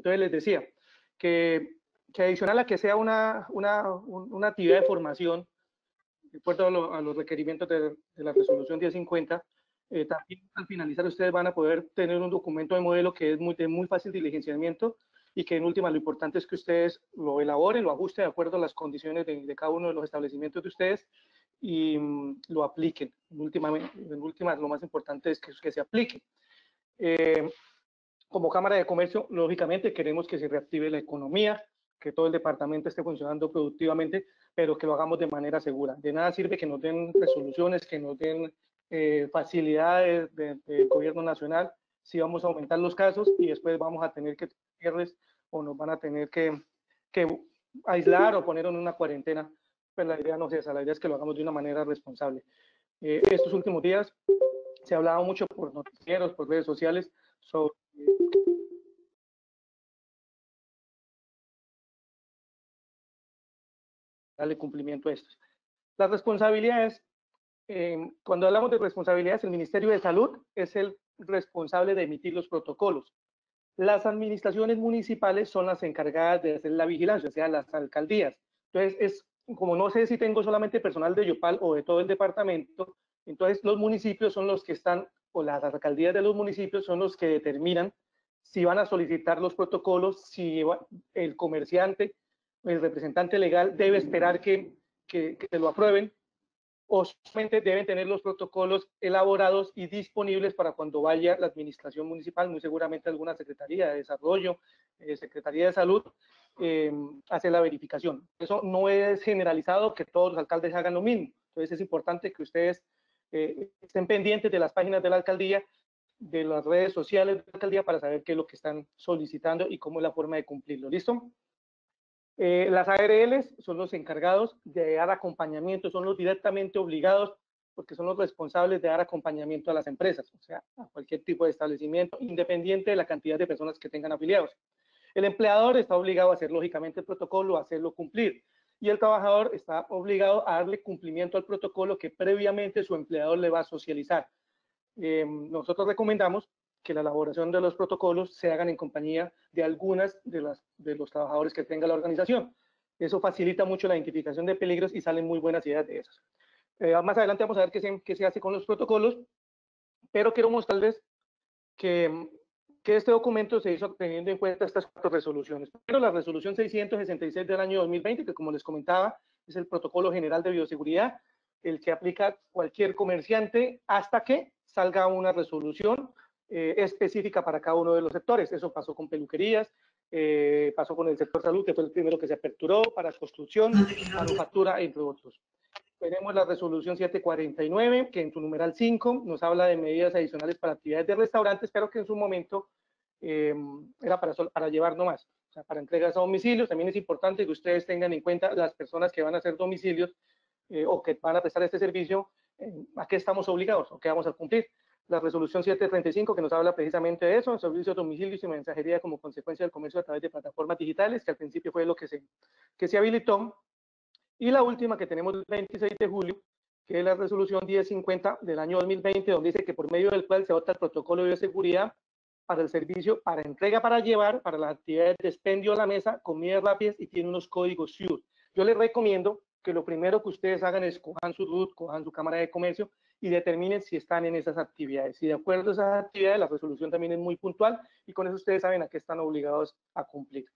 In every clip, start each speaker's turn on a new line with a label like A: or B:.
A: Entonces les decía que adicional a que sea una actividad de formación, de acuerdo a los requerimientos de la resolución 1050, también al finalizar ustedes van a poder tener un documento de modelo que es de muy fácil diligenciamiento y que en última lo importante es que ustedes lo elaboren, lo ajusten de acuerdo a las condiciones de cada uno de los establecimientos de ustedes y lo apliquen. En última, lo más importante es que se aplique. Como Cámara de Comercio, lógicamente queremos que se reactive la economía, que todo el departamento esté funcionando productivamente, pero que lo hagamos de manera segura. De nada sirve que nos den resoluciones, que nos den facilidades del gobierno nacional, si vamos a aumentar los casos y después vamos a tener que cierres o nos van a tener que aislar o poner en una cuarentena. Pues la idea no es esa, la idea es que lo hagamos de una manera responsable. Estos últimos días se ha hablado mucho por noticieros, por redes sociales, sobre darle cumplimiento a esto. Las responsabilidades, cuando hablamos de responsabilidades, el Ministerio de Salud es el responsable de emitir los protocolos. Las administraciones municipales son las encargadas de hacer la vigilancia, o sea, las alcaldías. Entonces, como no sé si tengo solamente personal de Yopal o de todo el departamento, entonces los municipios son los que están, o las alcaldías de los municipios son los que determinan si van a solicitar los protocolos, si el comerciante, el representante legal debe esperar que se lo aprueben, o solamente deben tener los protocolos elaborados y disponibles para cuando vaya la administración municipal, muy seguramente alguna Secretaría de Desarrollo, Secretaría de Salud, hace la verificación. Eso no es generalizado que todos los alcaldes hagan lo mismo. Entonces es importante que ustedes estén pendientes de las páginas de la alcaldía, de las redes sociales de la alcaldía para saber qué es lo que están solicitando y cómo es la forma de cumplirlo. ¿Listo? Las ARLs son los encargados de dar acompañamiento, son los directamente obligados porque son los responsables de dar acompañamiento a las empresas, o sea, a cualquier tipo de establecimiento, independiente de la cantidad de personas que tengan afiliados. El empleador está obligado a hacer lógicamente el protocolo, a hacerlo cumplir, y el trabajador está obligado a darle cumplimiento al protocolo que previamente su empleador le va a socializar. Nosotros recomendamos que la elaboración de los protocolos se hagan en compañía de algunas de los trabajadores que tenga la organización. Eso facilita mucho la identificación de peligros y salen muy buenas ideas de esas. Más adelante vamos a ver qué se hace con los protocolos, pero quiero mostrarles que este documento se hizo teniendo en cuenta estas 4 resoluciones. Primero, la resolución 666 del año 2020, que como les comentaba, es el protocolo general de bioseguridad, el que aplica cualquier comerciante hasta que salga una resolución específica para cada uno de los sectores. Eso pasó con peluquerías, pasó con el sector salud, que fue el primero que se aperturó, para construcción, manufactura, entre otros. Tenemos la resolución 749, que en su numeral 5 nos habla de medidas adicionales para actividades de restaurantes, pero que en su momento era para llevar nomás, o sea, para entregas a domicilios. También es importante que ustedes tengan en cuenta las personas que van a hacer domicilios o que van a prestar este servicio, a qué estamos obligados o qué vamos a cumplir. La resolución 735, que nos habla precisamente de eso, servicios de domicilios y mensajería como consecuencia del comercio a través de plataformas digitales, que al principio fue lo que se habilitó. Y la última que tenemos el 26 de julio, que es la resolución 1050 del año 2020, donde dice que por medio del cual se adopta el protocolo de seguridad para el servicio, para entrega para llevar, para las actividades de expendio a la mesa, comidas rápidas y tiene unos códigos SURE. Yo les recomiendo que lo primero que ustedes hagan es cojan su RUT, cojan su Cámara de Comercio y determinen si están en esas actividades. Si de acuerdo a esas actividades, la resolución también es muy puntual y con eso ustedes saben a qué están obligados a cumplir.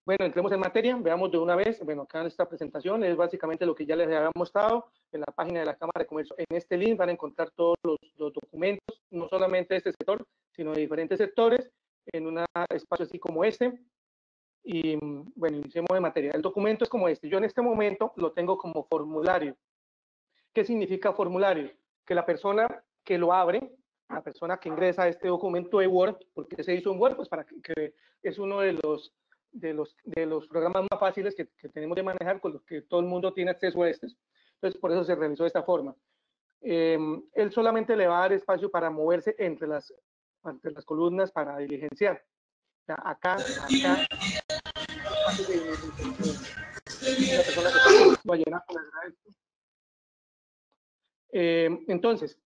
A: Bueno, entremos en materia, veamos de una vez. Bueno, acá en esta presentación es básicamente lo que ya les había mostrado en la página de la Cámara de Comercio. En este link van a encontrar todos los documentos, no solamente de este sector, sino de diferentes sectores, en un espacio así como este. Y bueno, iniciemos en materia. El documento es como este. Yo en este momento lo tengo como formulario. ¿Qué significa formulario? Que la persona que lo abre, la persona que ingresa a este documento de Word, porque se hizo en Word, pues para que es uno de los programas más fáciles que tenemos de manejar, con los que todo el mundo tiene acceso a estos. Entonces, por eso se realizó de esta forma. Él solamente le va a dar espacio para moverse entre las columnas para diligenciar. O sea, acá. La persona que va a llenar, entonces,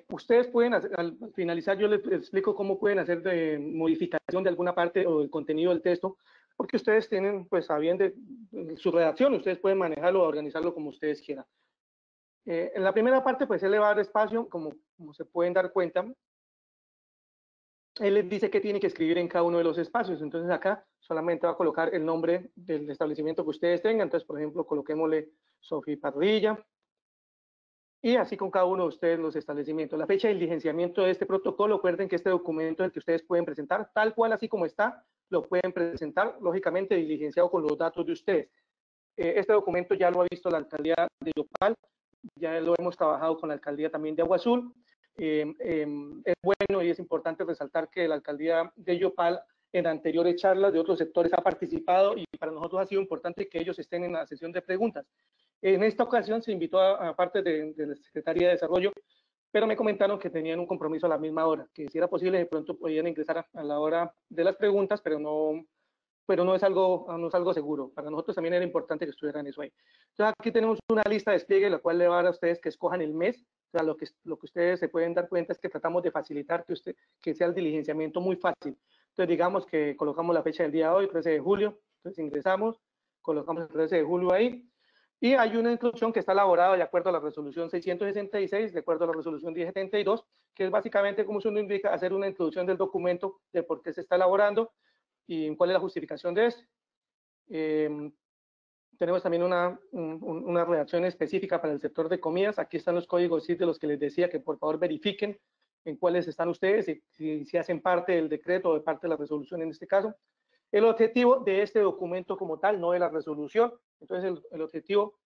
A: ustedes pueden, al finalizar yo les explico cómo pueden hacer de modificación de alguna parte o del contenido del texto, porque ustedes tienen, pues, a bien de su redacción, ustedes pueden manejarlo o organizarlo como ustedes quieran. En la primera parte, pues, él le va a dar espacio, como se pueden dar cuenta, él les dice qué tiene que escribir en cada uno de los espacios. Entonces acá solamente va a colocar el nombre del establecimiento que ustedes tengan. Entonces, por ejemplo, coloquémosle Sofía Parrilla, y así con cada uno de ustedes los establecimientos. La fecha de diligenciamiento de este protocolo, recuerden que este documento es el que ustedes pueden presentar, tal cual así como está, lo pueden presentar, lógicamente diligenciado con los datos de ustedes. Este documento ya lo ha visto la alcaldía de Yopal, ya lo hemos trabajado con la alcaldía también de Agua Azul. Es bueno y es importante resaltar que la alcaldía de Yopal en anteriores charlas de otros sectores ha participado, y para nosotros ha sido importante que ellos estén en la sesión de preguntas. En esta ocasión se invitó a parte de la Secretaría de Desarrollo, pero me comentaron que tenían un compromiso a la misma hora, que si era posible de pronto podían ingresar a la hora de las preguntas, pero no es algo seguro. Para nosotros también era importante que estuvieran eso ahí. Entonces aquí tenemos una lista de despliegue, la cual le va a dar a ustedes que escojan el mes. O sea, lo que ustedes se pueden dar cuenta es que tratamos de facilitar que sea el diligenciamiento muy fácil. Entonces digamos que colocamos la fecha del día de hoy, 13 de julio, entonces ingresamos, colocamos el 13 de julio ahí, y hay una instrucción que está elaborada de acuerdo a la resolución 666, de acuerdo a la resolución 1072, que es básicamente, como su nombre indica, hacer una introducción del documento, de por qué se está elaborando y cuál es la justificación de esto. Tenemos también una redacción específica para el sector de comidas. Aquí están los códigos CIF de los que les decía que por favor verifiquen en cuáles están ustedes, si hacen parte del decreto o de parte de la resolución en este caso. El objetivo de este documento como tal, no de la resolución. Entonces, el objetivo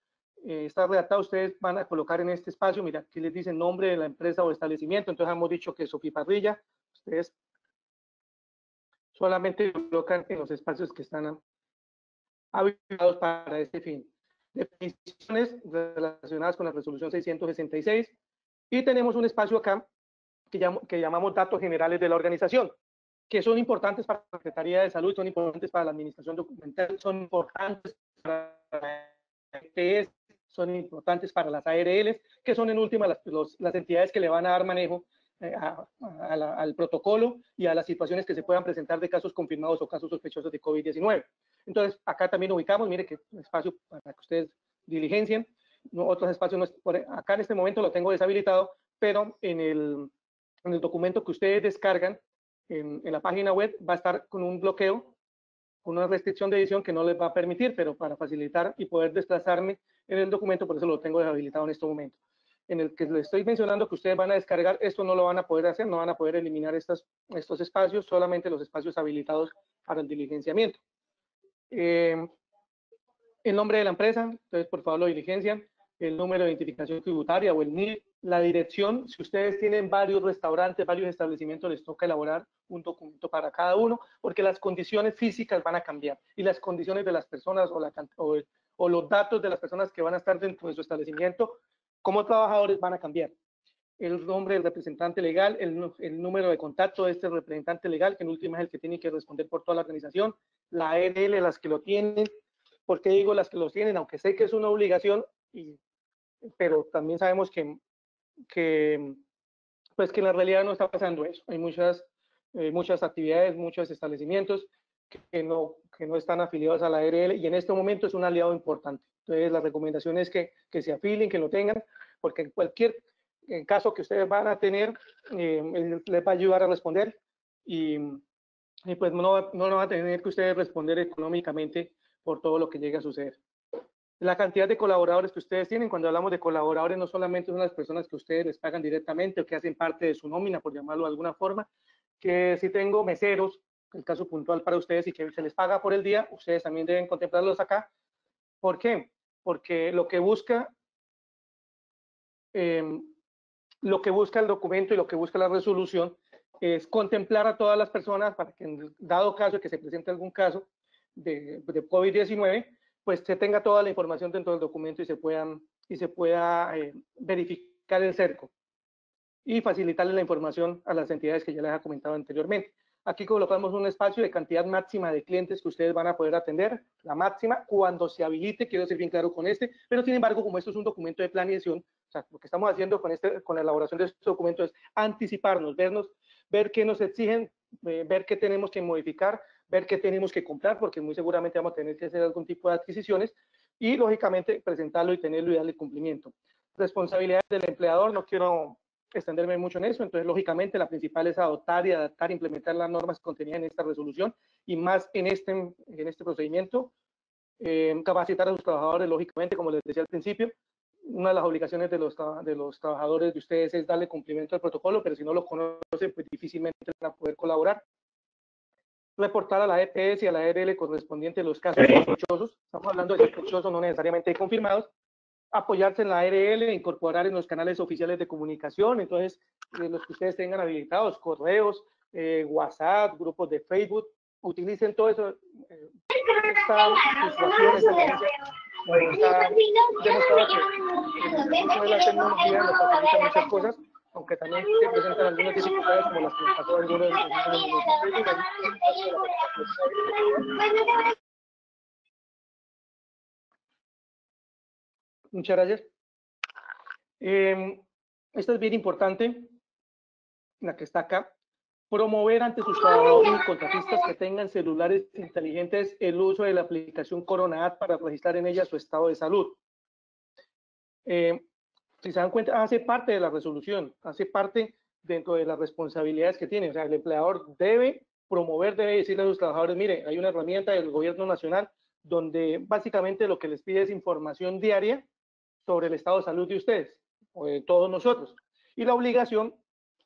A: está redactado, ustedes van a colocar en este espacio, mira, aquí les dice nombre de la empresa o establecimiento. Entonces, hemos dicho que Sofía Parrilla, ustedes solamente colocan en los espacios que están habilitados para este fin. Definiciones relacionadas con la resolución 666, y tenemos un espacio acá que llamamos datos generales de la organización, que son importantes para la Secretaría de Salud, son importantes para la administración documental, son importantes para la EPS, son importantes para las ARLs, que son en última las entidades que le van a dar manejo al protocolo y a las situaciones que se puedan presentar de casos confirmados o casos sospechosos de COVID-19. Entonces, acá también ubicamos, mire que espacio para que ustedes diligencien, otros espacios, acá en este momento lo tengo deshabilitado, pero en el documento que ustedes descargan en la página web va a estar con un bloqueo, con una restricción de edición que no les va a permitir, pero para facilitar y poder desplazarme en el documento, por eso lo tengo deshabilitado en este momento. En el que les estoy mencionando que ustedes van a descargar, esto no lo van a poder hacer, no van a poder eliminar estos espacios, solamente los espacios habilitados para el diligenciamiento. El nombre de la empresa, entonces por favor lo diligencian, el número de identificación tributaria o el NID, la dirección. Si ustedes tienen varios restaurantes, varios establecimientos, les toca elaborar un documento para cada uno, porque las condiciones físicas van a cambiar y las condiciones de las personas o los datos de las personas que van a estar dentro de su establecimiento como trabajadores van a cambiar. El nombre del representante legal, el número de contacto de este representante legal, que en última es el que tiene que responder por toda la organización, la ARL, las que lo tienen. ¿Por qué digo las que lo tienen? Aunque sé que es una obligación, pero también sabemos que en la realidad no está pasando eso. Hay muchas actividades, muchos establecimientos que no están afiliados a la ARL, y en este momento es un aliado importante. Entonces, la recomendación es que se afilien, que lo tengan, porque en cualquier caso que ustedes van a tener, les va a ayudar a responder, y pues no van a tener que ustedes responder económicamente por todo lo que llegue a suceder. La cantidad de colaboradores que ustedes tienen, cuando hablamos de colaboradores, no solamente son las personas que ustedes les pagan directamente o que hacen parte de su nómina, por llamarlo de alguna forma, que si tengo meseros, el caso puntual para ustedes, y que se les paga por el día, ustedes también deben contemplarlos acá. ¿Por qué? Porque lo que busca el documento y lo que busca la resolución es contemplar a todas las personas para que, en dado caso de que se presente algún caso de COVID-19, pues se tenga toda la información dentro del documento y se pueda verificar el cerco y facilitarle la información a las entidades que ya les he comentado anteriormente. Aquí colocamos un espacio de cantidad máxima de clientes que ustedes van a poder atender, la máxima cuando se habilite, quiero ser bien claro con pero sin embargo, como esto es un documento de planeación, O sea, lo que estamos haciendo con la elaboración de este documento es anticiparnos, ver qué nos exigen, ver qué tenemos que modificar, ver qué tenemos que comprar, porque muy seguramente vamos a tener que hacer algún tipo de adquisiciones, y lógicamente presentarlo y tenerlo y darle cumplimiento. Responsabilidades del empleador, no quiero extenderme mucho en eso, entonces lógicamente la principal es adoptar y adaptar, implementar las normas contenidas en esta resolución, y más en este procedimiento, capacitar a sus trabajadores, lógicamente, como les decía al principio. Una de las obligaciones de los trabajadores de ustedes es darle cumplimiento al protocolo, pero si no lo conocen, pues difícilmente van a poder colaborar. Reportar a la EPS y a la ARL correspondiente los casos sospechosos, estamos hablando de sospechosos, no necesariamente confirmados. Apoyarse en la ARL, incorporar en los canales oficiales de comunicación, entonces los que ustedes tengan habilitados, correos, WhatsApp, grupos de Facebook, utilicen todo eso. Esta situación, esta emergencia, está demostrado que el uso de la tecnología nos facilita muchas cosas, aunque también se presentan algunas dificultades como las que nos pasó a algunos de los. Muchas gracias. Esto es bien importante, la que está acá. Promover ante sus trabajadores y contratistas que tengan celulares inteligentes el uso de la aplicación Corona para registrar en ella su estado de salud. Si se dan cuenta, hace parte de la resolución, hace parte dentro de las responsabilidades que tiene. O sea, el empleador debe promover, debe decirle a sus trabajadores, mire, hay una herramienta del gobierno nacional donde básicamente lo que les pide es información diaria sobre el estado de salud de ustedes, o de todos nosotros. Y la obligación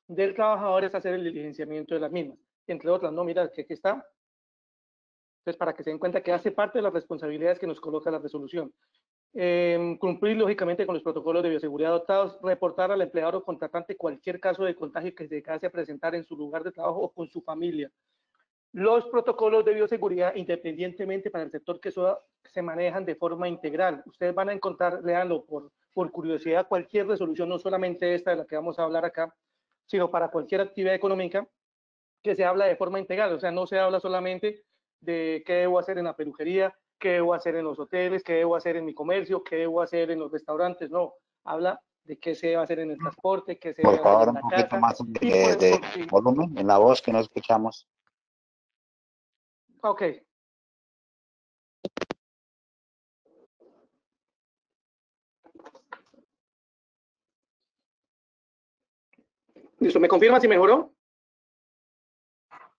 A: del trabajador es hacer el diligenciamiento de las mismas, entre otras, no, mira, que aquí está. Entonces, para que se den cuenta que hace parte de las responsabilidades que nos coloca la resolución. Cumplir lógicamente con los protocolos de bioseguridad adoptados, reportar al empleador o contratante cualquier caso de contagio que se llegase a presentar en su lugar de trabajo o con su familia. Los protocolos de bioseguridad, independientemente para el sector que se manejan de forma integral. Ustedes van a encontrar, léanlo por curiosidad, cualquier resolución, no solamente esta de la que vamos a hablar acá, sino para cualquier actividad económica que se habla de forma integral. O sea, no se habla solamente de qué debo hacer en la peluquería, qué debo hacer en los hoteles, qué debo hacer en mi comercio, qué debo hacer en los restaurantes. No, habla de qué se debe hacer en el transporte, qué se debe hacer en la casa.
B: Por favor, un poquito más de volumen en la voz, que no escuchamos.
A: Ok. Listo, ¿me confirma si mejoró?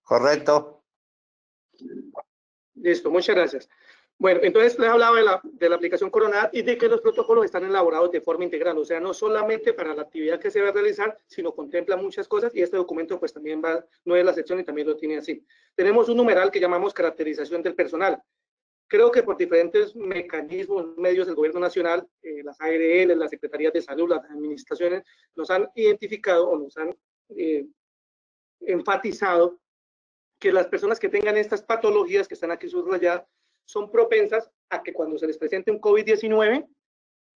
B: Correcto.
A: Listo, muchas gracias. Bueno, entonces les hablaba de la aplicación Corona y de que los protocolos están elaborados de forma integral, o sea, no solamente para la actividad que se va a realizar, sino contempla muchas cosas y este documento pues también no es la sección y también lo tiene así. Tenemos un numeral que llamamos caracterización del personal. Creo que por diferentes mecanismos, medios del gobierno nacional, las ARL, las secretarías de salud, las administraciones, nos han identificado o nos han enfatizado que las personas que tengan estas patologías que están aquí subrayadas son propensas a que cuando se les presente un COVID-19,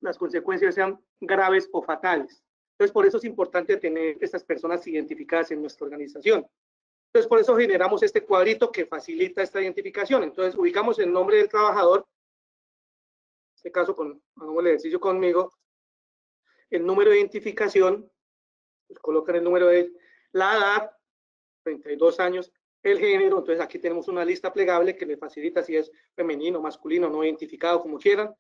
A: las consecuencias sean graves o fatales. Entonces, por eso es importante tener estas personas identificadas en nuestra organización. Entonces, por eso generamos este cuadrito que facilita esta identificación. Entonces, ubicamos el nombre del trabajador, en este caso, hagamos el ejercicio conmigo, el número de identificación, pues colocan el número de la edad, 32 años, el género, entonces aquí tenemos una lista plegable que le facilita si es femenino, masculino, no identificado, como quieran,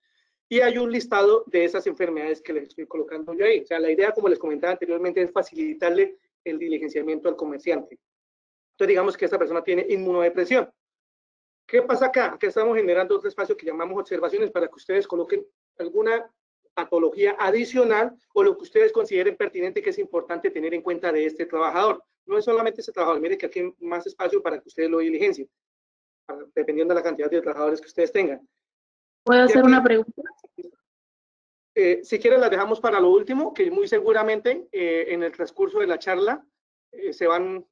A: y hay un listado de esas enfermedades que les estoy colocando yo ahí. O sea, la idea, como les comentaba anteriormente, es facilitarle el diligenciamiento al comerciante. Entonces, digamos que esta persona tiene inmunodepresión. ¿Qué pasa acá? Acá estamos generando otro espacio que llamamos observaciones para que ustedes coloquen alguna patología adicional o lo que ustedes consideren pertinente que es importante tener en cuenta de este trabajador. No es solamente este trabajador, mire que aquí hay más espacio para que ustedes lo diligencien, dependiendo de la cantidad de trabajadores que ustedes tengan.
C: ¿Puedo hacer una pregunta?
A: Si quieren las dejamos para lo último, que muy seguramente en el transcurso de la charla se van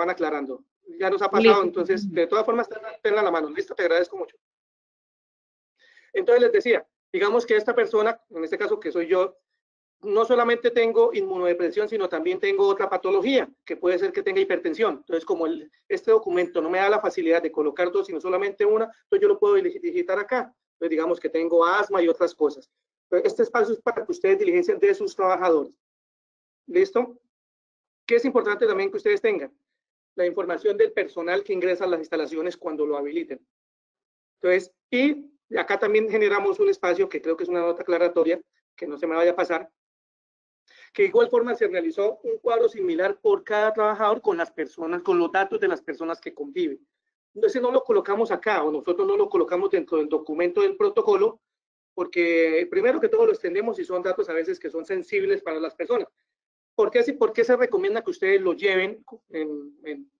A: aclarando. Ya nos ha pasado, listo. Entonces, de todas formas, tenla a la mano. Listo, te agradezco mucho. Entonces, les decía, digamos que esta persona, en este caso que soy yo, no solamente tengo inmunodepresión, sino también tengo otra patología, que puede ser que tenga hipertensión. Entonces, como este documento no me da la facilidad de colocar dos, sino solamente una, entonces yo lo puedo digitar acá. Entonces, digamos que tengo asma y otras cosas. Este espacio es para que ustedes diligencien de sus trabajadores. ¿Listo? ¿Qué es importante también que ustedes tengan? La información del personal que ingresa a las instalaciones cuando lo habiliten. Entonces, y acá también generamos un espacio que creo que es una nota aclaratoria, que no se me vaya a pasar, que de igual forma se realizó un cuadro similar por cada trabajador con las personas, con los datos de las personas que conviven. Entonces no lo colocamos acá, o nosotros no lo colocamos dentro del documento del protocolo, porque primero que todo lo extendemos y son datos a veces que son sensibles para las personas. ¿Por qué se recomienda que ustedes lo lleven en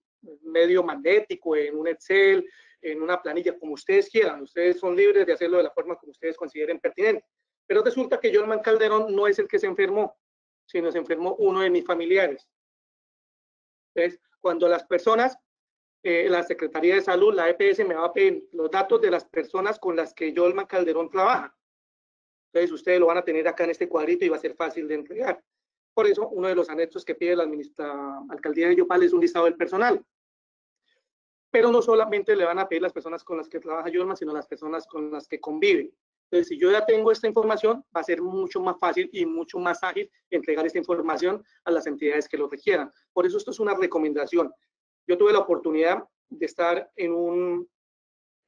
A: medio magnético, en un Excel, en una planilla, como ustedes quieran? Ustedes son libres de hacerlo de la forma como ustedes consideren pertinente. Pero resulta que Yolman Calderón no es el que se enfermó, sino se enfermó uno de mis familiares. Entonces, cuando las personas, la Secretaría de Salud, la EPS, me va a pedir los datos de las personas con las que Yolman Calderón trabaja. Entonces, ustedes lo van a tener acá en este cuadrito y va a ser fácil de entregar. Por eso, uno de los anexos que pide la alcaldía de Yopal es un listado del personal. Pero no solamente le van a pedir las personas con las que trabaja Yolman, sino las personas con las que conviven. Entonces, si yo ya tengo esta información, va a ser mucho más fácil y mucho más ágil entregar esta información a las entidades que lo requieran. Por eso esto es una recomendación. Yo tuve la oportunidad de estar en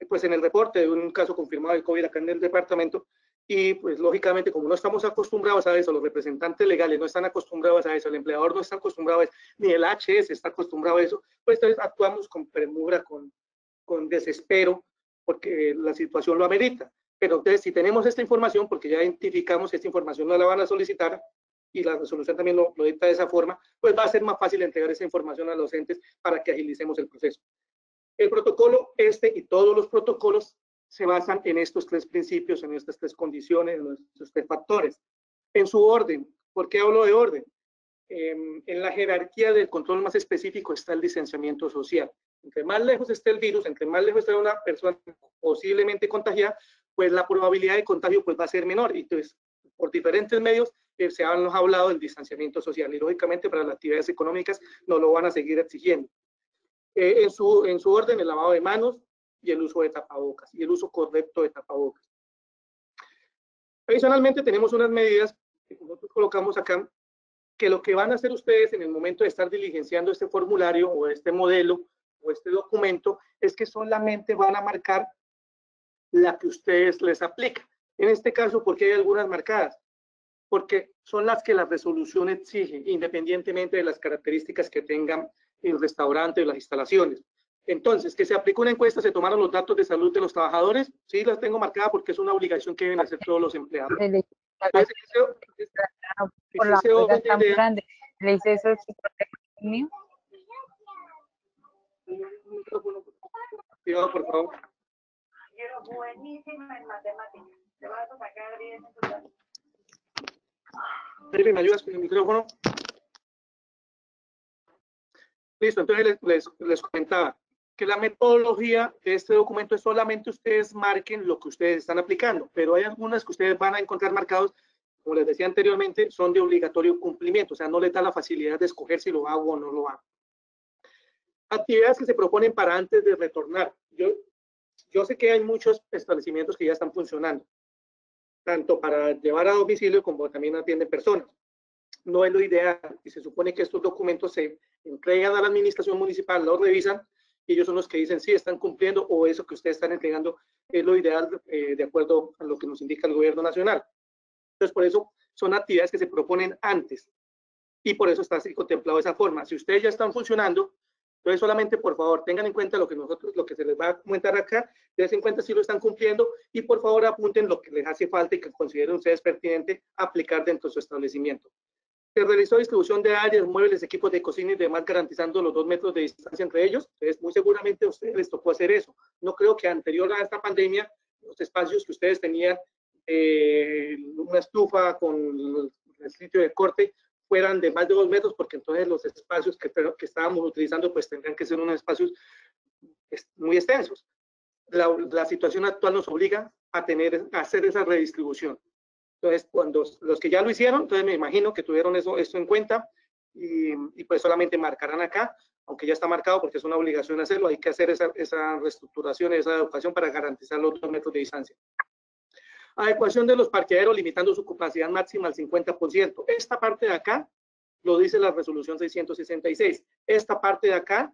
A: el reporte de un caso confirmado de COVID acá en el departamento, y pues lógicamente como no estamos acostumbrados a eso, los representantes legales no están acostumbrados a eso, el empleador no está acostumbrado a eso, ni el HS está acostumbrado a eso, pues entonces actuamos con premura, con desespero, porque la situación lo amerita. Pero entonces si tenemos esta información, porque ya identificamos que esta información no la van a solicitar, y la resolución también lo dicta de esa forma, pues va a ser más fácil entregar esa información a los entes para que agilicemos el proceso. El protocolo y todos los protocolos se basan en estos tres principios, en estas tres condiciones, en estos tres factores. En su orden, ¿por qué hablo de orden? En la jerarquía del control más específico está el distanciamiento social. Entre más lejos esté el virus, entre más lejos esté una persona posiblemente contagiada, pues la probabilidad de contagio pues va a ser menor. Y entonces, por diferentes medios, se han hablado del distanciamiento social. Y lógicamente para las actividades económicas nos lo van a seguir exigiendo. En su orden, el lavado de manos y el uso de tapabocas, y el uso correcto de tapabocas. Adicionalmente, tenemos unas medidas que nosotros colocamos acá, que lo que van a hacer ustedes en el momento de estar diligenciando este formulario o este modelo o este documento es que solamente van a marcar la que ustedes les aplican. En este caso, ¿por qué hay algunas marcadas? Porque son las que la resolución exige, independientemente de las características que tengan el restaurante o las instalaciones. Entonces, que se aplicó una encuesta, se tomaron los datos de salud de los trabajadores, sí las tengo marcadas porque es una obligación que deben hacer todos los empleados. Entonces,
D: por la huelga tan grande. ¿Le dice eso el mío?
A: Cuidado, por favor.
E: Buenísima en matemáticas. Te vas a sacar 10 en total.
A: David, ¿me ayudas con el micrófono? Listo, entonces les comentaba que la metodología de este documento es solamente ustedes marquen lo que ustedes están aplicando, pero hay algunas que ustedes van a encontrar marcados, como les decía anteriormente, son de obligatorio cumplimiento, o sea, no les da la facilidad de escoger si lo hago o no lo hago. Actividades que se proponen para antes de retornar. Yo sé que hay muchos establecimientos que ya están funcionando, tanto para llevar a domicilio como también atienden personas. No es lo ideal, y se supone que estos documentos se entregan a la administración municipal, los revisan, y ellos son los que dicen si están cumpliendo o eso que ustedes están entregando es lo ideal de acuerdo a lo que nos indica el gobierno nacional. Entonces, por eso son actividades que se proponen antes, y por eso está así contemplado de esa forma. Si ustedes ya están funcionando, entonces solamente, por favor, tengan en cuenta lo que se les va a comentar acá, tengan en cuenta si lo están cumpliendo, y por favor apunten lo que les hace falta y que consideren ustedes pertinente aplicar dentro de su establecimiento. Se realizó distribución de áreas, muebles, equipos de cocina y demás, garantizando los 2 metros de distancia entre ellos. Entonces, muy seguramente a ustedes les tocó hacer eso. No creo que anterior a esta pandemia, los espacios que ustedes tenían, una estufa con el sitio de corte, fueran de más de 2 metros, porque entonces los espacios que estábamos utilizando, pues tendrían que ser unos espacios muy extensos. La situación actual nos obliga a hacer esa redistribución. Entonces, cuando los que ya lo hicieron, entonces me imagino que tuvieron esto en cuenta y pues solamente marcarán acá, aunque ya está marcado porque es una obligación hacerlo, hay que hacer esa reestructuración, esa educación para garantizar los 2 metros de distancia. Adecuación de los parqueaderos limitando su capacidad máxima al 50%. Esta parte de acá lo dice la resolución 666. Esta parte de acá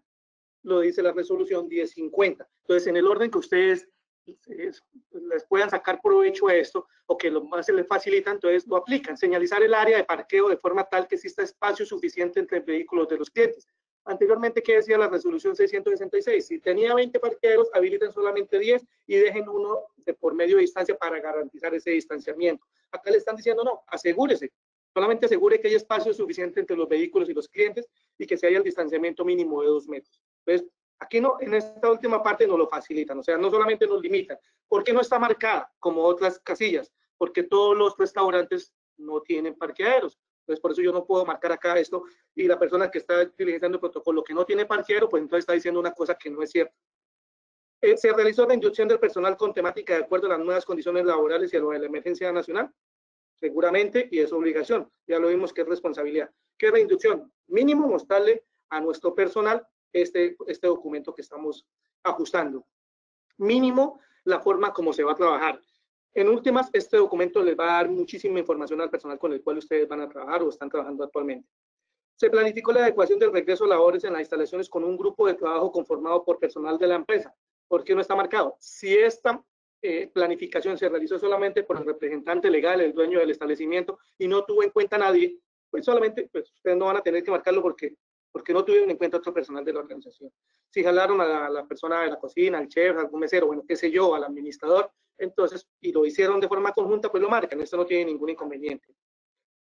A: lo dice la resolución 1050. Entonces, en el orden que ustedes les puedan sacar provecho a esto o que lo más se les facilita, entonces lo aplican. Señalizar el área de parqueo de forma tal que exista espacio suficiente entre vehículos de los clientes. Anteriormente, ¿qué decía la resolución 666? Si tenía 20 parqueaderos, habiliten solamente 10 y dejen uno de por medio de distancia para garantizar ese distanciamiento. Acá le están diciendo, no, asegúrese. Solamente asegure que haya espacio suficiente entre los vehículos y los clientes y que se haya el distanciamiento mínimo de 2 metros. Entonces, aquí no, en esta última parte nos lo facilitan, o sea, no solamente nos limitan. ¿Por qué no está marcada como otras casillas? Porque todos los restaurantes no tienen parqueaderos. Entonces, por eso yo no puedo marcar acá esto y la persona que está utilizando el protocolo que no tiene parqueadero, pues entonces está diciendo una cosa que no es cierta. Se realizó la inducción del personal con temática de acuerdo a las nuevas condiciones laborales y a lo de la emergencia nacional. Seguramente, y es obligación, ya lo vimos que es responsabilidad. ¿Qué es la inducción? Mínimo mostrarle a nuestro personal este documento que estamos ajustando. Mínimo la forma como se va a trabajar. En últimas, este documento les va a dar muchísima información al personal con el cual ustedes van a trabajar o están trabajando actualmente. Se planificó la adecuación del regreso a labores en las instalaciones con un grupo de trabajo conformado por personal de la empresa. ¿Por qué no está marcado? Si esta planificación se realizó solamente por el representante legal, el dueño del establecimiento, y no tuvo en cuenta a nadie, pues solamente pues ustedes no van a tener que marcarlo porque no tuvieron en cuenta otro personal de la organización. Si jalaron a la persona de la cocina, al chef, algún mesero, bueno, qué sé yo, al administrador, entonces, y lo hicieron de forma conjunta, pues lo marcan, esto no tiene ningún inconveniente.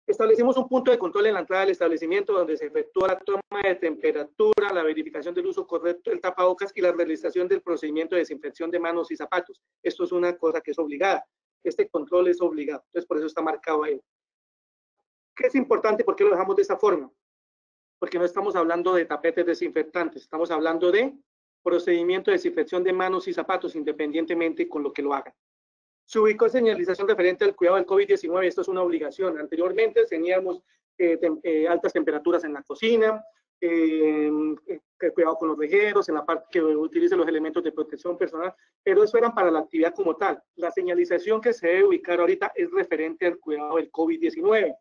A: Establecimos un punto de control en la entrada del establecimiento donde se efectúa la toma de temperatura, la verificación del uso correcto del tapabocas y la realización del procedimiento de desinfección de manos y zapatos. Esto es una cosa que es obligada. Este control es obligado, entonces por eso está marcado ahí. ¿Qué es importante? ¿Por qué lo dejamos de esta forma? Porque no estamos hablando de tapetes desinfectantes, estamos hablando de procedimiento de desinfección de manos y zapatos, independientemente con lo que lo hagan. Se ubicó señalización referente al cuidado del COVID-19, esto es una obligación. Anteriormente teníamos altas temperaturas en la cocina, cuidado con los regueros, en la parte que utilice los elementos de protección personal, pero eso eran para la actividad como tal. La señalización que se debe ubicar ahorita es referente al cuidado del COVID-19.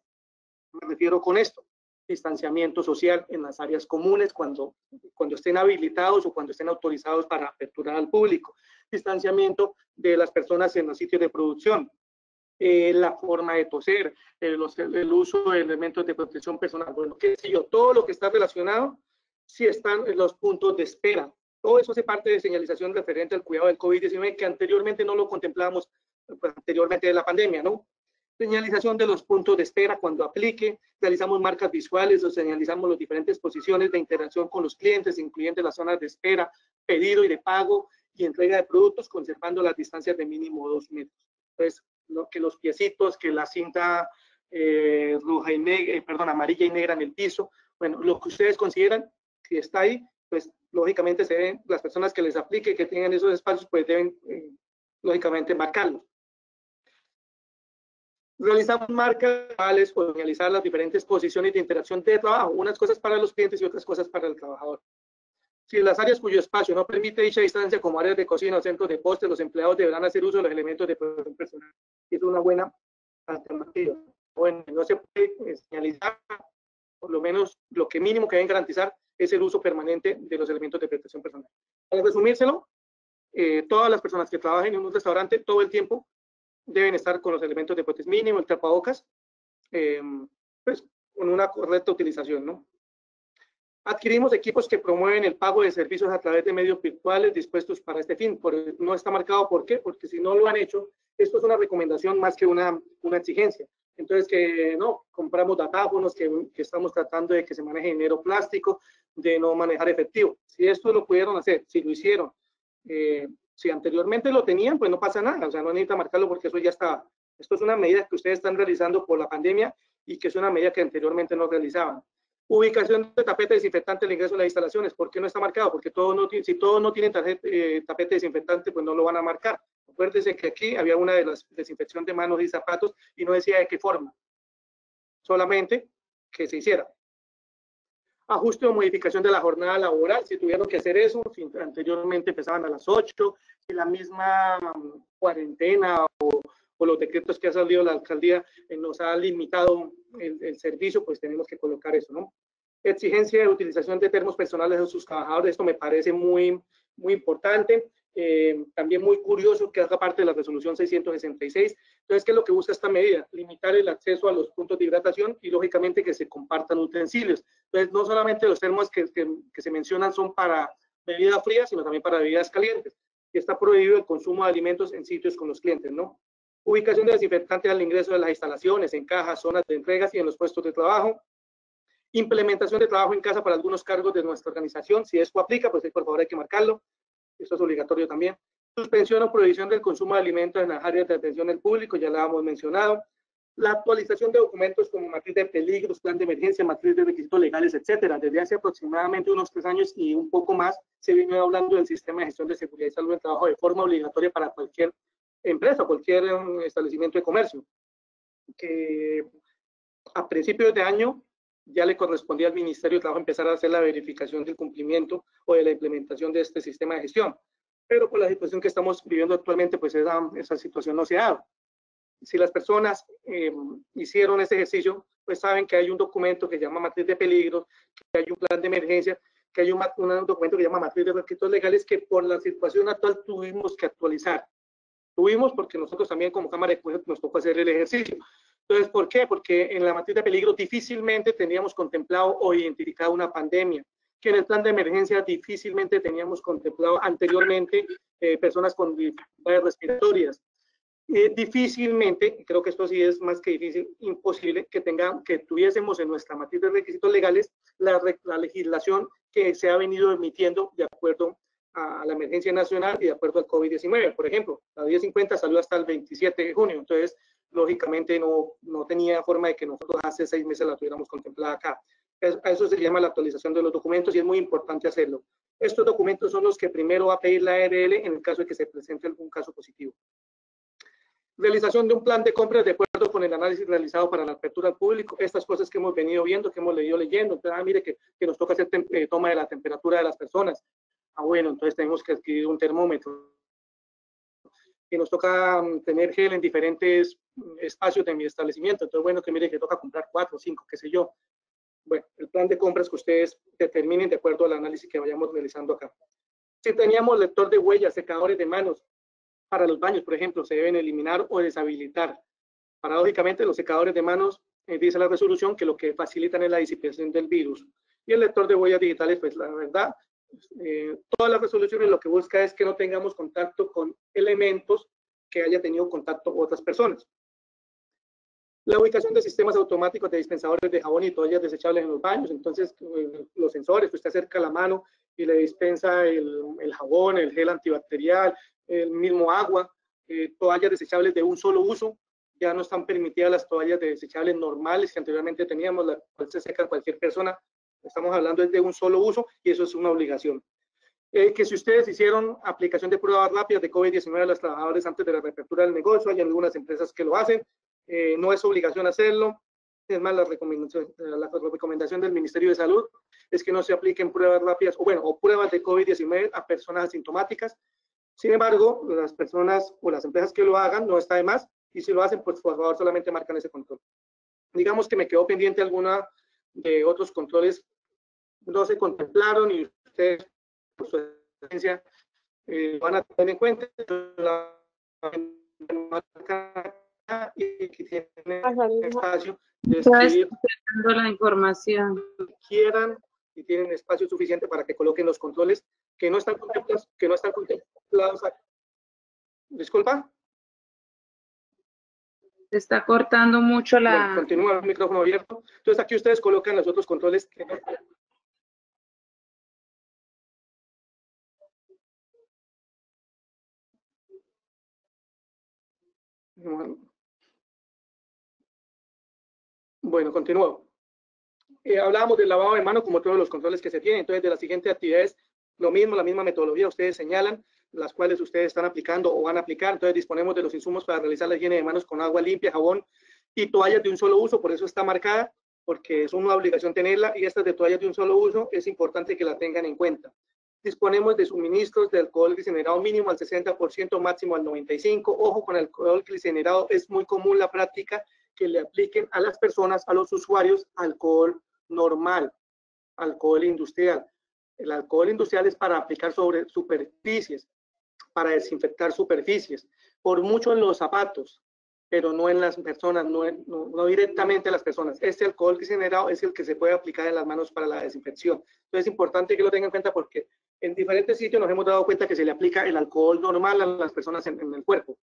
A: Me refiero con esto. Distanciamiento social en las áreas comunes cuando estén habilitados o cuando estén autorizados para aperturar al público. Distanciamiento de las personas en los sitios de producción. La forma de toser, el uso de elementos de protección personal. Bueno, qué sé yo, todo lo que está relacionado, si están en los puntos de espera. Todo eso hace parte de señalización referente al cuidado del COVID-19 que anteriormente no lo contemplábamos, pues, anteriormente de la pandemia, ¿no? Señalización de los puntos de espera cuando aplique, realizamos marcas visuales o señalizamos las diferentes posiciones de interacción con los clientes, incluyendo las zonas de espera, pedido y de pago y entrega de productos, conservando las distancias de mínimo 2 metros. Entonces, que los piecitos, que la cinta roja y negra, amarilla y negra en el piso, bueno, lo que ustedes consideran, si está ahí, pues lógicamente se deben, las personas que les aplique, que tengan esos espacios, pues deben lógicamente marcarlos. Realizamos marcas visuales o realizar las diferentes posiciones de interacción de trabajo, unas cosas para los clientes y otras cosas para el trabajador. Si las áreas cuyo espacio no permite dicha distancia, como áreas de cocina o centros de postes, los empleados deberán hacer uso de los elementos de protección personal. Es una buena alternativa. Bueno, no se puede señalizar, por lo menos lo que mínimo que deben garantizar es el uso permanente de los elementos de protección personal. Para resumírselo, todas las personas que trabajen en un restaurante todo el tiempo deben estar con los elementos de protección mínimo, el tapabocas, pues con una correcta utilización, ¿no? Adquirimos equipos que promueven el pago de servicios a través de medios virtuales dispuestos para este fin. No está marcado por qué, porque si no lo han hecho, esto es una recomendación más que una exigencia. Entonces, que no, compramos datáfonos, que estamos tratando de que se maneje dinero plástico, de no manejar efectivo. Si esto lo pudieron hacer, si lo hicieron, si anteriormente lo tenían, pues no pasa nada, o sea, no necesita marcarlo porque eso ya está. Esto es una medida que ustedes están realizando por la pandemia y que es una medida que anteriormente no realizaban. Ubicación de tapete desinfectante al ingreso de las instalaciones. ¿Por qué no está marcado? Porque si todos no tienen tapete desinfectante, pues no lo van a marcar. Acuérdense que aquí había una de las desinfección de manos y zapatos y no decía de qué forma. Solamente que se hiciera. Ajuste o modificación de la jornada laboral, si tuvieron que hacer eso, si anteriormente empezaban a las 8, si la misma cuarentena por los decretos que ha salido la alcaldía, nos ha limitado el servicio, pues tenemos que colocar eso, ¿no? Exigencia de utilización de termos personales de sus trabajadores, esto me parece muy importante. También muy curioso que haga parte de la resolución 666. Entonces, ¿qué es lo que busca esta medida? Limitar el acceso a los puntos de hidratación y, lógicamente, que se compartan utensilios. Entonces, no solamente los termos que se mencionan son para bebidas frías, sino también para bebidas calientes. Y está prohibido el consumo de alimentos en sitios con los clientes, ¿no? Ubicación de desinfectantes al ingreso de las instalaciones, en cajas, zonas de entregas y en los puestos de trabajo. Implementación de trabajo en casa para algunos cargos de nuestra organización. Si esto aplica, pues por favor hay que marcarlo. Esto es obligatorio también. Suspensión o prohibición del consumo de alimentos en las áreas de atención del público, ya la hemos mencionado. La actualización de documentos como matriz de peligros, plan de emergencia, matriz de requisitos legales, etcétera. Desde hace aproximadamente unos 3 años y un poco más se viene hablando del sistema de gestión de seguridad y salud del trabajo de forma obligatoria para cualquier empresa, cualquier establecimiento de comercio. Que a principios de año ya le correspondía al Ministerio de Trabajo empezar a hacer la verificación del cumplimiento o de la implementación de este sistema de gestión. Pero por la situación que estamos viviendo actualmente, pues esa situación no se ha dado. Si las personas hicieron ese ejercicio, pues saben que hay un documento que se llama matriz de peligros, que hay un plan de emergencia, que hay un documento que se llama matriz de requisitos legales que por la situación actual tuvimos que actualizar. Tuvimos porque nosotros también como Cámara de Comercio nos tocó hacer el ejercicio. Entonces, ¿por qué? Porque en la matriz de peligro difícilmente teníamos contemplado o identificado una pandemia, que en el plan de emergencia difícilmente teníamos contemplado anteriormente personas con dificultades respiratorias. Difícilmente, creo que esto sí es más que difícil, imposible que tuviésemos en nuestra matriz de requisitos legales la legislación que se ha venido emitiendo de acuerdo a la emergencia nacional y de acuerdo al COVID-19. Por ejemplo, la 1050 salió hasta el 27 de junio, entonces lógicamente no tenía forma de que nosotros hace 6 meses la tuviéramos contemplada acá. A eso se llama la actualización de los documentos y es muy importante hacerlo. Estos documentos son los que primero va a pedir la ARL en el caso de que se presente algún caso positivo. Realización de un plan de compras de acuerdo con el análisis realizado para la apertura al público. Estas cosas que hemos venido viendo, que hemos leyendo. Entonces, mire que nos toca hacer toma de la temperatura de las personas. Bueno, entonces tenemos que adquirir un termómetro. Que nos toca tener gel en diferentes espacios de mi establecimiento. Entonces, bueno, que mire que toca comprar 4 o 5, qué sé yo. Bueno, el plan de compras que ustedes determinen de acuerdo al análisis que vayamos realizando acá. Si teníamos lector de huellas, secadores de manos, para los baños, por ejemplo, se deben eliminar o deshabilitar. Paradójicamente, los secadores de manos, dice la resolución, que lo que facilitan es la disipación del virus. Y el lector de huellas digitales, pues la verdad, todas las resoluciones lo que busca es que no tengamos contacto con elementos que haya tenido contacto con otras personas. La ubicación de sistemas automáticos de dispensadores de jabón y toallas desechables en los baños. Entonces, los sensores, usted acerca la mano y le dispensa el jabón, el gel antibacterial, el mismo agua, toallas desechables de un solo uso. Ya no están permitidas las toallas desechables normales que anteriormente teníamos, las cuales se seca cualquier persona. Estamos hablando de un solo uso y eso es una obligación. Que si ustedes hicieron aplicación de pruebas rápidas de COVID-19 a los trabajadores antes de la reapertura del negocio, hay algunas empresas que lo hacen, no es obligación hacerlo. Es más, la recomendación del Ministerio de Salud es que no se apliquen pruebas rápidas o pruebas de COVID-19 a personas asintomáticas. Sin embargo, las personas o las empresas que lo hagan no está de más y si lo hacen, pues por favor solamente marcan ese control. Digamos que me quedó pendiente alguna de otros controles, no se contemplaron y ustedes por su experiencia van a tener en cuenta y que tienen espacio de escribir
C: la información.
A: quieran y tienen espacio suficiente para que coloquen los controles que no están contemplados. Disculpa.
C: Se está cortando mucho la...
A: Bueno, continúa el micrófono abierto. Entonces aquí ustedes colocan los otros controles que Bueno, continúo. Hablábamos del lavado de manos como todos los controles que se tienen. Entonces, de las siguientes actividades, lo mismo, la misma metodología, ustedes señalan las cuales ustedes están aplicando o van a aplicar. Entonces, disponemos de los insumos para realizar la higiene de manos con agua limpia, jabón y toallas de un solo uso. Por eso está marcada, porque es una obligación tenerla. Y estas de toallas de un solo uso es importante que la tengan en cuenta. Disponemos de suministros de alcohol glicerado mínimo al 60%, máximo al 95%. Ojo con el alcohol glicerado, es muy común la práctica que le apliquen a las personas, a los usuarios, alcohol normal, alcohol industrial. El alcohol industrial es para aplicar sobre superficies, para desinfectar superficies, por mucho en los zapatos, pero no en las personas, no directamente a las personas. Este alcohol glicerado es el que se puede aplicar en las manos para la desinfección. Entonces es importante que lo tengan en cuenta porque en diferentes sitios nos hemos dado cuenta que se le aplica el alcohol normal a las personas en el cuerpo.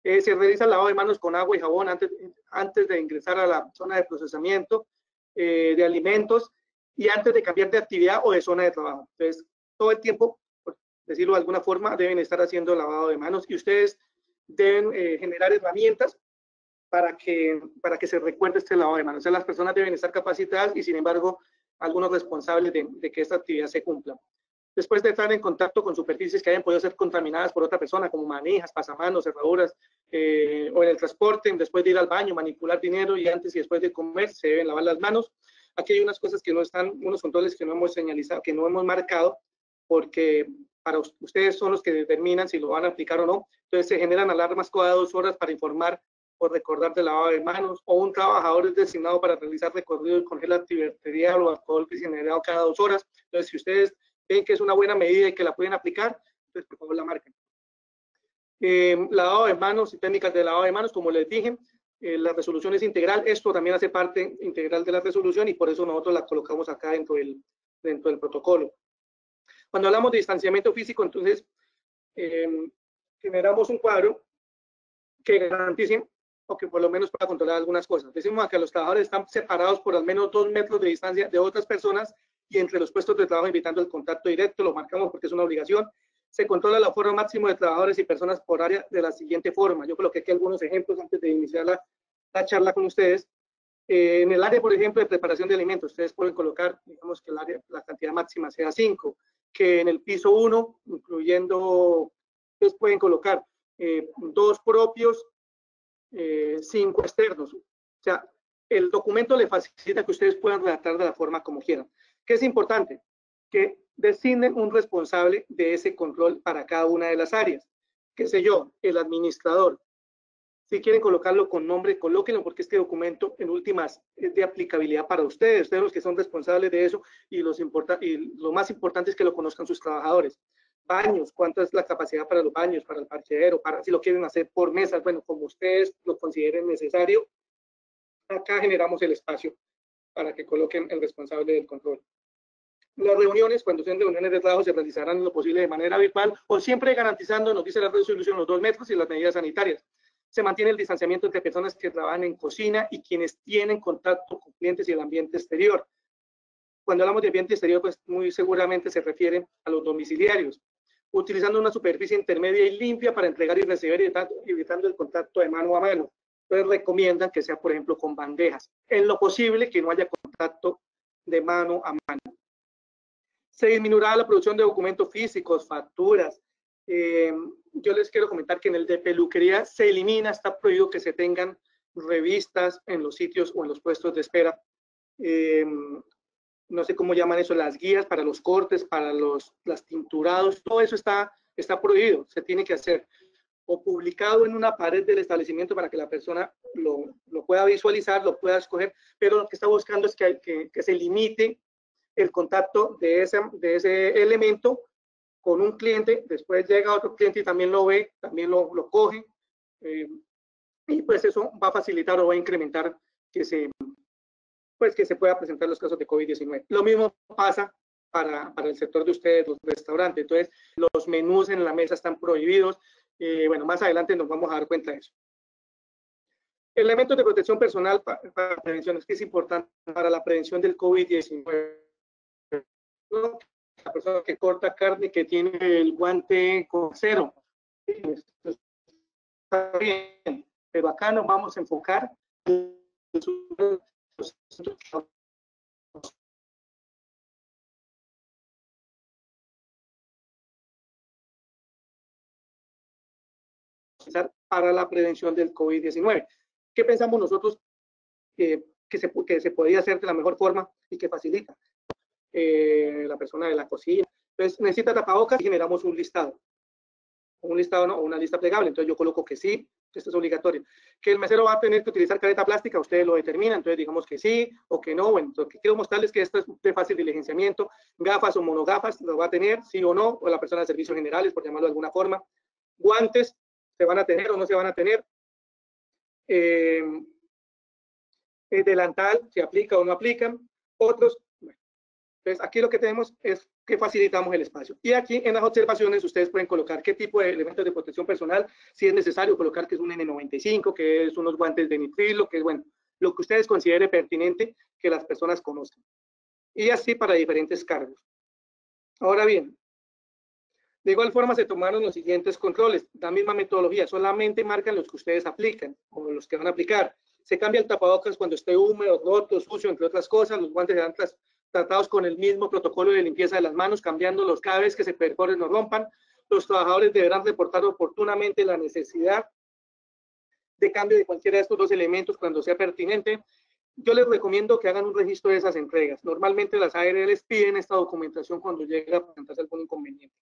A: Se realiza el lavado de manos con agua y jabón antes de ingresar a la zona de procesamiento de alimentos y antes de cambiar de actividad o de zona de trabajo. Entonces, todo el tiempo, por decirlo de alguna forma, deben estar haciendo lavado de manos y ustedes deben generar herramientas para que se recuerde este lavado de manos. O sea, las personas deben estar capacitadas y, sin embargo, algunos responsables de que esta actividad se cumpla. Después de estar en contacto con superficies que hayan podido ser contaminadas por otra persona, como manijas, pasamanos, cerraduras, o en el transporte, después de ir al baño, manipular dinero y antes y después de comer, se deben lavar las manos. Aquí hay unas cosas que no están, unos controles que no hemos señalizado, que no hemos marcado, porque para ustedes son los que determinan si lo van a aplicar o no. Entonces se generan alarmas cada 2 horas para informar o recordar del lavado de manos, o un trabajador es designado para realizar recorridos con gel antibacterial o alcohol glicerado cada 2 horas. Entonces, si ustedes ven que es una buena medida y que la pueden aplicar, entonces por favor la marquen. Lavado de manos y técnicas de lavado de manos, como les dije, la resolución es integral. Esto también hace parte integral de la resolución y por eso nosotros la colocamos acá dentro del protocolo. Cuando hablamos de distanciamiento físico, entonces generamos un cuadro que garantice o que por lo menos pueda controlar algunas cosas. Decimos que los trabajadores están separados por al menos 2 metros de distancia de otras personas y entre los puestos de trabajo evitando el contacto directo, lo marcamos porque es una obligación. Se controla el aforo máximo de trabajadores y personas por área de la siguiente forma. Yo coloqué aquí algunos ejemplos antes de iniciar la charla con ustedes. En el área, por ejemplo, de preparación de alimentos, ustedes pueden colocar, digamos que la cantidad máxima sea 5, que en el piso 1, incluyendo, ustedes pueden colocar 2 propios, 5 externos. O sea, el documento le facilita que ustedes puedan redactar de la forma como quieran. ¿Qué es importante? Que designen un responsable de ese control para cada una de las áreas. ¿Qué sé yo? El administrador. Si quieren colocarlo con nombre, colóquenlo, porque este documento en últimas es de aplicabilidad para ustedes los que son responsables de eso, y lo más importante es que lo conozcan sus trabajadores. Baños, ¿cuánta es la capacidad para los baños, para el parqueadero, para si lo quieren hacer por mesas? Bueno, como ustedes lo consideren necesario, acá generamos el espacio para que coloquen el responsable del control. Las reuniones, cuando sean reuniones de trabajo, se realizarán en lo posible de manera virtual o siempre garantizando, nos dice la resolución, los 2 metros y las medidas sanitarias. Se mantiene el distanciamiento entre personas que trabajan en cocina y quienes tienen contacto con clientes y el ambiente exterior. Cuando hablamos de ambiente exterior, pues muy seguramente se refiere a los domiciliarios. Utilizando una superficie intermedia y limpia para entregar y recibir, evitando el contacto de mano a mano. Entonces recomiendan que sea, por ejemplo, con bandejas. En lo posible que no haya contacto de mano a mano. Se disminuirá la producción de documentos físicos, facturas. Yo les quiero comentar que en el de peluquería se elimina, está prohibido que se tengan revistas en los sitios o en los puestos de espera. No sé cómo llaman eso, las guías para los cortes, para los tinturados, todo eso está prohibido, se tiene que hacer o publicado en una pared del establecimiento para que la persona lo pueda visualizar, lo pueda escoger, pero lo que está buscando es que se limite el contacto de ese elemento con un cliente, después llega otro cliente y también lo ve, también lo coge, y pues eso va a facilitar o va a incrementar que se pueda presentar los casos de COVID-19. Lo mismo pasa para el sector de ustedes, los restaurantes. Entonces, los menús en la mesa están prohibidos. Bueno, más adelante nos vamos a dar cuenta de eso. Elementos de protección personal para prevención, es que es importante para la prevención del COVID-19. La persona que corta carne, que tiene el guante con cero. Está bien, pero acá nos vamos a enfocar en para la prevención del COVID-19. ¿Qué pensamos nosotros que se podría hacer de la mejor forma y que facilita? La persona de la cocina, Entonces, necesita tapabocas y generamos un listado. Un listado, no, o una lista plegable. Entonces, yo coloco que sí, esto es obligatorio. Que el mesero va a tener que utilizar careta plástica, ustedes lo determinan, entonces digamos que sí o que no. Bueno, lo que quiero mostrarles es que esto es de fácil diligenciamiento. Gafas o monogafas, lo va a tener, sí o no, o la persona de servicios generales, por llamarlo de alguna forma. Guantes, se van a tener o no se van a tener. El delantal, se aplica o no aplican. Otros, bueno. Entonces, aquí lo que tenemos es que facilitamos el espacio. Y aquí en las observaciones ustedes pueden colocar qué tipo de elementos de protección personal, si es necesario colocar que es un N95, que es unos guantes de nitrilo, que es, bueno, lo que ustedes consideren pertinente que las personas conozcan. Y así para diferentes cargos. Ahora bien, de igual forma se tomaron los siguientes controles, la misma metodología, solamente marcan los que ustedes aplican o los que van a aplicar. Se cambia el tapabocas cuando esté húmedo, roto, sucio, entre otras cosas. Los guantes serán tratados con el mismo protocolo de limpieza de las manos, cambiándolos cada vez que se perforen o rompan. Los trabajadores deberán reportar oportunamente la necesidad de cambio de cualquiera de estos dos elementos cuando sea pertinente. Yo les recomiendo que hagan un registro de esas entregas. Normalmente las ARLs piden esta documentación cuando llega a presentarse algún inconveniente.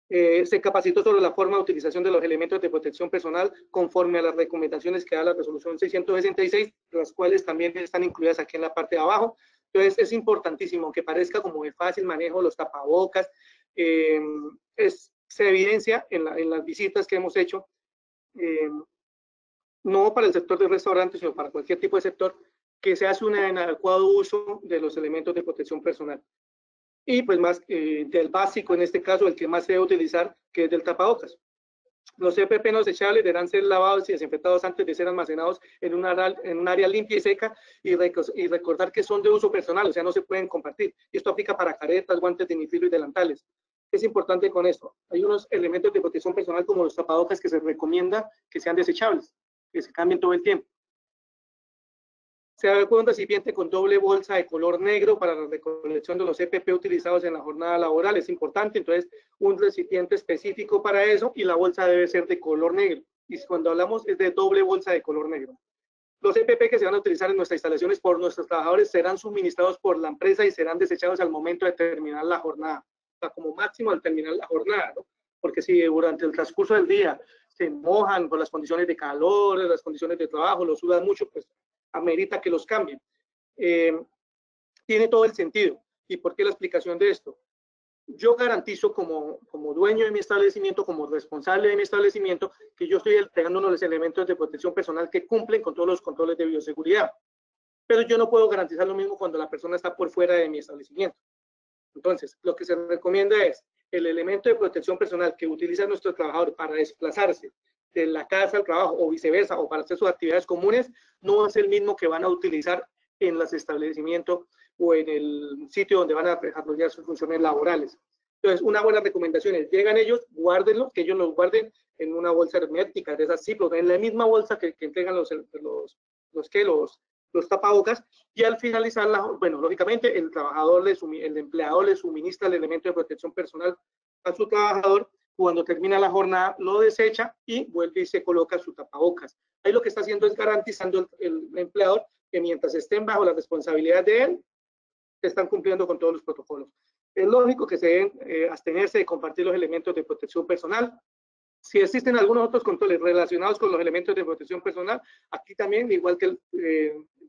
A: Se capacitó sobre la forma de utilización de los elementos de protección personal conforme a las recomendaciones que da la resolución 666, las cuales también están incluidas aquí en la parte de abajo. Entonces es importantísimo, aunque parezca como de fácil manejo los tapabocas, se evidencia en las visitas que hemos hecho, no para el sector de restaurantes, sino para cualquier tipo de sector, que se hace un inadecuado uso de los elementos de protección personal. Y pues más del básico, en este caso, el que más se debe utilizar, que es del tapabocas. Los EPP no desechables deberán ser lavados y desinfectados antes de ser almacenados en un área limpia y seca, y recordar que son de uso personal, o sea, no se pueden compartir. Y esto aplica para caretas, guantes de nitrilo y delantales. ¿Qué es importante con esto? Hay unos elementos de protección personal como los tapabocas que se recomienda que sean desechables, que se cambien todo el tiempo. Se adecuó un recipiente con doble bolsa de color negro para la recolección de los EPP utilizados en la jornada laboral. Es importante, entonces, un recipiente específico para eso, y la bolsa debe ser de color negro. Y cuando hablamos es de doble bolsa de color negro. Los EPP que se van a utilizar en nuestras instalaciones por nuestros trabajadores serán suministrados por la empresa y serán desechados al momento de terminar la jornada. O sea, como máximo al terminar la jornada, ¿no? Porque si durante el transcurso del día se mojan por las condiciones de calor, las condiciones de trabajo, lo sudan mucho, pues amerita que los cambien. Tiene todo el sentido. ¿Y por qué la explicación de esto? Yo garantizo como dueño de mi establecimiento, como responsable de mi establecimiento, que yo estoy entregando unos elementos de protección personal que cumplen con todos los controles de bioseguridad. Pero yo no puedo garantizar lo mismo cuando la persona está por fuera de mi establecimiento. Entonces, lo que se recomienda es el elemento de protección personal que utiliza nuestro trabajador para desplazarse de la casa al trabajo o viceversa, o para hacer sus actividades comunes, no es el mismo que van a utilizar en los establecimientos o en el sitio donde van a desarrollar sus funciones laborales. Entonces, una buena recomendación es, llegan ellos, guárdenlo, que ellos los guarden en una bolsa hermética, de esas Ziploc, en la misma bolsa que entregan los tapabocas, y al finalizar, bueno, lógicamente, el empleador le suministra el elemento de protección personal a su trabajador. Cuando termina la jornada, lo desecha y vuelve y se coloca su tapabocas. Ahí lo que está haciendo es garantizando el empleador que mientras estén bajo la responsabilidad de él, están cumpliendo con todos los protocolos. Es lógico que se deben abstenerse de compartir los elementos de protección personal. Si existen algunos otros controles relacionados con los elementos de protección personal, aquí también, igual que el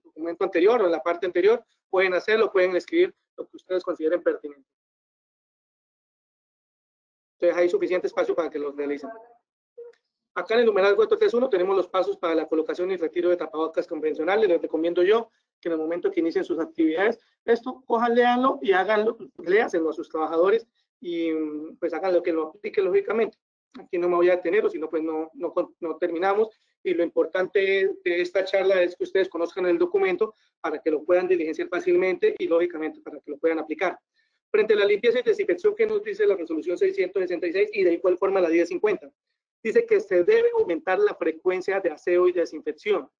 A: documento anterior o en la parte anterior, pueden hacerlo, pueden escribir lo que ustedes consideren pertinente. Entonces hay suficiente espacio para que los realicen. Acá en el numeral 431 tenemos los pasos para la colocación y retiro de tapabocas convencionales. Les recomiendo yo que en el momento que inicien sus actividades, esto, cojan, léanlo y háganlo, léaselo a sus trabajadores y pues hagan lo que lo aplique lógicamente. Aquí no me voy a detener, o si no, pues no terminamos. Y lo importante de esta charla es que ustedes conozcan el documento para que lo puedan diligenciar fácilmente y lógicamente para que lo puedan aplicar. Frente a la limpieza y desinfección que nos dice la resolución 666 y de igual forma la 1050. Dice que se debe aumentar la frecuencia de aseo y desinfección.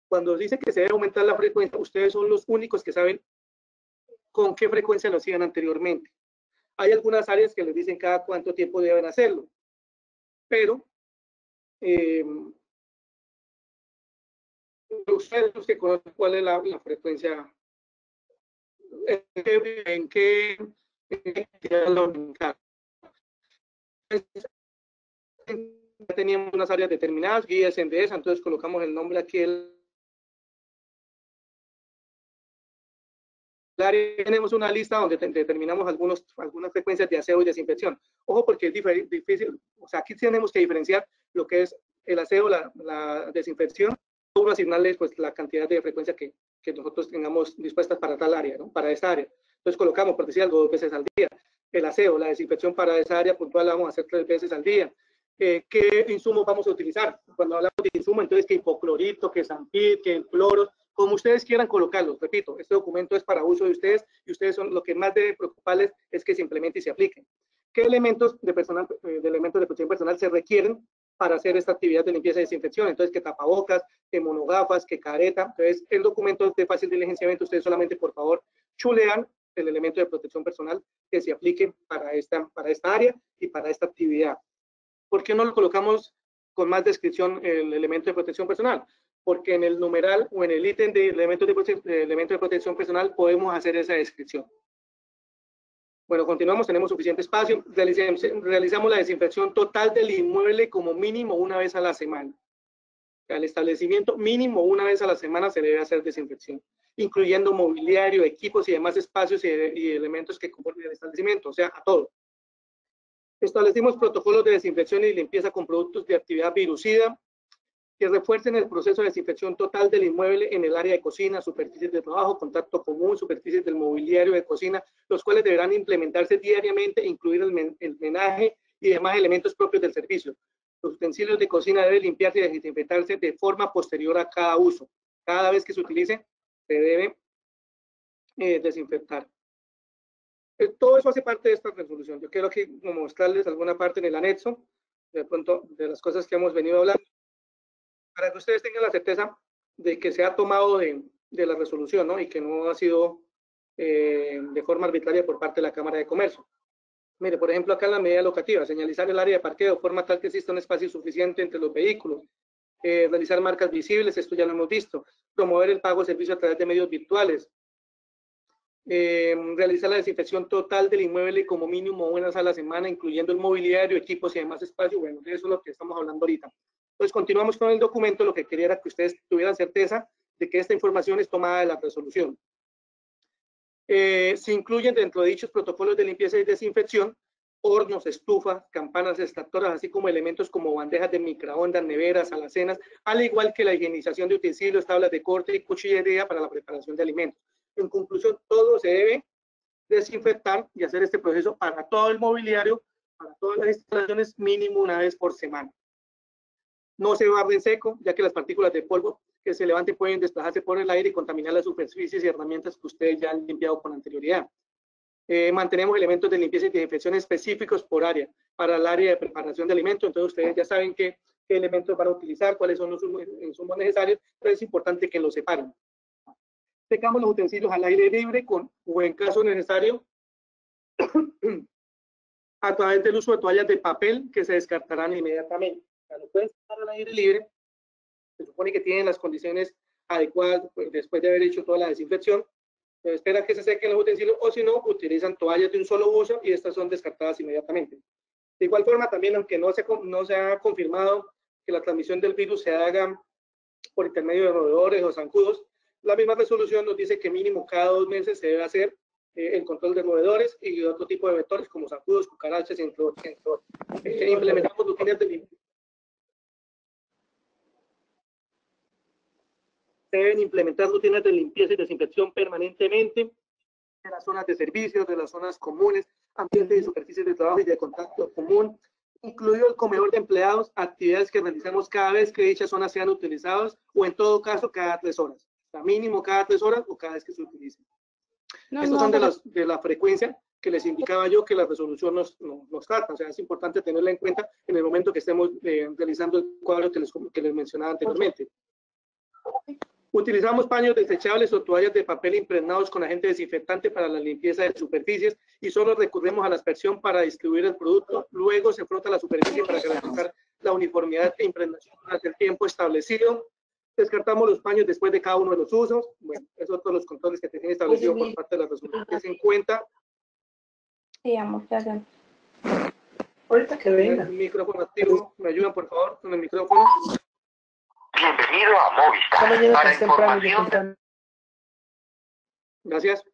A: Cuando dice que se debe aumentar la frecuencia, ustedes son los únicos que saben con qué frecuencia lo hacían anteriormente. Hay algunas áreas que les dicen cada cuánto tiempo deben hacerlo, pero ustedes los que conocen cuál es la frecuencia, en qué Ya teníamos unas áreas determinadas, guías en esa, entonces colocamos el nombre aquí del área. Tenemos una lista donde determinamos algunas frecuencias de aseo y desinfección. Ojo, porque es difícil, o sea, aquí tenemos que diferenciar lo que es el aseo, la desinfección, o asignarles pues la cantidad de frecuencia que nosotros tengamos dispuestas para tal área, ¿no? Para esta área. Entonces colocamos, por decir algo, 2 veces al día. El aseo, la desinfección para esa área puntual la vamos a hacer 3 veces al día. ¿Qué insumos vamos a utilizar? Cuando hablamos de insumos, entonces que hipoclorito, que sanpid, que cloro, como ustedes quieran colocarlos. Repito, este documento es para uso de ustedes y ustedes son lo que más debe preocuparles es que se implemente y se aplique. ¿Qué elementos de protección personal se requieren para hacer esta actividad de limpieza y desinfección? Entonces, que tapabocas, que monogafas, que careta. Entonces, el documento es de fácil diligenciamiento. Ustedes solamente, por favor, chulean el elemento de protección personal que se aplique para esta área y para esta actividad. ¿Por qué no lo colocamos con más descripción el elemento de protección personal? Porque en el numeral o en el ítem de elementos de protección personal podemos hacer esa descripción. Bueno, continuamos, tenemos suficiente espacio. Realizamos la desinfección total del inmueble como mínimo una vez a la semana. Al establecimiento mínimo una vez a la semana se debe hacer desinfección, incluyendo mobiliario, equipos y demás espacios y elementos que componen el establecimiento, o sea, a todo. Establecimos protocolos de desinfección y limpieza con productos de actividad virucida que refuercen el proceso de desinfección total del inmueble en el área de cocina, superficies de trabajo, contacto común, superficies del mobiliario de cocina, los cuales deberán implementarse diariamente e incluir el menaje y demás elementos propios del servicio. Los utensilios de cocina deben limpiarse y desinfectarse de forma posterior a cada uso. Cada vez que se utilice, se debe desinfectar. Todo eso hace parte de esta resolución. Yo quiero aquí mostrarles alguna parte en el anexo, de pronto, de las cosas que hemos venido hablando, para que ustedes tengan la certeza de que se ha tomado de la resolución, ¿no? Y que no ha sido de forma arbitraria por parte de la Cámara de Comercio. Mire, por ejemplo, acá en la medida locativa, señalizar el área de parqueo de forma tal que exista un espacio suficiente entre los vehículos, realizar marcas visibles, esto ya lo hemos visto, promover el pago de servicio a través de medios virtuales, realizar la desinfección total del inmueble como mínimo una vez a la semana, incluyendo el mobiliario, equipos y demás espacio. Bueno, de eso es lo que estamos hablando ahorita. Entonces, continuamos con el documento. Lo que quería era que ustedes tuvieran certeza de que esta información es tomada de la resolución. Se incluyen dentro de dichos protocolos de limpieza y desinfección hornos, estufas, campanas extractoras, así como elementos como bandejas de microondas, neveras, alacenas, al igual que la higienización de utensilios, tablas de corte y cuchillería para la preparación de alimentos. En conclusión, todo se debe desinfectar y hacer este proceso para todo el mobiliario, para todas las instalaciones, mínimo una vez por semana. No se barre en seco, ya que las partículas de polvo que se levanten pueden desplazarse por el aire y contaminar las superficies y herramientas que ustedes ya han limpiado con anterioridad. Mantenemos elementos de limpieza y desinfección específicos por área, para el área de preparación de alimentos. Entonces ustedes ya saben qué elementos van a utilizar, cuáles son los insumos necesarios, pero es importante que los separen. Secamos los utensilios al aire libre o en caso necesario a través del uso de toallas de papel que se descartarán inmediatamente. O sea, lo pueden secar al aire libre, se supone que tienen las condiciones adecuadas pues, después de haber hecho toda la desinfección. Esperan que se sequen los utensilios o si no, utilizan toallas de un solo uso y estas son descartadas inmediatamente. De igual forma, también aunque no se ha confirmado que la transmisión del virus se haga por intermedio de roedores o zancudos, la misma resolución nos dice que mínimo cada 2 meses se debe hacer el control de roedores y otro tipo de vectores como zancudos, cucarachas, entre otros. Implementamos rutinas de limpieza. Se deben implementar rutinas de limpieza y desinfección permanentemente de las zonas de servicios, de las zonas comunes, ambientes y superficies de trabajo y de contacto común, incluido el comedor de empleados, actividades que realizamos cada vez que dichas zonas sean utilizadas o en todo caso cada 3 horas. O sea, mínimo cada 3 horas o cada vez que se utilicen. Estos son de la frecuencia que les indicaba yo que la resolución nos trata. O sea, es importante tenerla en cuenta en el momento que estemos realizando el cuadro que les mencionaba anteriormente. Utilizamos paños desechables o toallas de papel impregnados con agente desinfectante para la limpieza de superficies y solo recurrimos a la aspersión para distribuir el producto. Luego se frota la superficie para garantizar la uniformidad e impregnación durante el tiempo establecido. Descartamos los paños después de cada uno de los usos. Bueno, esos son todos los controles que tienen establecido por parte de la resolución. Que se en cuenta
E: Sí, amor, ¿qué hacen?
A: Ahorita que venga. El micrófono activo, me ayudan por favor con el micrófono.
F: Bienvenido a Movistar. Para información.
A: Gracias.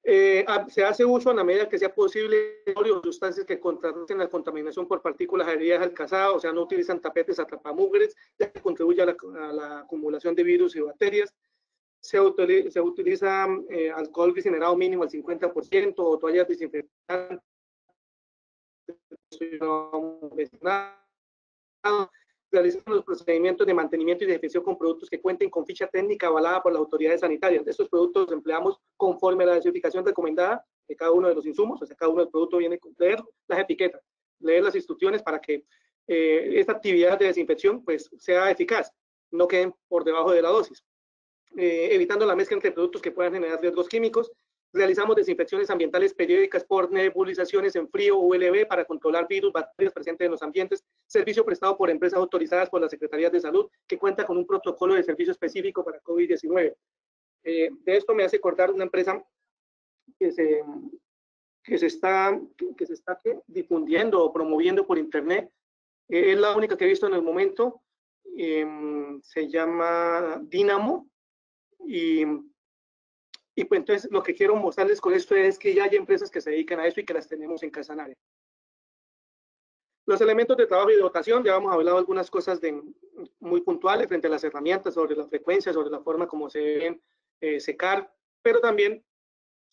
A: Se hace uso a la medida que sea posible de sustancias que contrarresten la contaminación por partículas adheridas al calzado, o sea, no utilizan tapetes atrapamugres, ya que contribuye a la acumulación de virus y bacterias. Se utiliza alcohol glicinato mínimo al 50% o toallas desinfectantes. Realizan los procedimientos de mantenimiento y desinfección con productos que cuenten con ficha técnica avalada por las autoridades sanitarias. Estos productos los empleamos conforme a la certificación recomendada de cada uno de los insumos, o sea, cada uno del producto viene con leer las etiquetas, leer las instrucciones para que esta actividad de desinfección pues sea eficaz, no queden por debajo de la dosis. Evitando la mezcla entre productos que puedan generar riesgos químicos. Realizamos desinfecciones ambientales periódicas por nebulizaciones en frío o ULB para controlar virus, bacterias presentes en los ambientes. Servicio prestado por empresas autorizadas por las Secretarías de Salud que cuenta con un protocolo de servicio específico para COVID-19. De esto me hace acordar una empresa que se está difundiendo o promoviendo por internet. Es la única que he visto en el momento. Se llama Dynamo. Y pues entonces lo que quiero mostrarles con esto es que ya hay empresas que se dedican a eso y que las tenemos en Casanare. Los elementos de trabajo y de dotación, ya hemos hablado algunas cosas muy puntuales frente a las herramientas, sobre la frecuencia, sobre la forma como se deben secar, pero también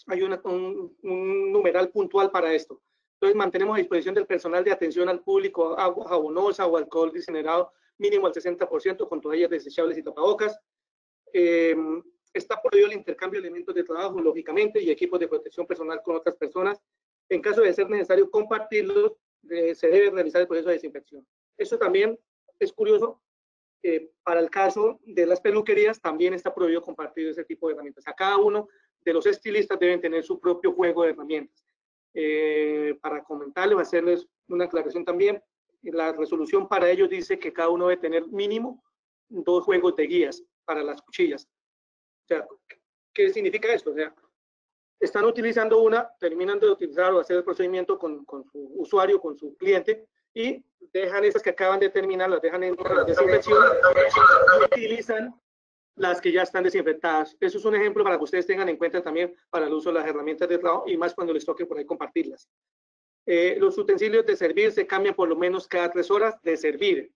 A: hay un numeral puntual para esto. Entonces mantenemos a disposición del personal de atención al público agua jabonosa o alcohol incinerado mínimo al 60% con toallas desechables y tapabocas. Está prohibido el intercambio de elementos de trabajo, lógicamente, y equipos de protección personal con otras personas. En caso de ser necesario compartirlos, se debe realizar el proceso de desinfección. Esto también es curioso. Para el caso de las peluquerías, también está prohibido compartir ese tipo de herramientas. A cada uno de los estilistas deben tener su propio juego de herramientas. Para comentarles, hacerles una aclaración también, la resolución para ellos dice que cada uno debe tener mínimo 2 juegos de guías para las cuchillas. O sea, ¿qué significa esto? O sea, están utilizando una, terminan de utilizar o hacer el procedimiento con su usuario, con su cliente, y dejan esas que acaban de terminar, las dejan en la desinfección y utilizan las que ya están desinfectadas. Eso es un ejemplo para que ustedes tengan en cuenta también para el uso de las herramientas de trabajo y más cuando les toque por ahí compartirlas. Los utensilios de servir se cambian por lo menos cada 3 horas de servir.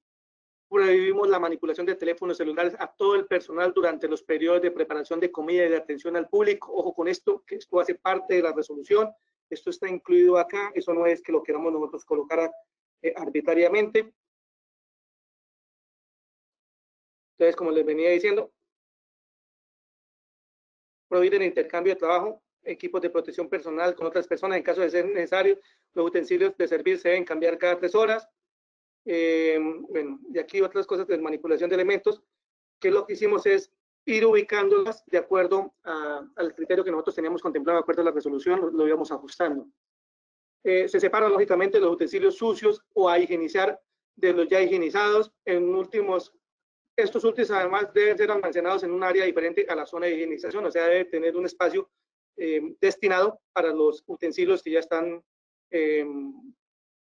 A: Prohibimos la manipulación de teléfonos celulares a todo el personal durante los periodos de preparación de comida y de atención al público. Ojo con esto, que esto hace parte de la resolución. Esto está incluido acá. Eso no es que lo queramos nosotros colocar arbitrariamente. Entonces, como les venía diciendo, prohibir el intercambio de trabajo, equipos de protección personal con otras personas en caso de ser necesario. Los utensilios de servir se deben cambiar cada 3 horas. Bueno, y aquí otras cosas de manipulación de elementos, que lo que hicimos es ir ubicándolas de acuerdo al criterio que nosotros teníamos contemplado de acuerdo a la resolución, lo íbamos ajustando. Se separan lógicamente los utensilios sucios o a higienizar de los ya higienizados. Estos últimos además deben ser almacenados en un área diferente a la zona de higienización, o sea, debe tener un espacio destinado para los utensilios que ya están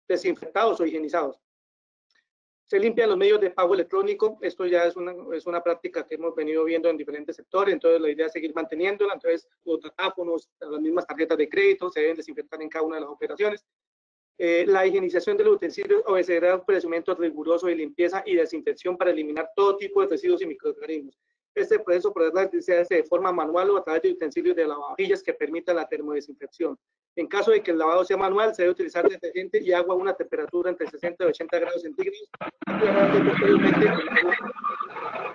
A: desinfectados o higienizados. Se limpian los medios de pago electrónico. Esto ya es una práctica que hemos venido viendo en diferentes sectores, entonces la idea es seguir manteniéndola. Entonces los datáfonos, las mismas tarjetas de crédito se deben desinfectar en cada una de las operaciones. La higienización de los utensilios obedecerá un procedimiento riguroso de limpieza y desinfección para eliminar todo tipo de residuos y microorganismos. Este proceso podrá realizarse de forma manual o a través de utensilios de lavavajillas que permitan la termodesinfección. En caso de que el lavado sea manual, se debe utilizar detergente y agua a una temperatura entre 60 y 80 grados centígrados, y posteriormente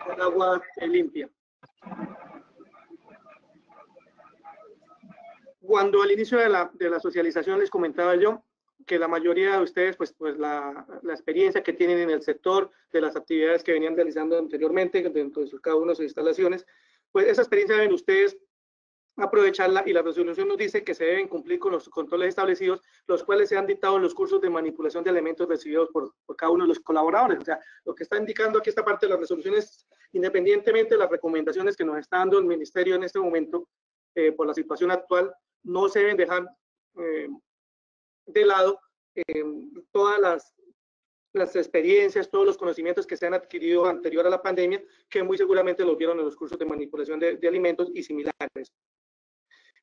A: con agua limpia. Cuando al inicio de la socialización les comentaba yo que la mayoría de ustedes, pues la experiencia que tienen en el sector, de las actividades que venían realizando anteriormente dentro de cada una de sus instalaciones, pues esa experiencia deben ustedes aprovecharla, y la resolución nos dice que se deben cumplir con los controles establecidos, los cuales se han dictado en los cursos de manipulación de elementos recibidos por cada uno de los colaboradores. O sea, lo que está indicando aquí esta parte de la resolución es, independientemente de las recomendaciones que nos está dando el ministerio en este momento, por la situación actual, no se deben dejar de lado todas las experiencias, todos los conocimientos que se han adquirido anterior a la pandemia, que muy seguramente los vieron en los cursos de manipulación de alimentos y similares.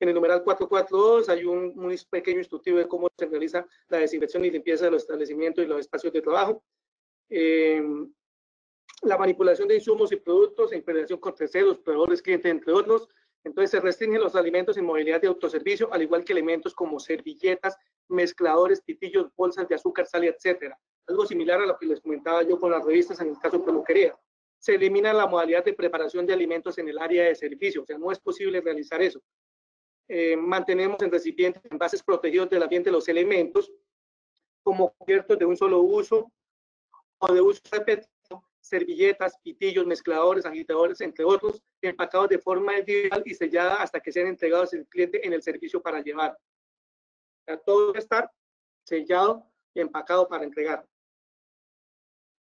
A: En el numeral 442 hay un pequeño instructivo de cómo se realiza la desinfección y limpieza de los establecimientos y los espacios de trabajo. La manipulación de insumos y productos en coordinación con terceros, proveedores, clientes, entre otros. Entonces se restringen los alimentos en modalidad de autoservicio, al igual que elementos como servilletas, mezcladores, pitillos, bolsas de azúcar, sal, etcétera. Algo similar a lo que les comentaba yo con las revistas en el caso de peluquería. Se elimina la modalidad de preparación de alimentos en el área de servicio, o sea, no es posible realizar eso. Mantenemos en recipientes, envases protegidos del ambiente los elementos, como cubiertos de un solo uso o de uso repetido, servilletas, pitillos, mezcladores, agitadores, entre otros, empacados de forma individual y sellada hasta que sean entregados al cliente en el servicio para llevar. O sea, todo debe estar sellado y empacado para entregar.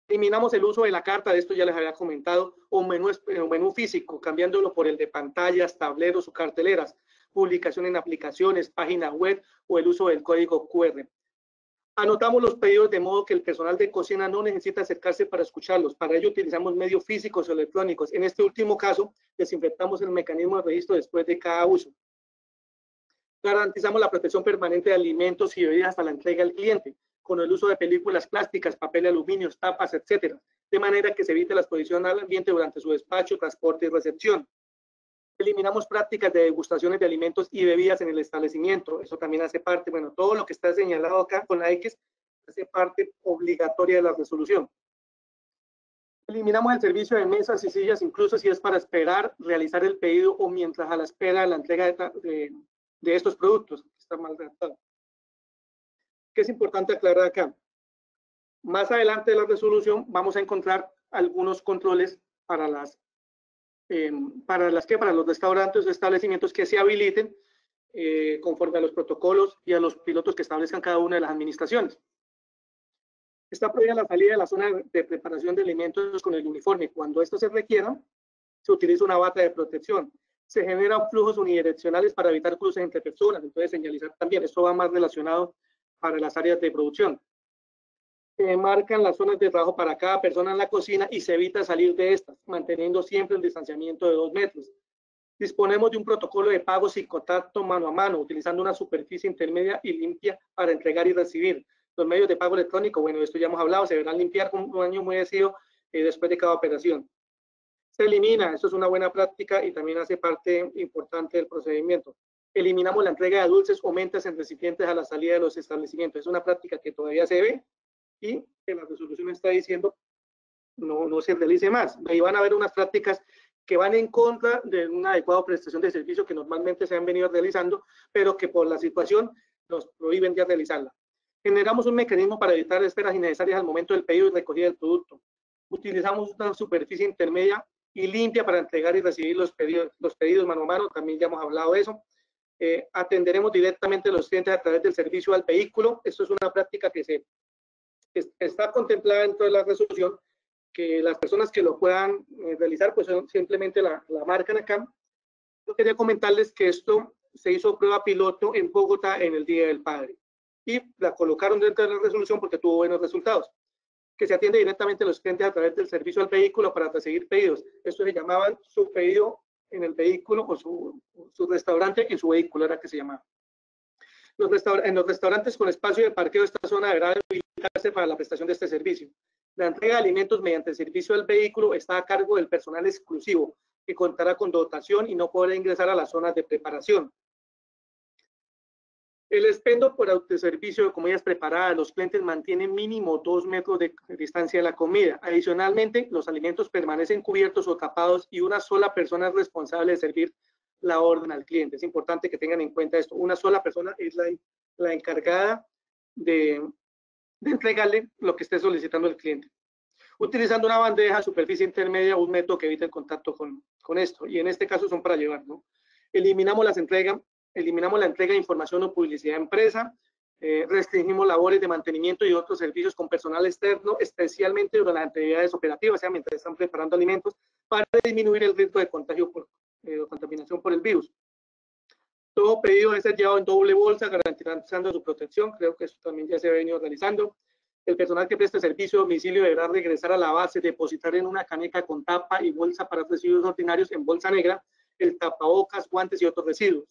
A: Eliminamos el uso de la carta, de esto ya les había comentado, o menú físico, cambiándolo por el de pantallas, tableros o carteleras, publicación en aplicaciones, página web o el uso del código QR. Anotamos los pedidos de modo que el personal de cocina no necesita acercarse para escucharlos. Para ello utilizamos medios físicos o electrónicos. En este último caso, desinfectamos el mecanismo de registro después de cada uso. Garantizamos la protección permanente de alimentos y bebidas hasta la entrega al cliente, con el uso de películas plásticas, papel de aluminio, tapas, etcétera, de manera que se evite la exposición al ambiente durante su despacho, transporte y recepción. Eliminamos prácticas de degustaciones de alimentos y bebidas en el establecimiento. Eso también hace parte, bueno, todo lo que está señalado acá con la X hace parte obligatoria de la resolución. Eliminamos el servicio de mesas y sillas, incluso si es para esperar, realizar el pedido o mientras a la espera de la entrega de estos productos. Está mal redactado. ¿Qué es importante aclarar acá? Más adelante de la resolución vamos a encontrar algunos controles para los restaurantes o establecimientos que se habiliten conforme a los protocolos y a los pilotos que establezcan cada una de las administraciones. Está prohibida la salida de la zona de preparación de alimentos con el uniforme. Cuando esto se requiera, se utiliza una bata de protección. Se generan flujos unidireccionales para evitar cruces entre personas, entonces señalizar también. Esto va más relacionado para las áreas de producción. Se marcan las zonas de trabajo para cada persona en la cocina y se evita salir de estas, manteniendo siempre el distanciamiento de 2 metros. Disponemos de un protocolo de pago sin contacto mano a mano, utilizando una superficie intermedia y limpia para entregar y recibir. Los medios de pago electrónico, bueno, esto ya hemos hablado, se deberán limpiar con un baño humedecido después de cada operación. Se elimina, esto es una buena práctica y también hace parte importante del procedimiento. Eliminamos la entrega de dulces o mentas en recipientes a la salida de los establecimientos. Es una práctica que todavía se ve y que la resolución está diciendo no se realice más. Ahí van a haber unas prácticas que van en contra de una adecuada prestación de servicio que normalmente se han venido realizando, pero que por la situación nos prohíben ya realizarla. Generamos un mecanismo para evitar esperas innecesarias al momento del pedido y recogida del producto. Utilizamos una superficie intermedia y limpia para entregar y recibir los pedidos mano a mano, también ya hemos hablado de eso. Atenderemos directamente a los clientes a través del servicio al vehículo. Esto es una práctica que está contemplada dentro de la resolución, que las personas que lo puedan realizar, pues simplemente la marcan acá. Yo quería comentarles que esto se hizo prueba piloto en Bogotá en el Día del Padre y la colocaron dentro de la resolución porque tuvo buenos resultados. Que se atiende directamente a los clientes a través del servicio al vehículo para recibir pedidos. Esto se llamaba su pedido en el vehículo o su restaurante en su vehículo, era que se llamaba. En los restaurantes con espacio de parqueo, esta zona deberá habilitarse para la prestación de este servicio. La entrega de alimentos mediante el servicio del vehículo está a cargo del personal exclusivo, que contará con dotación y no podrá ingresar a las zonas de preparación. El expendio por autoservicio de comidas preparadas, los clientes mantienen mínimo 2 metros de distancia de la comida. Adicionalmente, los alimentos permanecen cubiertos o tapados y una sola persona es responsable de servir la orden al cliente. Es importante que tengan en cuenta esto. Una sola persona es la encargada de entregarle lo que esté solicitando el cliente. Utilizando una bandeja, superficie intermedia, un método que evite el contacto con esto. Y en este caso son para llevar, ¿no? Eliminamos la entrega de información o publicidad de empresa, restringimos labores de mantenimiento y otros servicios con personal externo, especialmente durante las actividades operativas, o sea, mientras están preparando alimentos, para disminuir el riesgo de contagio o contaminación por el virus. Todo pedido debe ser llevado en doble bolsa, garantizando su protección. Creo que eso también ya se ha venido realizando. El personal que preste servicio de domicilio deberá regresar a la base, depositar en una caneca con tapa y bolsa para residuos ordinarios en bolsa negra, el tapabocas, guantes y otros residuos.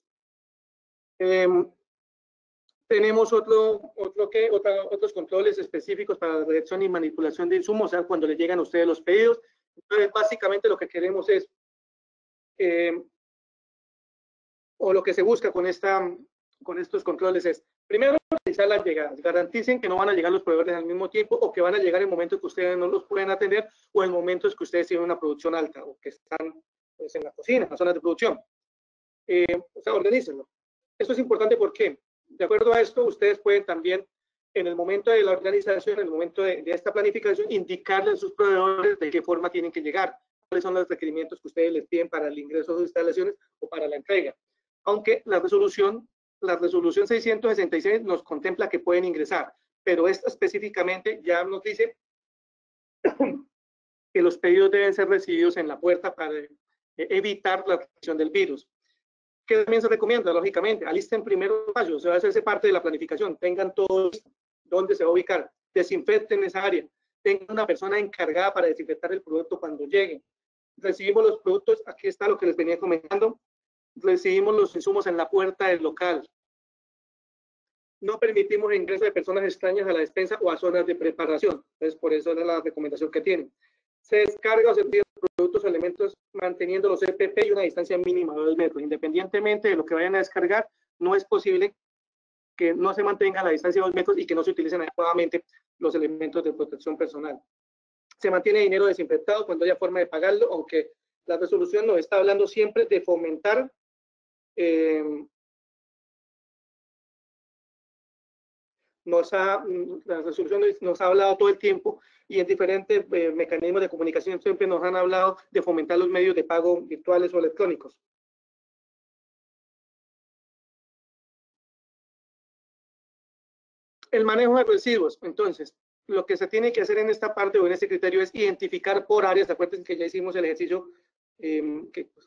A: Tenemos otros controles específicos para la recepción y manipulación de insumos, o sea, cuando les llegan a ustedes los pedidos. Entonces, básicamente lo que queremos es, o lo que se busca con estos controles es, primero, realizar las llegadas. Garanticen que no van a llegar los proveedores al mismo tiempo o que van a llegar en momentos que ustedes no los pueden atender o en momentos que ustedes tienen una producción alta o que están pues, en la cocina, en las zonas de producción. O sea, organícenlo. Esto es importante porque, de acuerdo a esto, ustedes pueden también, en el momento de la organización, en el momento de esta planificación, indicarle a sus proveedores de qué forma tienen que llegar, cuáles son los requerimientos que ustedes les piden para el ingreso de sus instalaciones o para la entrega. Aunque la resolución 666 nos contempla que pueden ingresar, pero esta específicamente ya nos dice que los pedidos deben ser recibidos en la puerta para evitar la transmisión del virus. ¿Qué también se recomienda? Lógicamente, alisten primero espacios, se va a hacerse parte de la planificación, tengan todo dónde se va a ubicar, desinfecten esa área, tengan una persona encargada para desinfectar el producto cuando llegue. Recibimos los productos, aquí está lo que les venía comentando, recibimos los insumos en la puerta del local. No permitimos el ingreso de personas extrañas a la despensa o a zonas de preparación. Entonces, por eso es la recomendación que tienen. Se descarga o se envía productos o elementos manteniendo los EPP y una distancia mínima de 2 metros. Independientemente de lo que vayan a descargar, no es posible que no se mantenga la distancia de 2 metros y que no se utilicen adecuadamente los elementos de protección personal. Se mantiene dinero desinfectado cuando haya forma de pagarlo, aunque la resolución nos está hablando siempre de fomentar la resolución nos ha hablado todo el tiempo y en diferentes mecanismos de comunicación siempre nos han hablado de fomentar los medios de pago virtuales o electrónicos. El manejo de residuos. Entonces, lo que se tiene que hacer en esta parte o en este criterio es identificar por áreas. Acuérdense que ya hicimos el ejercicio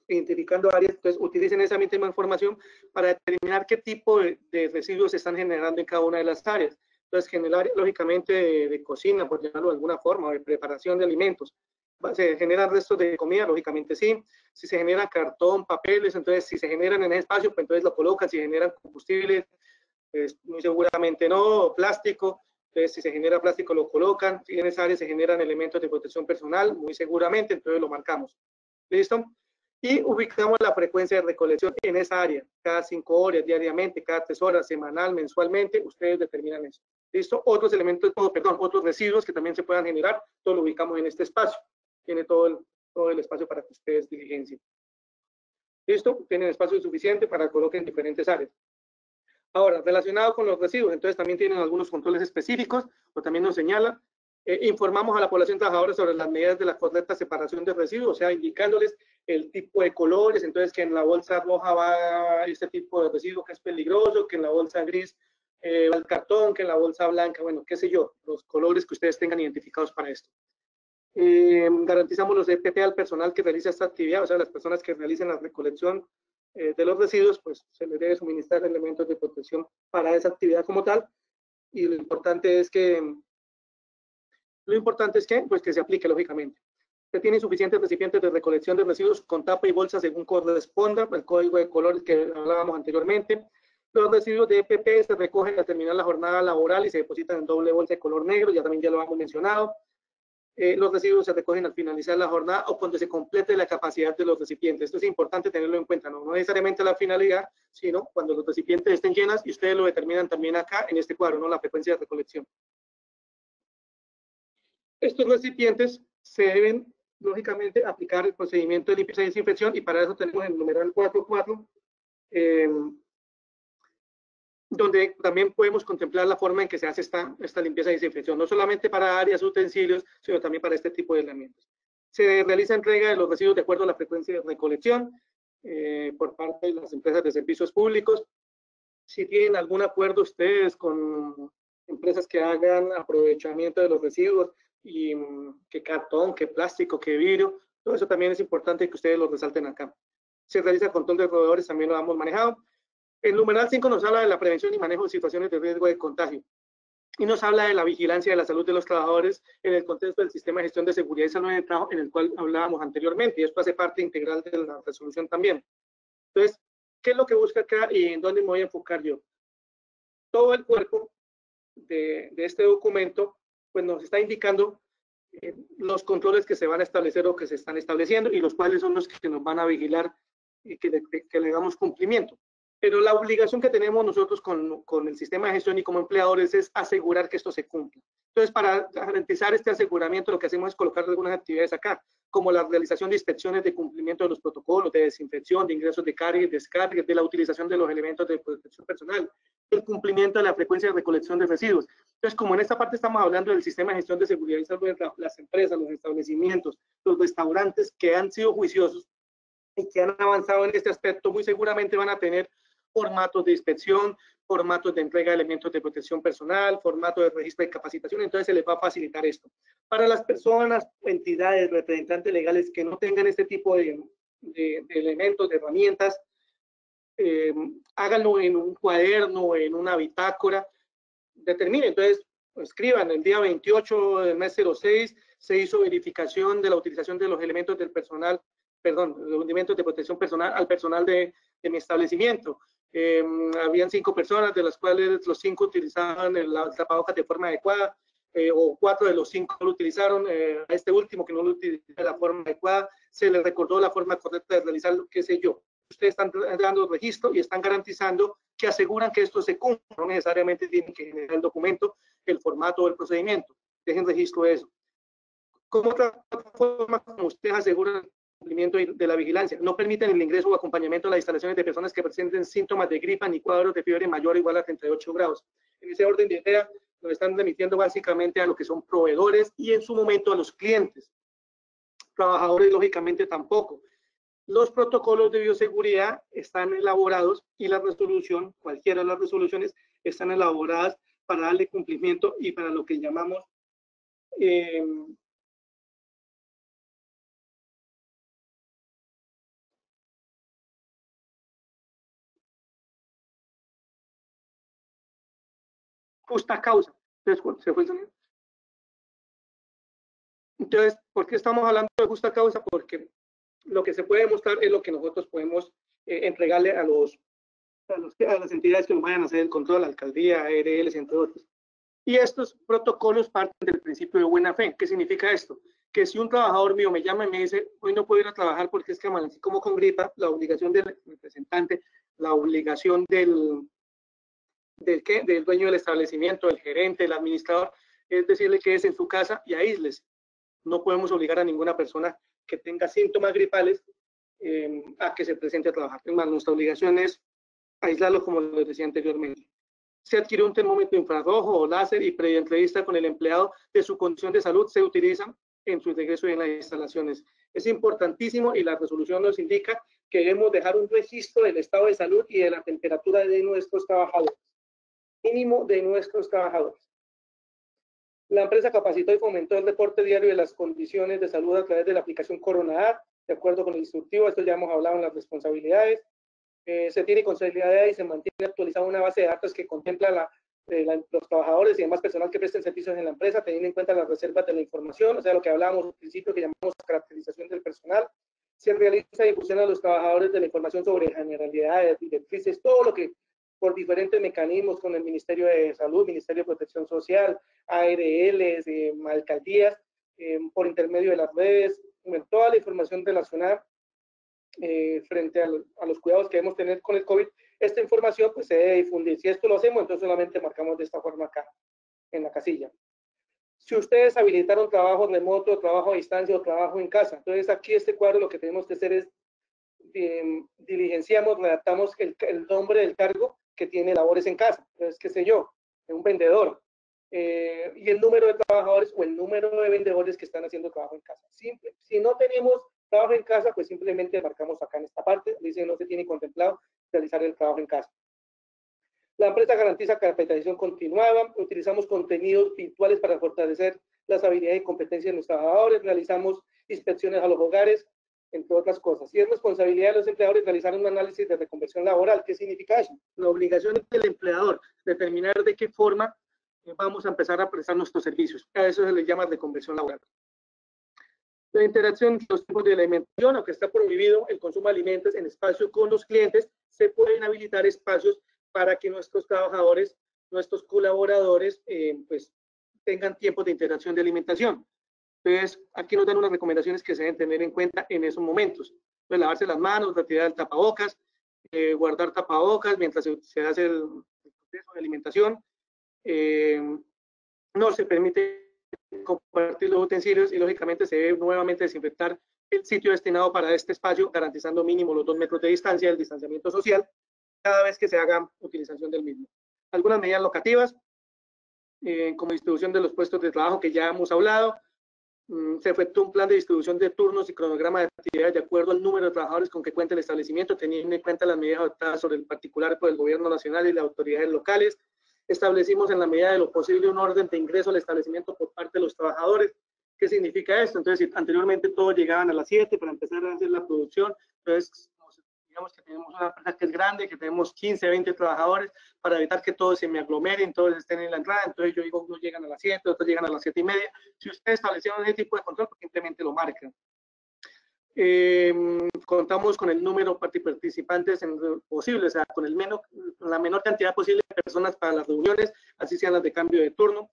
A: identificando áreas, entonces utilicen esa misma información para determinar qué tipo de residuos se están generando en cada una de las áreas. Entonces, generar, lógicamente, de cocina, por llamarlo de alguna forma, o de preparación de alimentos. ¿Se generan restos de comida? Lógicamente sí. Si se genera cartón, papeles, entonces si se generan en ese espacio, pues entonces lo colocan. Si generan combustibles, pues muy seguramente no. Plástico, entonces si se genera plástico lo colocan. Si en esa área se generan elementos de protección personal, muy seguramente, entonces lo marcamos. ¿Listo? Y ubicamos la frecuencia de recolección en esa área, cada 5 horas, diariamente, cada 3 horas, semanal, mensualmente, ustedes determinan eso. ¿Listo? Otros elementos, otros residuos que también se puedan generar, todo lo ubicamos en este espacio. Tiene todo el espacio para que ustedes diligencien. ¿Listo? Tienen espacio suficiente para que coloquen diferentes áreas. Ahora, relacionado con los residuos, entonces también tienen algunos controles específicos, o también nos señala. Informamos a la población trabajadora sobre las medidas de la correcta separación de residuos, o sea, indicándoles el tipo de colores, entonces que en la bolsa roja va este tipo de residuo que es peligroso, que en la bolsa gris va el cartón, que en la bolsa blanca, bueno, qué sé yo, los colores que ustedes tengan identificados para esto. Garantizamos los EPP al personal que realiza esta actividad, o sea, las personas que realicen la recolección de los residuos, pues se les debe suministrar elementos de protección para esa actividad como tal, y lo importante es que pues que se aplique lógicamente. Se tienen suficientes recipientes de recolección de residuos con tapa y bolsa según corresponda, el código de colores que hablábamos anteriormente. Los residuos de EPP se recogen al terminar la jornada laboral y se depositan en doble bolsa de color negro, ya lo hemos mencionado. Los residuos se recogen al finalizar la jornada o cuando se complete la capacidad de los recipientes. Esto es importante tenerlo en cuenta, no necesariamente la finalidad, sino cuando los recipientes estén llenas y ustedes lo determinan también acá en este cuadro, ¿no? La frecuencia de recolección. Estos recipientes se deben, lógicamente, aplicar el procedimiento de limpieza y desinfección y para eso tenemos el numeral 4.4, donde también podemos contemplar la forma en que se hace esta limpieza y desinfección, no solamente para áreas, utensilios, sino también para este tipo de herramientas. Se realiza entrega de los residuos de acuerdo a la frecuencia de recolección por parte de las empresas de servicios públicos. Si tienen algún acuerdo ustedes con empresas que hagan aprovechamiento de los residuos, y que cartón, que plástico, que vidrio, todo eso también es importante que ustedes lo resalten acá. Se realiza control de proveedores, también lo hemos manejado. El numeral 5 nos habla de la prevención y manejo de situaciones de riesgo de contagio. Y nos habla de la vigilancia de la salud de los trabajadores en el contexto del sistema de gestión de seguridad y salud en el trabajo, en el cual hablábamos anteriormente, y esto hace parte integral de la resolución también. Entonces, ¿qué es lo que busca acá y en dónde me voy a enfocar yo? Todo el cuerpo de este documento pues nos está indicando los controles que se van a establecer o que se están estableciendo y los cuales son los que nos van a vigilar y que le damos cumplimiento. Pero la obligación que tenemos nosotros con el sistema de gestión y como empleadores es asegurar que esto se cumpla. Entonces, para garantizar este aseguramiento, lo que hacemos es colocar algunas actividades acá, como la realización de inspecciones de cumplimiento de los protocolos de desinfección, de ingresos de carga y descarga, de la utilización de los elementos de protección personal, el cumplimiento de la frecuencia de recolección de residuos. Entonces, como en esta parte estamos hablando del sistema de gestión de seguridad y salud de las empresas, los establecimientos, los restaurantes que han sido juiciosos y que han avanzado en este aspecto, muy seguramente van a tener formatos de inspección, formatos de entrega de elementos de protección personal, formato de registro de capacitación, entonces se les va a facilitar esto. Para las personas, entidades, representantes legales que no tengan este tipo de elementos, de herramientas, háganlo en un cuaderno, en una bitácora, determinen, entonces escriban, el día 28 del mes 06 se hizo verificación de la utilización de los elementos del personal, perdón, los elementos de protección personal al personal de mi establecimiento. Habían 5 personas, de las cuales los 5 utilizaban el tapabocas de forma adecuada, o 4 de los 5 lo utilizaron, a este último que no lo utilizó de la forma adecuada, se le recordó la forma correcta de realizar lo que sé yo. Ustedes están dando registro y están garantizando que aseguran que esto se cumpla, no necesariamente tienen que generar el documento, el formato o el procedimiento, dejen registro de eso. ¿Cómo otra forma como ustedes aseguran cumplimiento de la vigilancia? No permiten el ingreso o acompañamiento a las instalaciones de personas que presenten síntomas de gripa ni cuadros de fiebre mayor o igual a 38 grados. En ese orden de idea, nos están remitiendo básicamente a lo que son proveedores y en su momento a los clientes. Trabajadores, lógicamente, tampoco. Los protocolos de bioseguridad están elaborados y la resolución, cualquiera de las resoluciones, están elaboradas para darle cumplimiento y para lo que llamamos justa causa. Entonces, ¿se fue el sonido? Entonces, ¿por qué estamos hablando de justa causa? Porque lo que se puede demostrar es lo que nosotros podemos entregarle a las entidades que nos vayan a hacer el control, la alcaldía, ARLs, entre otros. Y estos protocolos parten del principio de buena fe. ¿Qué significa esto? Que si un trabajador mío me llama y me dice, hoy no puedo ir a trabajar porque es que amanecí como con gripa, la obligación del representante, la obligación del dueño del establecimiento, el gerente, el administrador, es decirle que es en su casa y aíslese. No podemos obligar a ninguna persona que tenga síntomas gripales a que se presente a trabajar. Además, nuestra obligación es aislarlo, como les decía anteriormente. Se adquiere un termómetro infrarrojo o láser y previa entrevista con el empleado de su condición de salud se utilizan en su regreso y en las instalaciones. Es importantísimo y la resolución nos indica que debemos dejar un registro del estado de salud y de la temperatura de nuestros trabajadores, mínimo de nuestros trabajadores. La empresa capacitó y fomentó el reporte diario de las condiciones de salud a través de la aplicación Corona, de acuerdo con el instructivo. Esto ya hemos hablado en las responsabilidades. Se tiene consolidada y se mantiene actualizada una base de datos que contempla los trabajadores y demás personal que presten servicios en la empresa, teniendo en cuenta las reservas de la información, o sea, lo que hablábamos al principio que llamamos caracterización del personal. Se realiza difusión a los trabajadores de la información sobre generalidades, directrices, todo lo que por diferentes mecanismos con el Ministerio de Salud, Ministerio de Protección Social, ARLs, alcaldías, por intermedio de las redes, toda la información relacionada frente a los cuidados que debemos tener con el COVID. Esta información pues se debe difundir. Si esto lo hacemos, entonces solamente marcamos de esta forma acá, en la casilla. Si ustedes habilitaron trabajo remoto, trabajo a distancia o trabajo en casa, entonces aquí este cuadro lo que tenemos que hacer es diligenciamos, redactamos el nombre del cargo que tiene labores en casa. Entonces, qué sé yo, un vendedor, y el número de trabajadores o el número de vendedores que están haciendo trabajo en casa. Si no tenemos trabajo en casa, pues simplemente marcamos acá en esta parte, dice no se tiene contemplado realizar el trabajo en casa. La empresa garantiza capacitación continuada, utilizamos contenidos virtuales para fortalecer las habilidades y competencias de los trabajadores, realizamos inspecciones a los hogares, entre otras cosas. Y es responsabilidad de los empleadores realizar un análisis de reconversión laboral. ¿Qué significa eso? La obligación del empleador determinar de qué forma vamos a empezar a prestar nuestros servicios. A eso se le llama reconversión laboral. La interacción entre los tipos de alimentación, aunque está prohibido el consumo de alimentos en espacio con los clientes, se pueden habilitar espacios para que nuestros trabajadores, nuestros colaboradores, pues tengan tiempos de interacción de alimentación. Entonces, aquí nos dan unas recomendaciones que se deben tener en cuenta en esos momentos. Pues, lavarse las manos, retirar el tapabocas, guardar tapabocas mientras se hace el proceso de alimentación. No se permite compartir los utensilios y, lógicamente, se debe nuevamente desinfectar el sitio destinado para este espacio, garantizando mínimo los 2 metros de distancia, el distanciamiento social, cada vez que se haga utilización del mismo. Algunas medidas locativas, como distribución de los puestos de trabajo que ya hemos hablado. Se efectúa un plan de distribución de turnos y cronograma de actividades de acuerdo al número de trabajadores con que cuenta el establecimiento, teniendo en cuenta las medidas adoptadas sobre el particular por el gobierno nacional y las autoridades locales. Establecimos en la medida de lo posible un orden de ingreso al establecimiento por parte de los trabajadores. ¿Qué significa esto? Entonces, anteriormente todos llegaban a las 7 para empezar a hacer la producción. Entonces, digamos que tenemos una empresa que es grande, que tenemos 15, 20 trabajadores, para evitar que todos se me aglomeren, todos estén en la entrada. Entonces yo digo, unos llegan a las 7, otros llegan a las 7:30. Si ustedes establecieron ese tipo de control, pues simplemente lo marcan. Contamos con el número de participantes posible, o sea, con la menor cantidad posible de personas para las reuniones, así sean las de cambio de turno.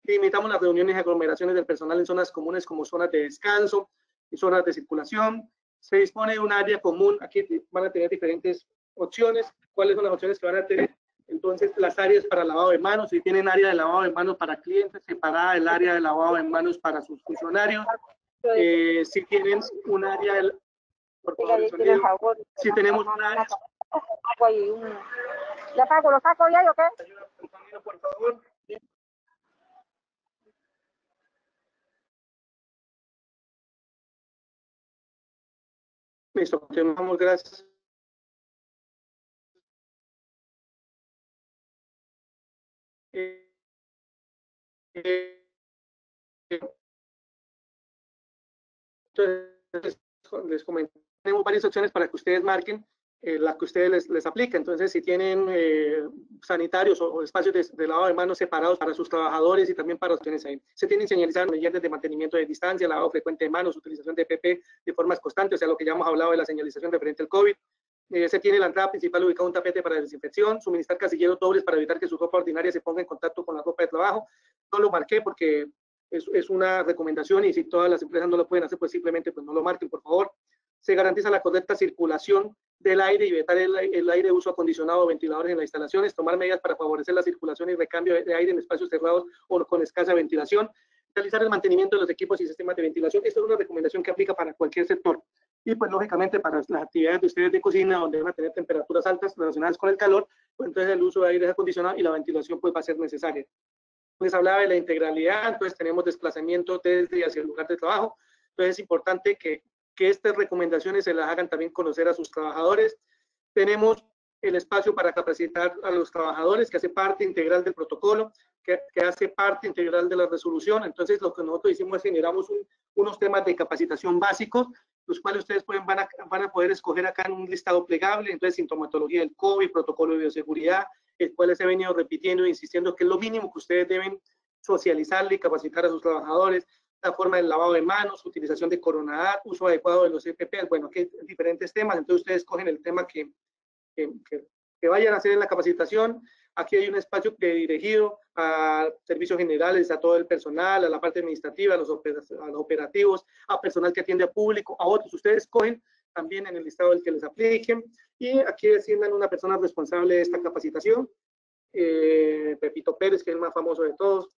A: Limitamos las reuniones y aglomeraciones del personal en zonas comunes como zonas de descanso y zonas de circulación. Se dispone de un área común. Aquí van a tener diferentes opciones. ¿Cuáles son las opciones que van a tener? Entonces, las áreas para lavado de manos. Si tienen área de lavado de manos para clientes, separada el área de lavado de manos para sus funcionarios. Si tienen un área del... Por favor, si tenemos un área...
E: ¿Ya pago? ¿Lo saco ya o qué?
A: Por favor. Listo, continuamos, gracias. Entonces, les comento, tenemos varias opciones para que ustedes marquen la que ustedes les aplica. Entonces, si tienen sanitarios o espacios de lavado de manos separados para sus trabajadores y también para los que ahí. Se tienen señalizadas medidas de mantenimiento de distancia, lavado frecuente de manos, utilización de PP de formas constantes, o sea, lo que ya hemos hablado de la señalización referente al COVID. Se tiene la entrada principal ubicada un tapete para desinfección, suministrar casilleros dobles para evitar que su ropa ordinaria se ponga en contacto con la ropa de trabajo. No lo marqué porque es una recomendación y si todas las empresas no lo pueden hacer, pues simplemente pues no lo marquen, por favor. Se garantiza la correcta circulación del aire y evitar el aire de uso acondicionado o ventiladores en las instalaciones, tomar medidas para favorecer la circulación y recambio de aire en espacios cerrados o con escasa ventilación, realizar el mantenimiento de los equipos y sistemas de ventilación. Esta es una recomendación que aplica para cualquier sector. Y pues lógicamente para las actividades de ustedes de cocina, donde van a tener temperaturas altas relacionadas con el calor, pues entonces el uso de aire acondicionado y la ventilación pues va a ser necesaria. Les hablaba de la integralidad, entonces tenemos desplazamiento desde y hacia el lugar de trabajo. Entonces es importante que estas recomendaciones se las hagan también conocer a sus trabajadores. Tenemos el espacio para capacitar a los trabajadores, que hace parte integral del protocolo, que hace parte integral de la resolución. Entonces, lo que nosotros hicimos es generamos unos temas de capacitación básicos, los cuales ustedes van a poder escoger acá en un listado plegable. Entonces, sintomatología del COVID, protocolo de bioseguridad, el cual se ha venido repitiendo e insistiendo que es lo mínimo que ustedes deben socializarle y capacitar a sus trabajadores, la forma del lavado de manos, utilización de Coronadar, uso adecuado de los EPP, bueno, aquí hay diferentes temas, entonces ustedes escogen el tema que vayan a hacer en la capacitación. Aquí hay un espacio dirigido a servicios generales, a todo el personal, a la parte administrativa, a los operativos, a personal que atiende a público, a otros. Ustedes escogen también en el listado del que les apliquen. Y aquí designan una persona responsable de esta capacitación, Pepito Pérez, que es el más famoso de todos.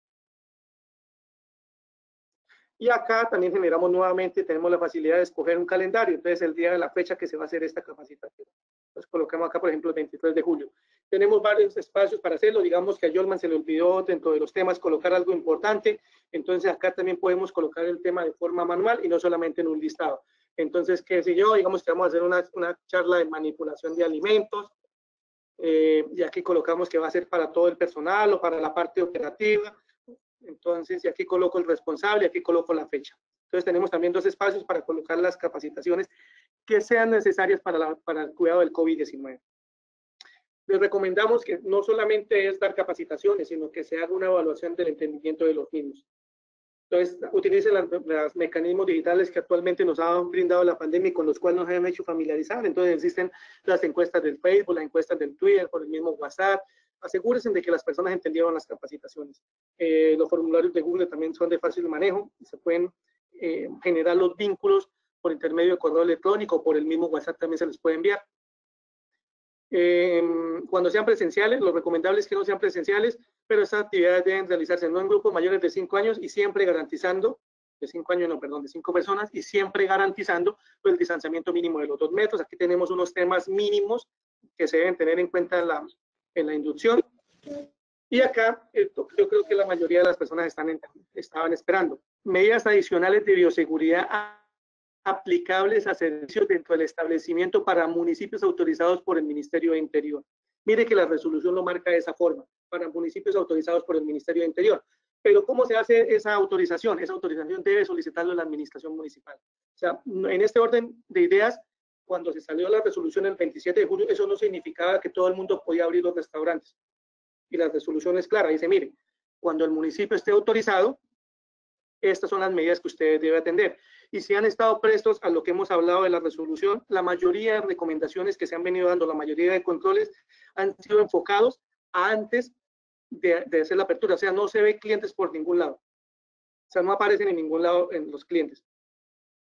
A: Y acá también generamos nuevamente, tenemos la facilidad de escoger un calendario, entonces el día de la fecha que se va a hacer esta capacitación. Entonces colocamos acá, por ejemplo, el 23 de julio. Tenemos varios espacios para hacerlo, digamos que a Yolman se le olvidó dentro de los temas colocar algo importante, entonces acá también podemos colocar el tema de forma manual y no solamente en un listado. Entonces, qué sé yo, digamos que vamos a hacer una charla de manipulación de alimentos, y aquí colocamos que va a ser para todo el personal o para la parte operativa. Entonces, y aquí coloco el responsable, aquí coloco la fecha. Entonces tenemos también 2 espacios para colocar las capacitaciones que sean necesarias para el cuidado del COVID-19. Les recomendamos que no solamente es dar capacitaciones, sino que se haga una evaluación del entendimiento de los mismos. Entonces, utilicen los mecanismos digitales que actualmente nos ha brindado la pandemia y con los cuales nos han hecho familiarizar. Entonces, existen las encuestas del Facebook, las encuestas del Twitter, por el mismo WhatsApp. Asegúrense de que las personas entendieron las capacitaciones. Los formularios de Google también son de fácil manejo. Se pueden generar los vínculos por intermedio de correo electrónico o por el mismo WhatsApp también se les puede enviar. Cuando sean presenciales, lo recomendable es que no sean presenciales, pero estas actividades deben realizarse no en grupos mayores de 5 años y siempre garantizando, de 5 años, no, perdón, de 5 personas, y siempre garantizando el distanciamiento mínimo de los 2 metros. Aquí tenemos unos temas mínimos que se deben tener en cuenta en la inducción. Y acá, yo creo que la mayoría de las personas estaban esperando. Medidas adicionales de bioseguridad aplicables a servicios dentro del establecimiento para municipios autorizados por el Ministerio de Interior. Mire que la resolución lo marca de esa forma, para municipios autorizados por el Ministerio de Interior. Pero ¿cómo se hace esa autorización? Esa autorización debe solicitarlo la administración municipal. O sea, en este orden de ideas, cuando se salió la resolución el 27 de julio, eso no significaba que todo el mundo podía abrir los restaurantes. Y la resolución es clara, dice, mire, cuando el municipio esté autorizado, estas son las medidas que ustedes deben atender. Y si han estado prestos a lo que hemos hablado de la resolución, la mayoría de recomendaciones que se han venido dando, la mayoría de controles han sido enfocados antes de hacer la apertura. O sea, no se ve clientes por ningún lado. O sea, no aparecen en ningún lado en los clientes,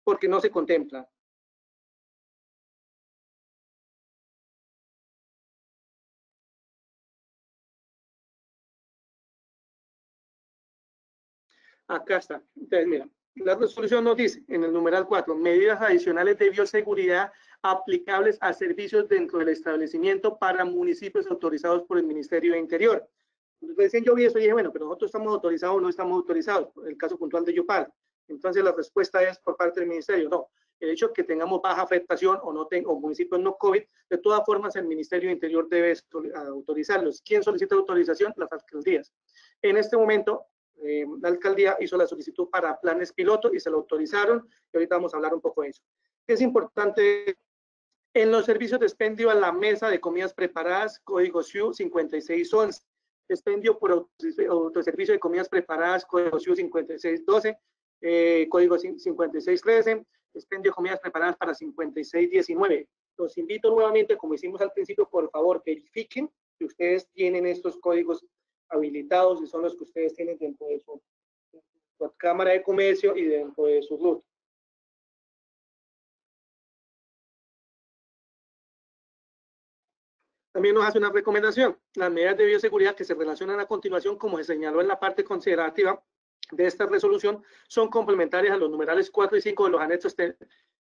A: porque no se contempla. Acá está. Entonces, mira, la resolución nos dice en el numeral 4, medidas adicionales de bioseguridad aplicables a servicios dentro del establecimiento para municipios autorizados por el Ministerio de Interior. Recién yo vi eso y dije, bueno, pero nosotros estamos autorizados o no estamos autorizados, el caso puntual de Yopal. Entonces la respuesta es por parte del Ministerio, no. El hecho de que tengamos baja afectación o municipios no COVID, de todas formas el Ministerio de Interior debe autorizarlos. ¿Quién solicita autorización? Las alcaldías. En este momento, la alcaldía hizo la solicitud para planes piloto y se lo autorizaron, y ahorita vamos a hablar un poco de eso. Es importante, en los servicios de expendio a la mesa de comidas preparadas, código SIU 5611, expendio por autoservicio de comidas preparadas, código SIU 5612, código 5613, expendio de comidas preparadas para 5619. Los invito nuevamente, como hicimos al principio, por favor, verifiquen que ustedes tienen estos códigos habilitados y son los que ustedes tienen dentro de su cámara de comercio y dentro de su RUT. También nos hace una recomendación. Las medidas de bioseguridad que se relacionan a continuación, como se señaló en la parte considerativa de esta resolución, son complementarias a los numerales 4 y 5 de los anexos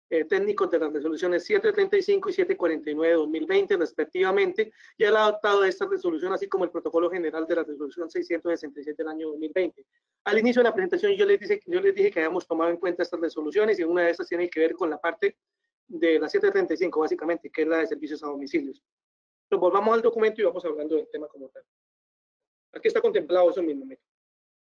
A: técnicos de las resoluciones 735 y 749 de 2020 respectivamente, y han adoptado esta resolución, así como el protocolo general de la resolución 667 del año 2020. Al inicio de la presentación yo les dije que habíamos tomado en cuenta estas resoluciones, y una de estas tiene que ver con la parte de la 735 básicamente, que es la de servicios a domicilios. Entonces volvamos al documento y vamos hablando del tema como tal. Aquí está contemplado eso mismo.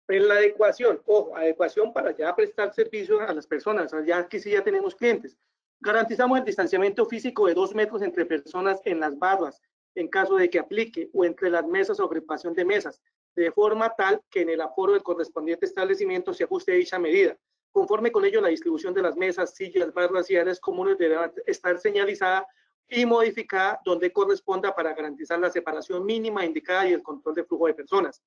A: En la adecuación, ojo, adecuación para ya prestar servicios a las personas, ya aquí sí ya tenemos clientes. Garantizamos el distanciamiento físico de 2 metros entre personas en las barras, en caso de que aplique, o entre las mesas o agrupación de mesas, de forma tal que en el aforo del correspondiente establecimiento se ajuste dicha medida. Conforme con ello, la distribución de las mesas, sillas, barras y áreas comunes deberá estar señalizada y modificada donde corresponda para garantizar la separación mínima indicada y el control de flujo de personas.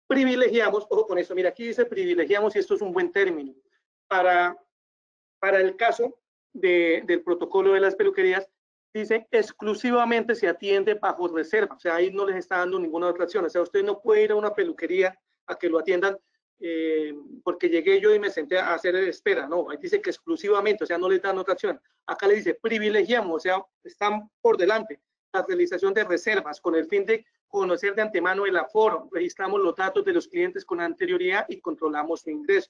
A: Privilegiamos, ojo con eso, mira, aquí dice privilegiamos, y esto es un buen término, para el caso del protocolo de las peluquerías, dice exclusivamente se atiende bajo reserva, o sea, ahí no les está dando ninguna otra opción, o sea, usted no puede ir a una peluquería a que lo atiendan porque llegué yo y me senté a hacer espera, no, ahí dice que exclusivamente, o sea, no les dan otra opción. Acá le dice privilegiamos, o sea, están por delante la realización de reservas con el fin de conocer de antemano el aforo, registramos los datos de los clientes con anterioridad y controlamos su ingreso.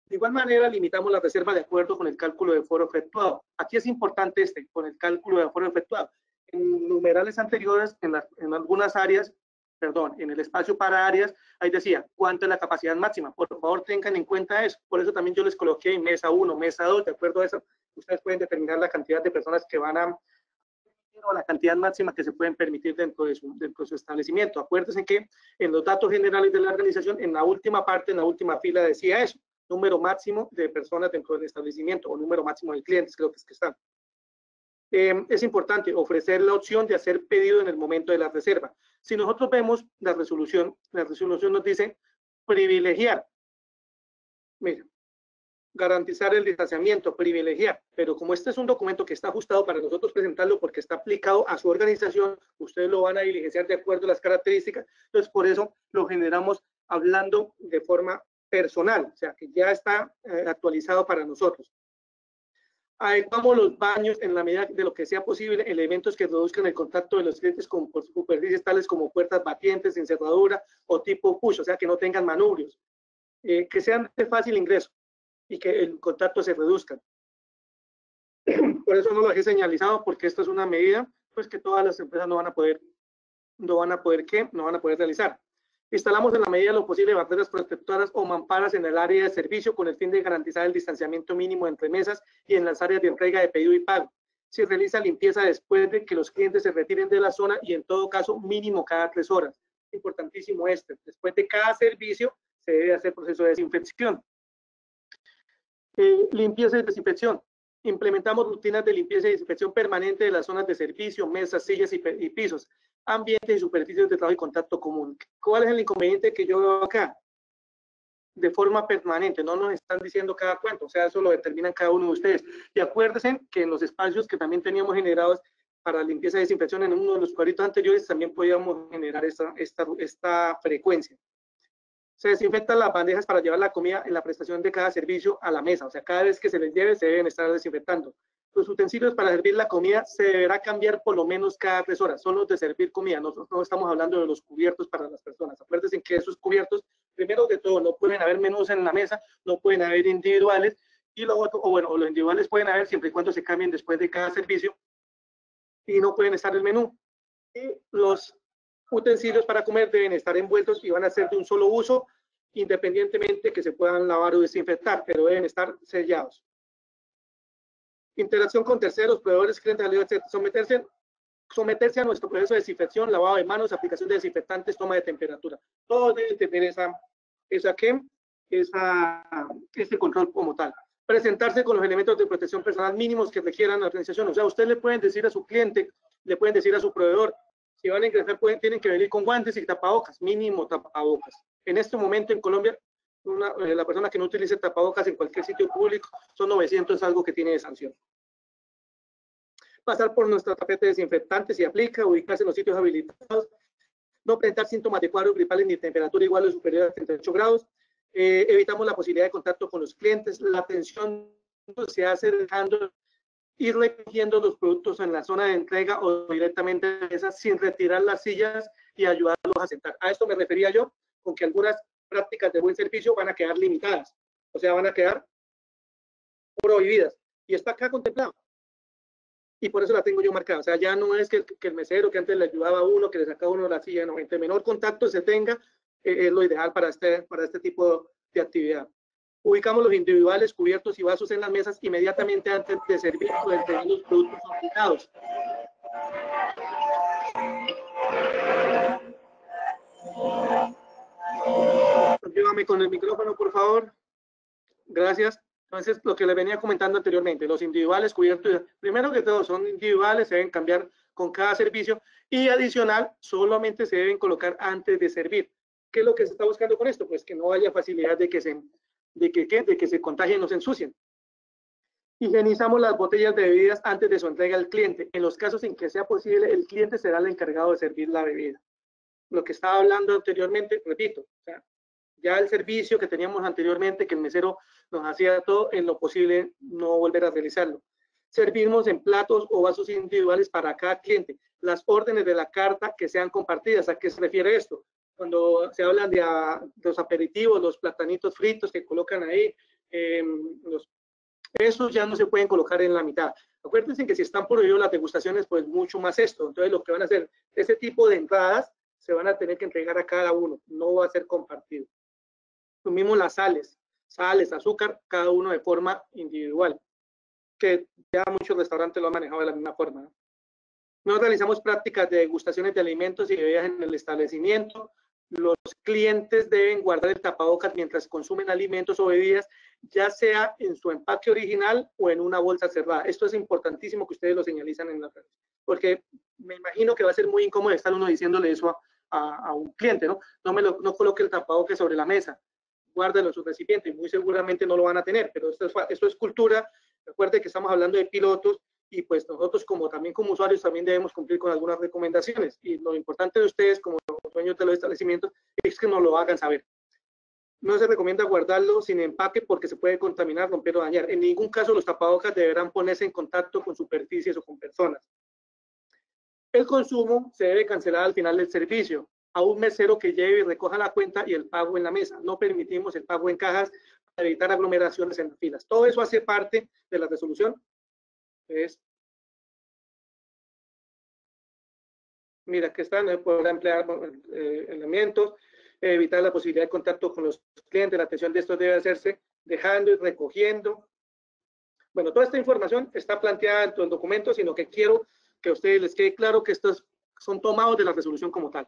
A: De igual manera, limitamos la reserva de acuerdo con el cálculo de aforo efectuado. Aquí es importante con el cálculo de aforo efectuado. En numerales anteriores, en algunas áreas, en el espacio para áreas, ahí decía, ¿cuánto es la capacidad máxima? Por favor, tengan en cuenta eso. Por eso también yo les coloqué en mesa 1, mesa 2, de acuerdo a eso, ustedes pueden determinar la cantidad de personas que van a, o la cantidad máxima que se pueden permitir dentro de su establecimiento. Acuérdense que en los datos generales de la organización, en la última parte, en la última fila decía eso, número máximo de personas dentro del establecimiento o número máximo de clientes, creo que es que están. Es importante ofrecer la opción de hacer pedido en el momento de la reserva. Si nosotros vemos la resolución nos dice privilegiar. Mira, garantizar el distanciamiento, privilegiar, pero como este es un documento que está ajustado para nosotros presentarlo porque está aplicado a su organización, ustedes lo van a diligenciar de acuerdo a las características, entonces por eso lo generamos hablando de forma personal, o sea que ya está actualizado para nosotros. Adecuamos los baños en la medida de lo que sea posible, elementos que reduzcan el contacto de los clientes con superficies tales como puertas batientes, sin cerradura o tipo push, o sea que no tengan manubrios, que sean de fácil ingreso y que el contacto se reduzca. Por eso no lo dejé señalizado, porque esto es una medida pues que todas las empresas no van a poder realizar. Instalamos en la medida de lo posible barreras protectoras o mamparas en el área de servicio con el fin de garantizar el distanciamiento mínimo entre mesas y en las áreas de entrega de pedido y pago. Se realiza limpieza después de que los clientes se retiren de la zona y en todo caso mínimo cada 3 horas. Importantísimo este. Después de cada servicio se debe hacer proceso de desinfección. Limpieza y desinfección. Implementamos rutinas de limpieza y desinfección permanente de las zonas de servicio, mesas, sillas y pisos, ambientes y superficies de trabajo y contacto común. ¿Cuál es el inconveniente que yo veo acá? De forma permanente, no nos están diciendo cada cuánto, o sea, eso lo determinan cada uno de ustedes. Y acuérdense que en los espacios que también teníamos generados para limpieza y desinfección en uno de los cuadritos anteriores también podíamos generar esta frecuencia. Se desinfectan las bandejas para llevar la comida en la prestación de cada servicio a la mesa. O sea, cada vez que se les lleve, se deben estar desinfectando. Los utensilios para servir la comida se deberá cambiar por lo menos cada 3 horas. Son los de servir comida. Nosotros no estamos hablando de los cubiertos para las personas. Acuérdense que esos cubiertos, primero de todo, no pueden haber menús en la mesa, no pueden haber individuales. Y lo otro, los individuales pueden haber siempre y cuando se cambien después de cada servicio. Y no pueden estar el menú. Y los utensilios para comer deben estar envueltos y van a ser de un solo uso, independientemente que se puedan lavar o desinfectar, pero deben estar sellados. Interacción con terceros, proveedores, clientes, etc. Someterse a nuestro proceso de desinfección, lavado de manos, aplicación de desinfectantes, toma de temperatura. Todos deben tener este control como tal. Presentarse con los elementos de protección personal mínimos que requieran la organización. O sea, ustedes le pueden decir a su cliente, le pueden decir a su proveedor, si van a ingresar tienen que venir con guantes y tapabocas, mínimo tapabocas. En este momento en Colombia, la persona que no utilice tapabocas en cualquier sitio público son 900, es algo que tiene de sanción. Pasar por nuestra tapete desinfectante si aplica, ubicarse en los sitios habilitados, no presentar síntomas de cuadros gripales ni temperatura igual o superior a 38 grados, evitamos la posibilidad de contacto con los clientes, la atención se hace dejando ir recogiendo los productos en la zona de entrega o directamente en esas sin retirar las sillas y ayudarlos a sentar. A esto me refería yo con que algunas prácticas de buen servicio van a quedar limitadas, o sea, van a quedar prohibidas. Y está acá contemplado. Y por eso la tengo yo marcada. O sea, ya no es que el mesero que antes le ayudaba a uno, que le sacaba a uno la silla, no, entre menor contacto se tenga, es lo ideal para este tipo de actividad. Ubicamos los individuales, cubiertos y vasos en las mesas inmediatamente antes de servir o de entregar los productos ordenados. Ayúdame con el micrófono, por favor. Gracias. Entonces, lo que les venía comentando anteriormente, los individuales, cubiertos, primero que todo, son individuales, se deben cambiar con cada servicio y adicional, solamente se deben colocar antes de servir. ¿Qué es lo que se está buscando con esto? Pues que no haya facilidad de que se contagien o se ensucien. Higienizamos las botellas de bebidas antes de su entrega al cliente. En los casos en que sea posible, el cliente será el encargado de servir la bebida. Lo que estaba hablando anteriormente, repito, o sea, ya el servicio que teníamos anteriormente, que el mesero nos hacía todo, en lo posible no volver a realizarlo. Servimos en platos o vasos individuales para cada cliente. Las órdenes de la carta que sean compartidas. ¿A qué se refiere esto? Cuando se hablan de los aperitivos, los platanitos fritos que colocan ahí, esos ya no se pueden colocar en la mitad. Acuérdense que si están prohibidas las degustaciones, pues mucho más esto. Entonces, lo que van a hacer, ese tipo de entradas se van a tener que entregar a cada uno, no va a ser compartido. Lo mismo las sales, azúcar, cada uno de forma individual, que ya muchos restaurantes lo han manejado de la misma forma, ¿no? No realizamos prácticas de degustaciones de alimentos y bebidas en el establecimiento. Los clientes deben guardar el tapabocas mientras consumen alimentos o bebidas, ya sea en su empaque original o en una bolsa cerrada. Esto es importantísimo que ustedes lo señalizan en la red, porque me imagino que va a ser muy incómodo estar uno diciéndole eso a un cliente, ¿no? No coloque el tapabocas sobre la mesa, guárdelo en su recipiente, y muy seguramente no lo van a tener, pero esto es cultura. Recuerde que estamos hablando de pilotos, y pues nosotros también como usuarios también debemos cumplir con algunas recomendaciones, y lo importante de ustedes como dueños de los establecimientos es que nos lo hagan saber. No se recomienda guardarlo sin empaque porque se puede contaminar, romper o dañar. En ningún caso los tapabocas deberán ponerse en contacto con superficies o con personas. El consumo se debe cancelar al final del servicio, a un mesero que lleve y recoja la cuenta y el pago en la mesa. No permitimos el pago en cajas para evitar aglomeraciones en las filas. Todo eso hace parte de la resolución. Mira, que están, poder emplear elementos, evitar la posibilidad de contacto con los clientes. La atención de estos debe hacerse dejando y recogiendo. Bueno, toda esta información está planteada en el documento, sino que quiero que a ustedes les quede claro que estos son tomados de la resolución como tal.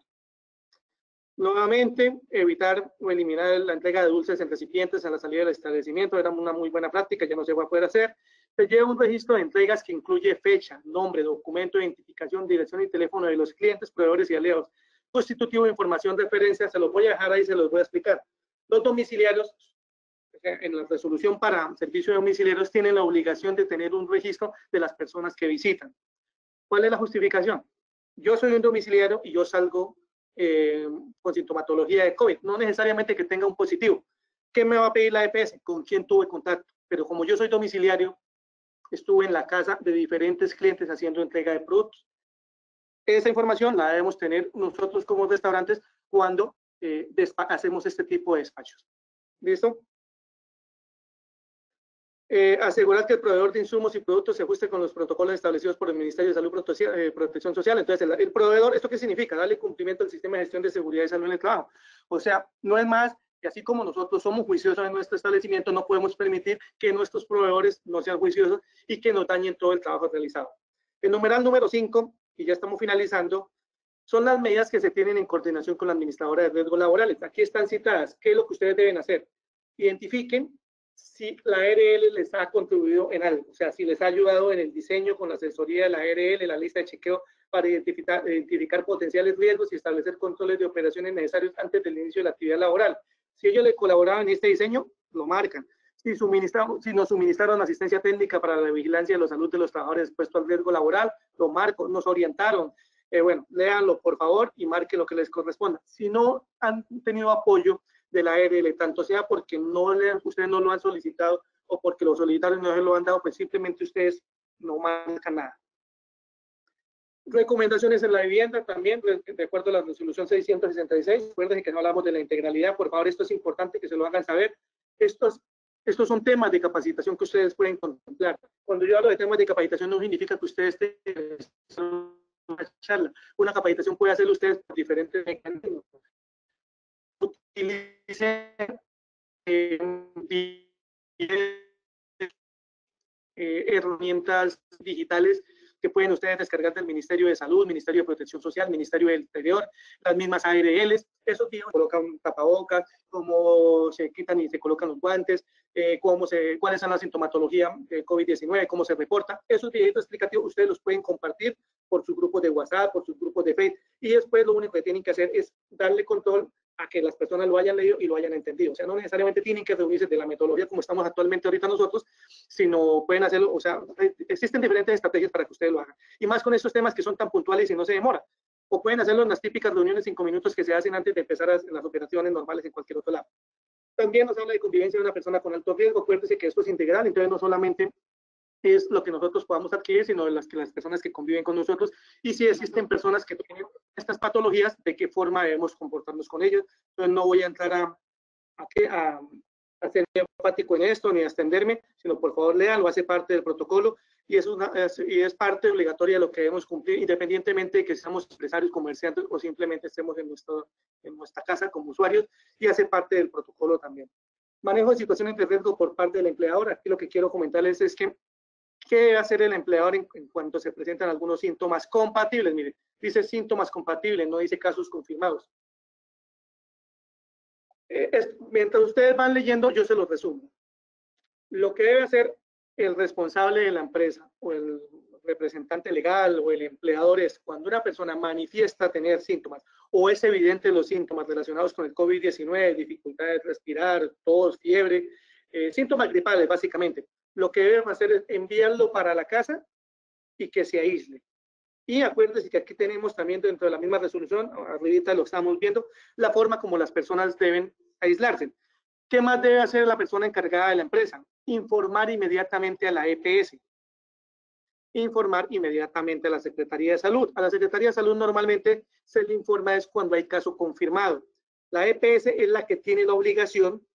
A: Nuevamente, evitar o eliminar la entrega de dulces en recipientes a la salida del establecimiento era una muy buena práctica, ya no se va a poder hacer. Se lleva un registro de entregas que incluye fecha, nombre, documento de identificación, dirección y teléfono de los clientes, proveedores y aliados. Constitutivo de información de referencia, se los voy a dejar ahí, se los voy a explicar. Los domiciliarios, en la resolución para servicios domiciliarios, tienen la obligación de tener un registro de las personas que visitan. ¿Cuál es la justificación? Yo soy un domiciliario y yo salgo con sintomatología de COVID, no necesariamente que tenga un positivo. ¿Qué me va a pedir la EPS? ¿Con quién tuve contacto? Pero como yo soy domiciliario, estuve en la casa de diferentes clientes haciendo entrega de productos. Esa información la debemos tener nosotros como restaurantes cuando hacemos este tipo de despachos. ¿Listo? Asegurar que el proveedor de insumos y productos se ajuste con los protocolos establecidos por el Ministerio de Salud y Protección Social. Entonces, el proveedor, ¿esto qué significa? Darle cumplimiento al sistema de gestión de seguridad y salud en el trabajo. O sea, no es más que así como nosotros somos juiciosos en nuestro establecimiento, no podemos permitir que nuestros proveedores no sean juiciosos y que nos dañen todo el trabajo realizado. El numeral número 5, y ya estamos finalizando, son las medidas que se tienen en coordinación con la administradora de riesgos laborales. Aquí están citadas. ¿Qué es lo que ustedes deben hacer? Identifiquen si la ARL les ha contribuido en algo, o sea, si les ha ayudado en el diseño con la asesoría de la ARL, la lista de chequeo para identificar potenciales riesgos y establecer controles de operaciones necesarios antes del inicio de la actividad laboral. Si ellos le colaboraban en este diseño, lo marcan. Si nos suministraron asistencia técnica para la vigilancia de la salud de los trabajadores expuestos al riesgo laboral, lo marco. Nos orientaron. Bueno, léanlo por favor y marquen lo que les corresponda. Si no han tenido apoyo de la ARL, tanto sea porque ustedes no lo han solicitado o porque lo solicitaron y no se lo han dado, pues simplemente ustedes no marcan nada. Recomendaciones en la vivienda también, de acuerdo a la resolución 666. Recuerden que no hablamos de la integralidad, por favor, esto es importante que se lo hagan saber. Estos son temas de capacitación que ustedes pueden contemplar. Cuando yo hablo de temas de capacitación, no significa que ustedes estén una charla. Una capacitación puede hacerlo ustedes por diferentes mecanismos. Utilicen herramientas digitales que pueden ustedes descargar del Ministerio de Salud, Ministerio de Protección Social, Ministerio del Interior, las mismas ARLs. Esos días colocan tapabocas, cómo se quitan y se colocan los guantes, cuáles son las sintomatologías de COVID-19, cómo se reporta. Esos videos explicativos ustedes los pueden compartir por sus grupos de WhatsApp, por sus grupos de Facebook, y después lo único que tienen que hacer es darle control a que las personas lo hayan leído y lo hayan entendido. O sea, no necesariamente tienen que reunirse de la metodología como estamos actualmente ahorita nosotros, sino pueden hacerlo, o sea, existen diferentes estrategias para que ustedes lo hagan. Y más con estos temas que son tan puntuales y no se demora. O pueden hacerlo en las típicas reuniones 5 minutos que se hacen antes de empezar las operaciones normales en cualquier otro lado. También nos habla de convivencia de una persona con alto riesgo. Acuérdense que esto es integral, entonces no solamente es lo que nosotros podamos adquirir, sino de las personas que conviven con nosotros, y si existen personas que tienen estas patologías, de qué forma debemos comportarnos con ellos. Entonces no voy a entrar a a ser empático en esto, ni a extenderme, sino por favor léalo, hace parte del protocolo y es parte obligatoria de lo que debemos cumplir, independientemente de que seamos empresarios, comerciantes o simplemente estemos en nuestra casa como usuarios, y hace parte del protocolo también. Manejo de situaciones de riesgo por parte del empleador. Aquí lo que quiero comentarles es que ¿qué debe hacer el empleador en cuanto se presentan algunos síntomas compatibles? Mire, dice síntomas compatibles, no dice casos confirmados. Mientras ustedes van leyendo, yo se los resumo. Lo que debe hacer el responsable de la empresa o el representante legal o el empleador es cuando una persona manifiesta tener síntomas o es evidente los síntomas relacionados con el COVID-19, dificultad de respirar, tos, fiebre, síntomas gripales básicamente. Lo que deben hacer es enviarlo para la casa y que se aísle. Y acuérdense que aquí tenemos también dentro de la misma resolución, arribita lo estamos viendo, la forma como las personas deben aislarse. ¿Qué más debe hacer la persona encargada de la empresa? Informar inmediatamente a la EPS. Informar inmediatamente a la Secretaría de Salud. A la Secretaría de Salud normalmente se le informa es cuando hay caso confirmado. La EPS es la que tiene la obligación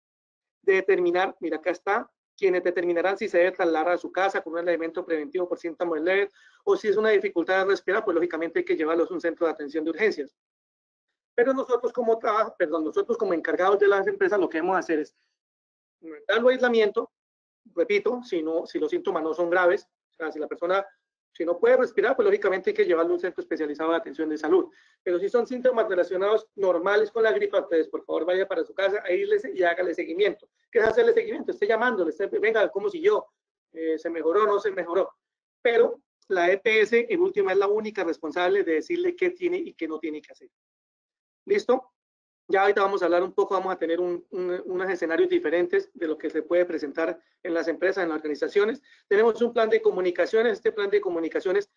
A: de determinar, mira acá está, quienes determinarán si se debe trasladar a su casa con un elemento preventivo por síntomas leves o si es una dificultad de respirar, pues lógicamente hay que llevarlos a un centro de atención de urgencias. Pero nosotros como encargados de las empresas lo que debemos hacer es darlo aislamiento, repito, si los síntomas no son graves, o sea, si la persona si no puede respirar, pues lógicamente hay que llevarlo a un centro especializado de atención de salud. Pero si son síntomas relacionados normales con la gripa, entonces por favor vaya para su casa, aíslese y hágale seguimiento. ¿Qué es hacerle seguimiento? Esté llamándole, venga, ¿cómo siguió? ¿Se mejoró o no se mejoró? Pero la EPS en última es la única responsable de decirle qué tiene y qué no tiene que hacer. ¿Listo? Ya ahorita vamos a hablar un poco, vamos a tener unos escenarios diferentes de lo que se puede presentar en las empresas, en las organizaciones. Tenemos un plan de comunicaciones, este plan de comunicaciones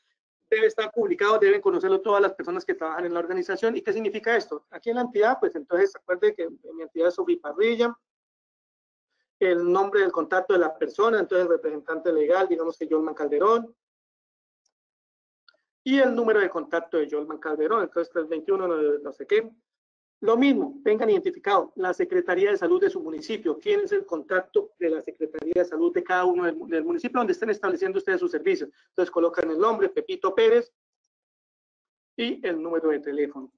A: debe estar publicado, deben conocerlo todas las personas que trabajan en la organización. ¿Y qué significa esto? Aquí en la entidad, pues entonces, acuérdense que en mi entidad es Sofri Parrilla, el nombre del contacto de la persona, entonces el representante legal, digamos que Jolman Calderón, y el número de contacto de Jolman Calderón, entonces 321, no sé qué. Lo mismo, tengan identificado la Secretaría de Salud de su municipio, quién es el contacto de la Secretaría de Salud de cada uno del municipio donde estén estableciendo ustedes sus servicios. Entonces colocan el nombre, Pepito Pérez, y el número de teléfono.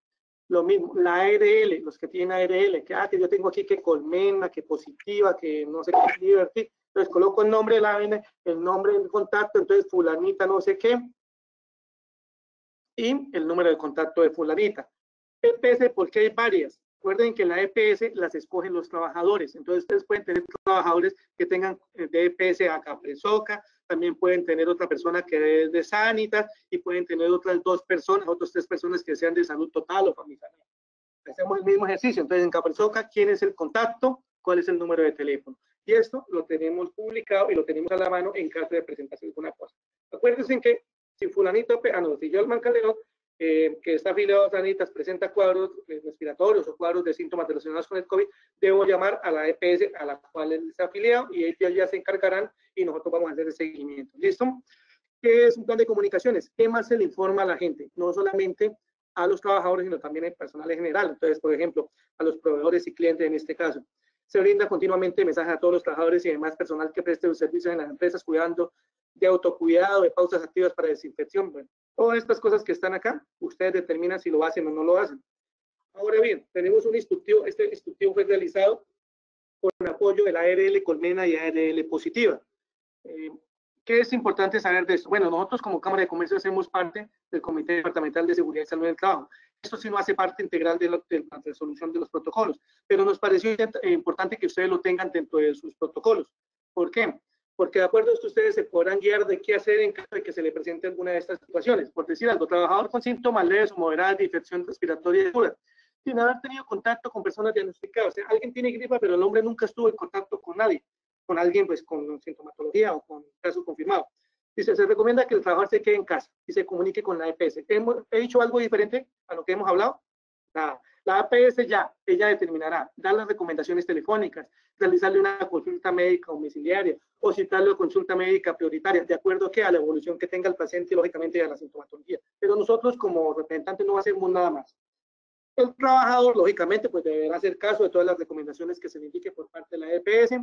A: Lo mismo, la ARL, los que tienen ARL, que yo tengo aquí que Colmena, que Positiva, que no sé qué, Liberty, entonces coloco el nombre de la ARL, el nombre del contacto, entonces fulanita no sé qué, y el número de contacto de fulanita. EPS, porque hay varias. Recuerden que la EPS las escogen los trabajadores. Entonces, ustedes pueden tener trabajadores que tengan de EPS a Capresoca, también pueden tener otra persona que es de Sanitas y pueden tener otras otras 3 personas que sean de salud total o familiar. Hacemos el mismo ejercicio. Entonces, en Capresoca, ¿quién es el contacto? ¿Cuál es el número de teléfono? Y esto lo tenemos publicado y lo tenemos a la mano en caso de presentación de alguna cosa. Acuérdense que si fulanito, si Jolman Calderón, que está afiliado a Sanitas, presenta cuadros respiratorios o cuadros de síntomas relacionados con el COVID, debo llamar a la EPS a la cual él está afiliado y ellos ya se encargarán y nosotros vamos a hacer el seguimiento. ¿Listo? ¿Qué es un plan de comunicaciones? ¿Qué más se le informa a la gente? No solamente a los trabajadores, sino también al personal en general. Entonces, por ejemplo, a los proveedores y clientes en este caso. Se brinda continuamente mensajes a todos los trabajadores y demás personal que preste sus servicios en las empresas, cuidando de autocuidado, de pausas activas para desinfección. Bueno, todas estas cosas que están acá, ustedes determinan si lo hacen o no lo hacen. Ahora bien, tenemos un instructivo, este instructivo fue realizado con apoyo de la ARL Colmena y ARL Positiva. ¿Qué es importante saber de esto? Bueno, nosotros como Cámara de Comercio hacemos parte del Comité Departamental de Seguridad y Salud del Trabajo. Esto sí no hace parte integral de la resolución de los protocolos, pero nos pareció importante que ustedes lo tengan dentro de sus protocolos. ¿Por qué? Porque de acuerdo a esto ustedes se podrán guiar de qué hacer en caso de que se le presente alguna de estas situaciones. Por decir algo, trabajador con síntomas leves o moderadas de infección respiratoria aguda, sin haber tenido contacto con personas diagnosticadas. O sea, alguien tiene gripa, pero el hombre nunca estuvo en contacto con nadie, con alguien pues con sintomatología o con caso confirmado. Dice, se recomienda que el trabajador se quede en casa y se comunique con la EPS. ¿He dicho algo diferente a lo que hemos hablado? Nada. La APS ella determinará, dar las recomendaciones telefónicas, realizarle una consulta médica domiciliaria o citarle a consulta médica prioritaria, de acuerdo a la evolución que tenga el paciente y lógicamente a la sintomatología. Pero nosotros como representantes no hacemos nada más. El trabajador, lógicamente, pues deberá hacer caso de todas las recomendaciones que se le indique por parte de la EPS.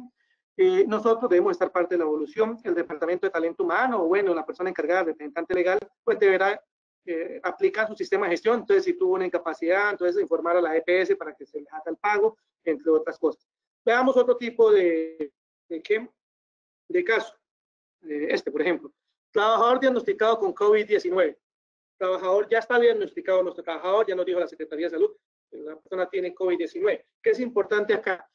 A: Nosotros debemos estar parte de la evolución. El departamento de talento humano, o bueno, la persona encargada, el representante legal, pues deberá aplicar su sistema de gestión. Entonces, si tuvo una incapacidad, entonces informar a la EPS para que se le haga el pago, entre otras cosas. Veamos otro tipo de caso. Por ejemplo, trabajador diagnosticado con COVID-19. Trabajador ya está diagnosticado, nuestro trabajador ya nos dijo la Secretaría de Salud, la persona tiene COVID-19. ¿Qué es importante acá?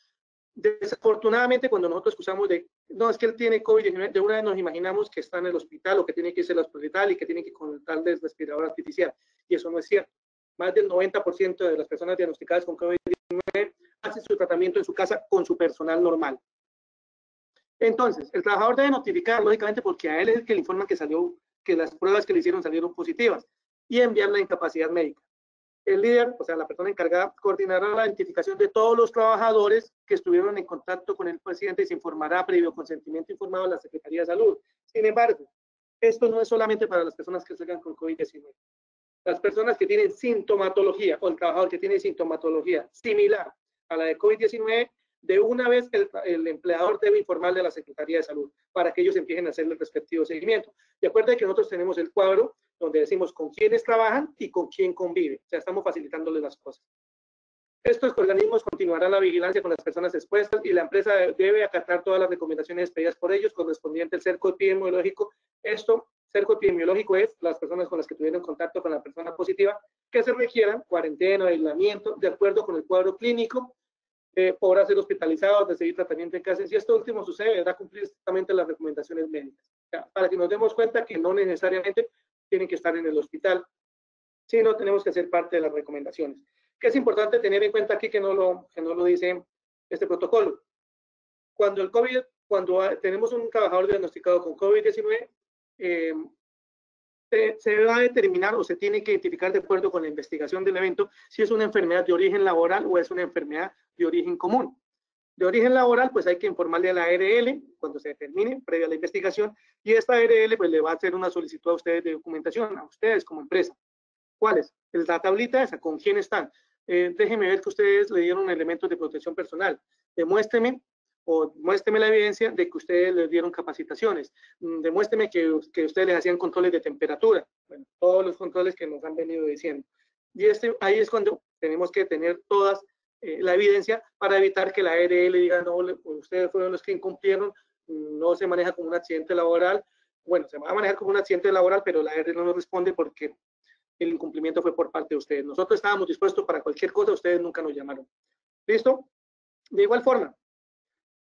A: Desafortunadamente, cuando nosotros escuchamos no, es que él tiene COVID-19, de una vez nos imaginamos que está en el hospital o que tiene que irse al hospital y que tiene que conectar el respirador artificial. Y eso no es cierto. Más del 90% de las personas diagnosticadas con COVID-19 hacen su tratamiento en su casa con su personal normal. Entonces, el trabajador debe notificar, lógicamente, porque a él es el que le informa que las pruebas que le hicieron salieron positivas, y enviar la incapacidad médica. El líder, o sea, la persona encargada, coordinará la identificación de todos los trabajadores que estuvieron en contacto con el paciente y se informará previo consentimiento informado a la Secretaría de Salud. Sin embargo, esto no es solamente para las personas que salgan con COVID-19. Las personas que tienen sintomatología o el trabajador que tiene sintomatología similar a la de COVID-19, de una vez el empleador debe informarle a la Secretaría de Salud para que ellos empiecen a hacer el respectivo seguimiento. Y acuérdense que nosotros tenemos el cuadro donde decimos con quiénes trabajan y con quién convive. O sea, estamos facilitándoles las cosas. Estos organismos continuarán la vigilancia con las personas expuestas y la empresa debe acatar todas las recomendaciones expedidas por ellos correspondiente al cerco epidemiológico. Cerco epidemiológico es las personas con las que tuvieron contacto con la persona positiva que se requieran cuarentena, aislamiento, de acuerdo con el cuadro clínico, podrá ser hospitalizado, recibir tratamiento en casa. Si esto último sucede, deberá cumplir estrictamente las recomendaciones médicas. O sea, para que nos demos cuenta que no necesariamente tienen que estar en el hospital, sino tenemos que hacer parte de las recomendaciones. Que es importante tener en cuenta aquí que no lo dice este protocolo. Cuando tenemos un trabajador diagnosticado con COVID-19, se va a determinar o se tiene que identificar de acuerdo con la investigación del evento si es una enfermedad de origen laboral o es una enfermedad de origen común. De origen laboral, pues hay que informarle a la ARL cuando se determine, previa a la investigación, y esta ARL pues le va a hacer una solicitud a ustedes de documentación, a ustedes como empresa. ¿Cuáles? La tablita esa, ¿con quién están? Déjenme ver que ustedes le dieron elementos de protección personal. Demuéstreme o muéstreme la evidencia de que ustedes les dieron capacitaciones. Demuéstreme que ustedes les hacían controles de temperatura. Bueno, todos los controles que nos han venido diciendo. Y ahí es cuando tenemos que tener todas la evidencia para evitar que la ARL diga, no, ustedes fueron los que incumplieron, no se maneja como un accidente laboral. Bueno, se va a manejar como un accidente laboral, pero la ARL no nos responde porque el incumplimiento fue por parte de ustedes. Nosotros estábamos dispuestos para cualquier cosa, ustedes nunca nos llamaron. ¿Listo? De igual forma,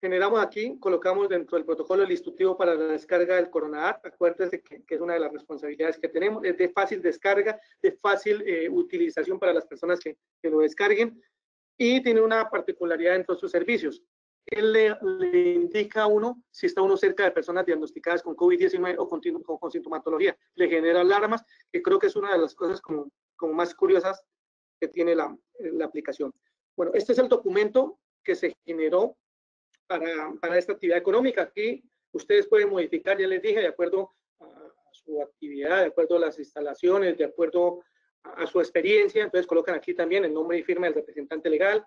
A: generamos aquí, colocamos dentro del protocolo el instructivo para la descarga del CoronaApp. Acuérdense que es una de las responsabilidades que tenemos. Es de fácil descarga, de fácil utilización para las personas que lo descarguen. Y tiene una particularidad en todos sus servicios. Él le indica a uno si está uno cerca de personas diagnosticadas con COVID-19 o con sintomatología. Le genera alarmas, que creo que es una de las cosas como más curiosas que tiene la aplicación. Bueno, este es el documento que se generó para esta actividad económica. Aquí ustedes pueden modificar, ya les dije, de acuerdo a su actividad, de acuerdo a las instalaciones, de acuerdo a su experiencia. Entonces colocan aquí también el nombre y firma del representante legal,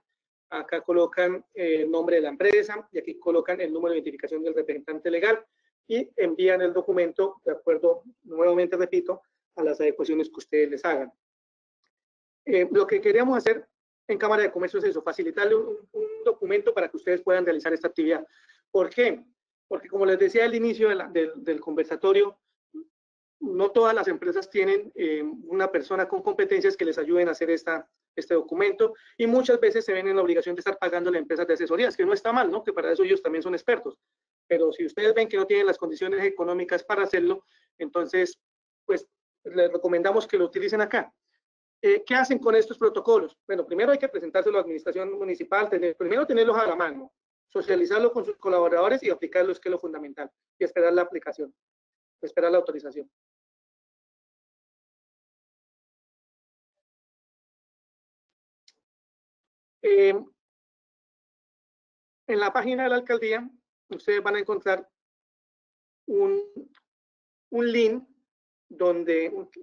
A: acá colocan el nombre de la empresa y aquí colocan el número de identificación del representante legal y envían el documento de acuerdo, nuevamente repito, a las adecuaciones que ustedes les hagan. Lo que queríamos hacer en Cámara de Comercio es eso, facilitarle un documento para que ustedes puedan realizar esta actividad. ¿Por qué? Porque como les decía al inicio del conversatorio, no todas las empresas tienen una persona con competencias que les ayuden a hacer este documento y muchas veces se ven en la obligación de estar pagando a las empresas de asesorías, que no está mal, ¿no? Que para eso ellos también son expertos. Pero si ustedes ven que no tienen las condiciones económicas para hacerlo, entonces, pues, les recomendamos que lo utilicen acá. ¿Qué hacen con estos protocolos? Bueno, primero hay que presentárselo a la administración municipal, primero tenerlos a la mano, socializarlo con sus colaboradores y aplicarlos, que es lo fundamental, y esperar la aplicación, esperar la autorización. En la página de la alcaldía, ustedes van a encontrar un link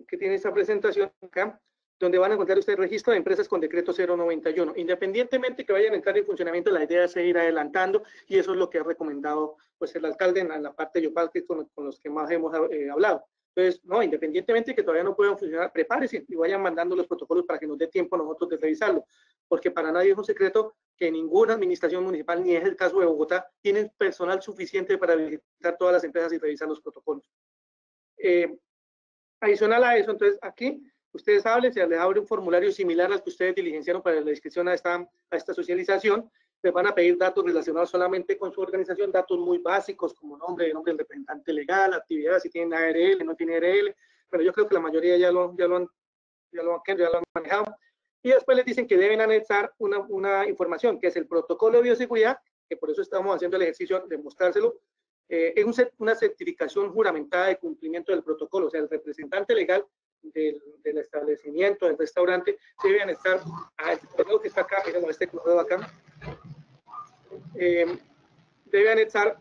A: que tiene esta presentación acá, donde van a encontrar ustedes registro de empresas con decreto 091. Independientemente que vayan a entrar en funcionamiento, la idea es seguir adelantando, y eso es lo que ha recomendado pues, el alcalde en la parte de Yopal, que es con los que más hemos hablado. Entonces, no, independientemente que todavía no puedan funcionar, prepárense y vayan mandando los protocolos para que nos dé tiempo a nosotros de revisarlo, porque para nadie es un secreto que ninguna administración municipal, ni es el caso de Bogotá, tiene personal suficiente para visitar todas las empresas y revisar los protocolos. Adicional a eso, entonces aquí ustedes hablen, se les abre un formulario similar al que ustedes diligenciaron para la inscripción a esta socialización. Les van a pedir datos relacionados solamente con su organización, datos muy básicos como nombre del representante legal, actividad, si tienen ARL, no tienen ARL, pero yo creo que la mayoría ya lo han manejado. Y después les dicen que deben anexar una información, que es el protocolo de bioseguridad, que por eso estamos haciendo el ejercicio de mostrárselo. Es una certificación juramentada de cumplimiento del protocolo, o sea, el representante legal del establecimiento, del restaurante, se debe anexar a este correo que está acá, miren, este correo acá, debe anexar,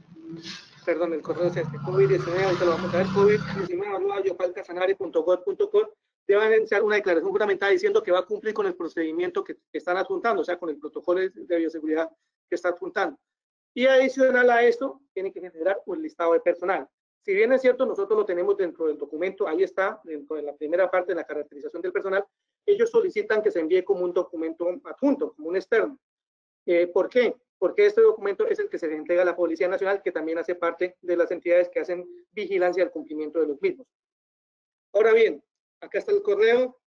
A: perdón, el correo es este, COVID-19, ahorita lo vamos a ver, COVID-19@yopalcasanare.gov.co, debe anexar una declaración juramentada diciendo que va a cumplir con el procedimiento que están adjuntando, o sea, con el protocolo de bioseguridad que está adjuntando. Y adicional a esto, tienen que generar un listado de personal. Si bien es cierto, nosotros lo tenemos dentro del documento, ahí está, dentro de la primera parte de la caracterización del personal, ellos solicitan que se envíe como un documento adjunto, como un externo. ¿Por qué? Porque este documento es el que se le entrega a la Policía Nacional, que también hace parte de las entidades que hacen vigilancia al cumplimiento de los mismos. Ahora bien, acá está el correo,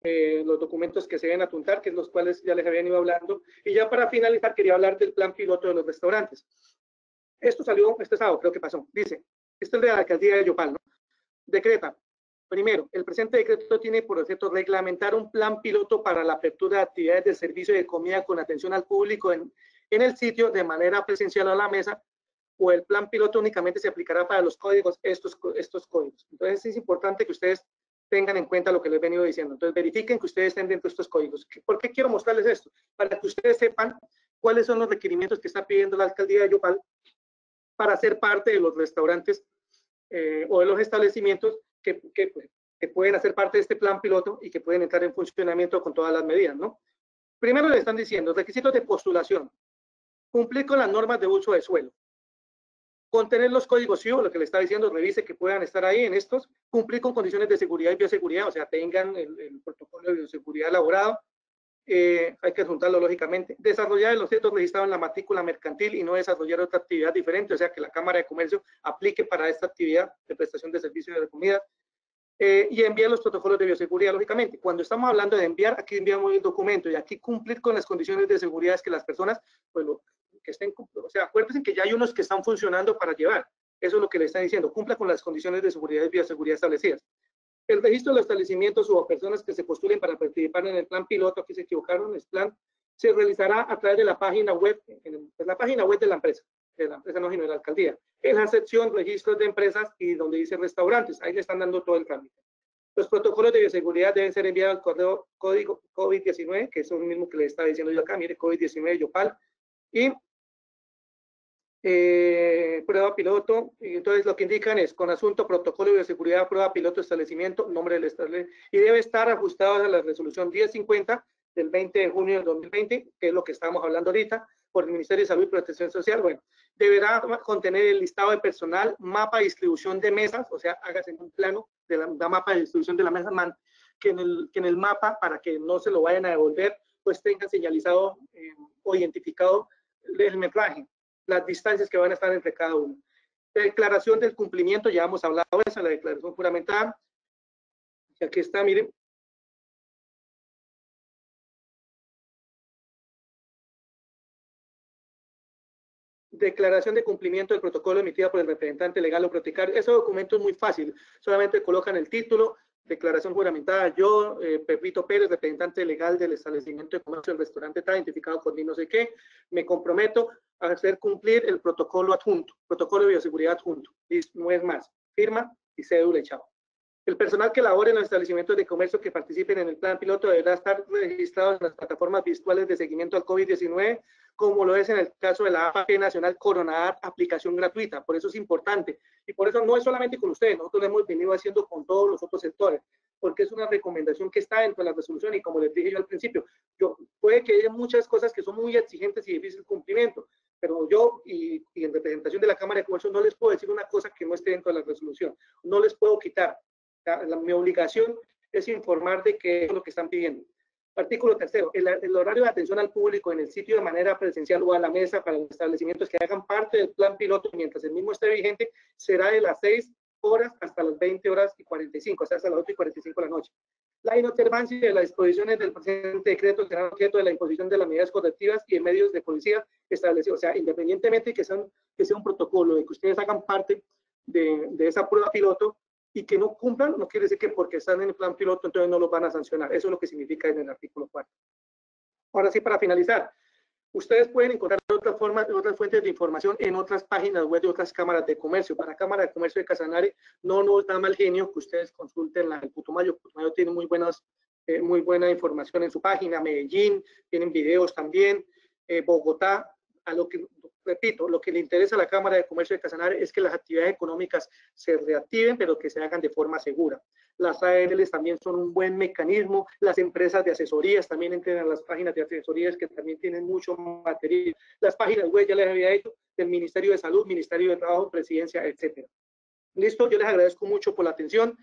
A: los documentos que se deben adjuntar, que es los cuales ya les habían ido hablando. Y ya para finalizar, quería hablar del plan piloto de los restaurantes. Esto salió este sábado, creo que pasó. Dice, esto es de la alcaldía de Yopal, ¿no? Decreta, primero, el presente decreto tiene por objeto reglamentar un plan piloto para la apertura de actividades de servicio de comida con atención al público en el sitio de manera presencial a la mesa, o el plan piloto únicamente se aplicará para los códigos, estos códigos. Entonces es importante que ustedes tengan en cuenta lo que les he venido diciendo. Entonces verifiquen que ustedes estén dentro de estos códigos. ¿Por qué quiero mostrarles esto? Para que ustedes sepan cuáles son los requerimientos que está pidiendo la alcaldía de Yopal para ser parte de los restaurantes o de los establecimientos que pueden hacer parte de este plan piloto y que pueden entrar en funcionamiento con todas las medidas, ¿no? Primero le están diciendo requisitos de postulación, cumplir con las normas de uso de suelo, contener los códigos CIO, lo que le está diciendo, revise que puedan estar ahí en estos, cumplir con condiciones de seguridad y bioseguridad, o sea, tengan el protocolo de bioseguridad elaborado, hay que adjuntarlo lógicamente, desarrollar el objeto registrado en la matrícula mercantil y no desarrollar otra actividad diferente, o sea, que la Cámara de Comercio aplique para esta actividad de prestación de servicios de comida, y enviar los protocolos de bioseguridad, lógicamente. Cuando estamos hablando de enviar, aquí enviamos el documento y aquí cumplir con las condiciones de seguridad es que las personas, pues, que estén, o sea, acuérdense que ya hay unos que están funcionando para llevar. Eso es lo que le están diciendo, cumpla con las condiciones de seguridad y bioseguridad establecidas. El registro de los establecimientos o personas que se postulen para participar en el plan piloto, aquí se equivocaron, el plan se realizará a través de la página web, en la página web de la empresa no, sino de la alcaldía, en la sección registros de empresas y donde dice restaurantes, ahí le están dando todo el trámite. Los protocolos de bioseguridad deben ser enviados al correo código COVID-19, que es lo mismo que le estaba diciendo yo acá, mire, COVID-19 Yopal, y prueba piloto, y entonces lo que indican es con asunto protocolo de bioseguridad, prueba piloto, establecimiento, nombre del establecimiento, y debe estar ajustado a la resolución 1050 del 20 de junio del 2020, que es lo que estamos hablando ahorita, por el Ministerio de Salud y Protección Social. Bueno, deberá contener el listado de personal, mapa de distribución de mesas, o sea, hágase en un plano de la mapa de distribución de la mesa, que en el mapa, para que no se lo vayan a devolver, pues tengan señalizado o identificado el metraje, las distancias que van a estar entre cada uno. Declaración del cumplimiento, ya hemos hablado de eso, la declaración juramentada. Y aquí está, miren. Declaración de cumplimiento del protocolo emitida por el representante legal o propietario. Ese documento es muy fácil, solamente colocan el título, declaración juramentada, yo, Pepito Pérez, representante legal del establecimiento de comercio del restaurante tal, identificado con mi no sé qué, me comprometo a hacer cumplir el protocolo adjunto, protocolo de bioseguridad adjunto, y no es más, firma y cédula y chao. El personal que labore en los establecimientos de comercio que participen en el plan piloto deberá estar registrado en las plataformas virtuales de seguimiento al COVID-19 como lo es en el caso de la APP Nacional Coronadar, aplicación gratuita. Por eso es importante. Y por eso no es solamente con ustedes, nosotros lo hemos venido haciendo con todos los otros sectores, porque es una recomendación que está dentro de la resolución y como les dije yo al principio, puede que haya muchas cosas que son muy exigentes y difíciles de cumplimiento, pero yo y en representación de la Cámara de Comercio no les puedo decir una cosa que no esté dentro de la resolución, no les puedo quitar. Mi obligación es informar de qué es lo que están pidiendo. Artículo tercero, el horario de atención al público en el sitio de manera presencial o a la mesa para los establecimientos que hagan parte del plan piloto mientras el mismo esté vigente será de las 6 horas hasta las 20 horas y 45, o sea, hasta las 8 y 45 de la noche. La inobservancia de las disposiciones del presente decreto será objeto de la imposición de las medidas correctivas y de medios de policía establecidos. O sea, independientemente de que sea un protocolo, de que ustedes hagan parte de esa prueba piloto y que no cumplan, no quiere decir que porque están en el plan piloto entonces no los van a sancionar. Eso es lo que significa en el artículo 4. Ahora sí, para finalizar, ustedes pueden encontrar otras fuentes de información en otras páginas web de otras cámaras de comercio. Para Cámara de Comercio de Casanare no nos da mal genio que ustedes consulten el Putumayo. Putumayo tiene muy buena información en su página. Medellín, tienen videos también. Bogotá, repito, lo que le interesa a la Cámara de Comercio de Casanare es que las actividades económicas se reactiven, pero que se hagan de forma segura. Las ARLs también son un buen mecanismo, las empresas de asesorías también entran a las páginas de asesorías que también tienen mucho material, las páginas web, ya les había dicho, del Ministerio de Salud, Ministerio de Trabajo, Presidencia, etcétera. Listo, yo les agradezco mucho por la atención.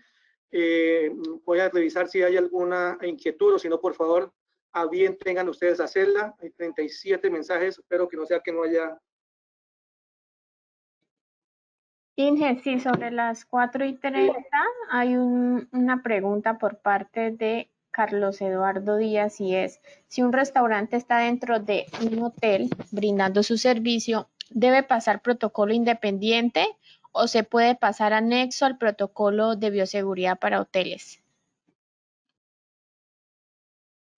A: Voy a revisar si hay alguna inquietud o si no, por favor, a bien tengan ustedes hacerla. Hay 37 mensajes, espero que no sea que no haya.
G: Inge, sí, sobre las 4:30 hay una pregunta por parte de Carlos Eduardo Díaz y es, si un restaurante está dentro de un hotel brindando su servicio, ¿debe pasar protocolo independiente o se puede pasar anexo al protocolo de bioseguridad para hoteles?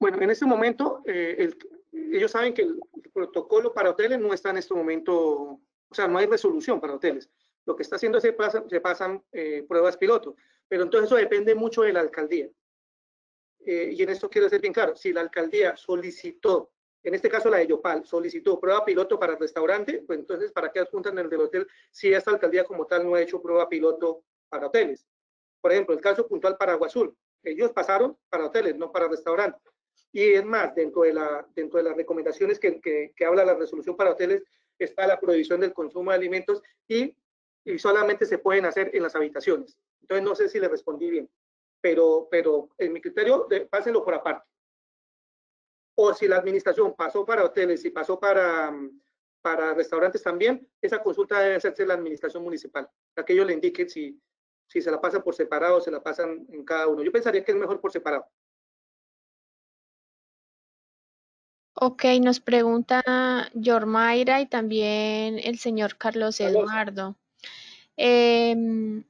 A: Bueno, en este momento, ellos saben que el protocolo para hoteles no está en este momento, o sea, no hay resolución para hoteles. Lo que está haciendo es que se pasan pruebas piloto, pero entonces eso depende mucho de la alcaldía. Y en esto quiero ser bien claro, si la alcaldía solicitó, en este caso la de Yopal, solicitó prueba piloto para el restaurante, pues entonces, ¿para qué adjuntan el del hotel si esta alcaldía como tal no ha hecho prueba piloto para hoteles? Por ejemplo, el caso puntual para Agua Azul, ellos pasaron para hoteles, no para restaurantes. Y es más, dentro de las recomendaciones que habla la resolución para hoteles, está la prohibición del consumo de alimentos y solamente se pueden hacer en las habitaciones. Entonces, no sé si le respondí bien, pero en mi criterio, pásenlo por aparte. O si la administración pasó para hoteles y pasó para restaurantes también, esa consulta debe hacerse la administración municipal, para que ellos le indiquen si se la pasan por separado o se la pasan en cada uno. Yo pensaría que es mejor por separado.
G: Ok, nos pregunta Yormaira y también el señor Carlos Eduardo. ¿Se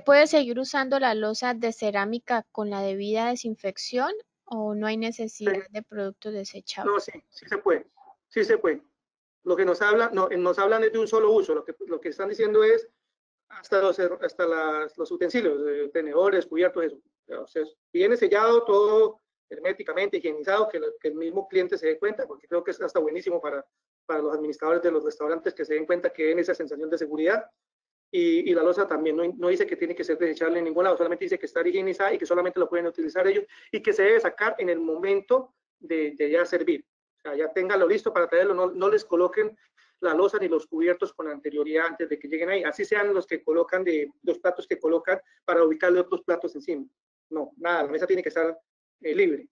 G: puede seguir usando la loza de cerámica con la debida desinfección o no hay necesidad de productos desechables?
A: No, sí se puede, sí se puede. Lo que nos hablan es de un solo uso. Lo que están diciendo es hasta los utensilios, tenedores, cubiertos, eso. O sea, viene sellado todo herméticamente, higienizado, que el mismo cliente se dé cuenta, porque creo que es hasta buenísimo para los administradores de los restaurantes que se den cuenta que den esa sensación de seguridad. Y la loza también no dice que tiene que ser desechable en ningún lado, solamente dice que está higienizada y que solamente lo pueden utilizar ellos y que se debe sacar en el momento de ya servir. O sea, ya ténganlo listo para traerlo, no les coloquen la loza ni los cubiertos con anterioridad antes de que lleguen ahí. Así sean los que colocan los platos que colocan para ubicarle otros platos encima. No, nada, la mesa tiene que estar libre.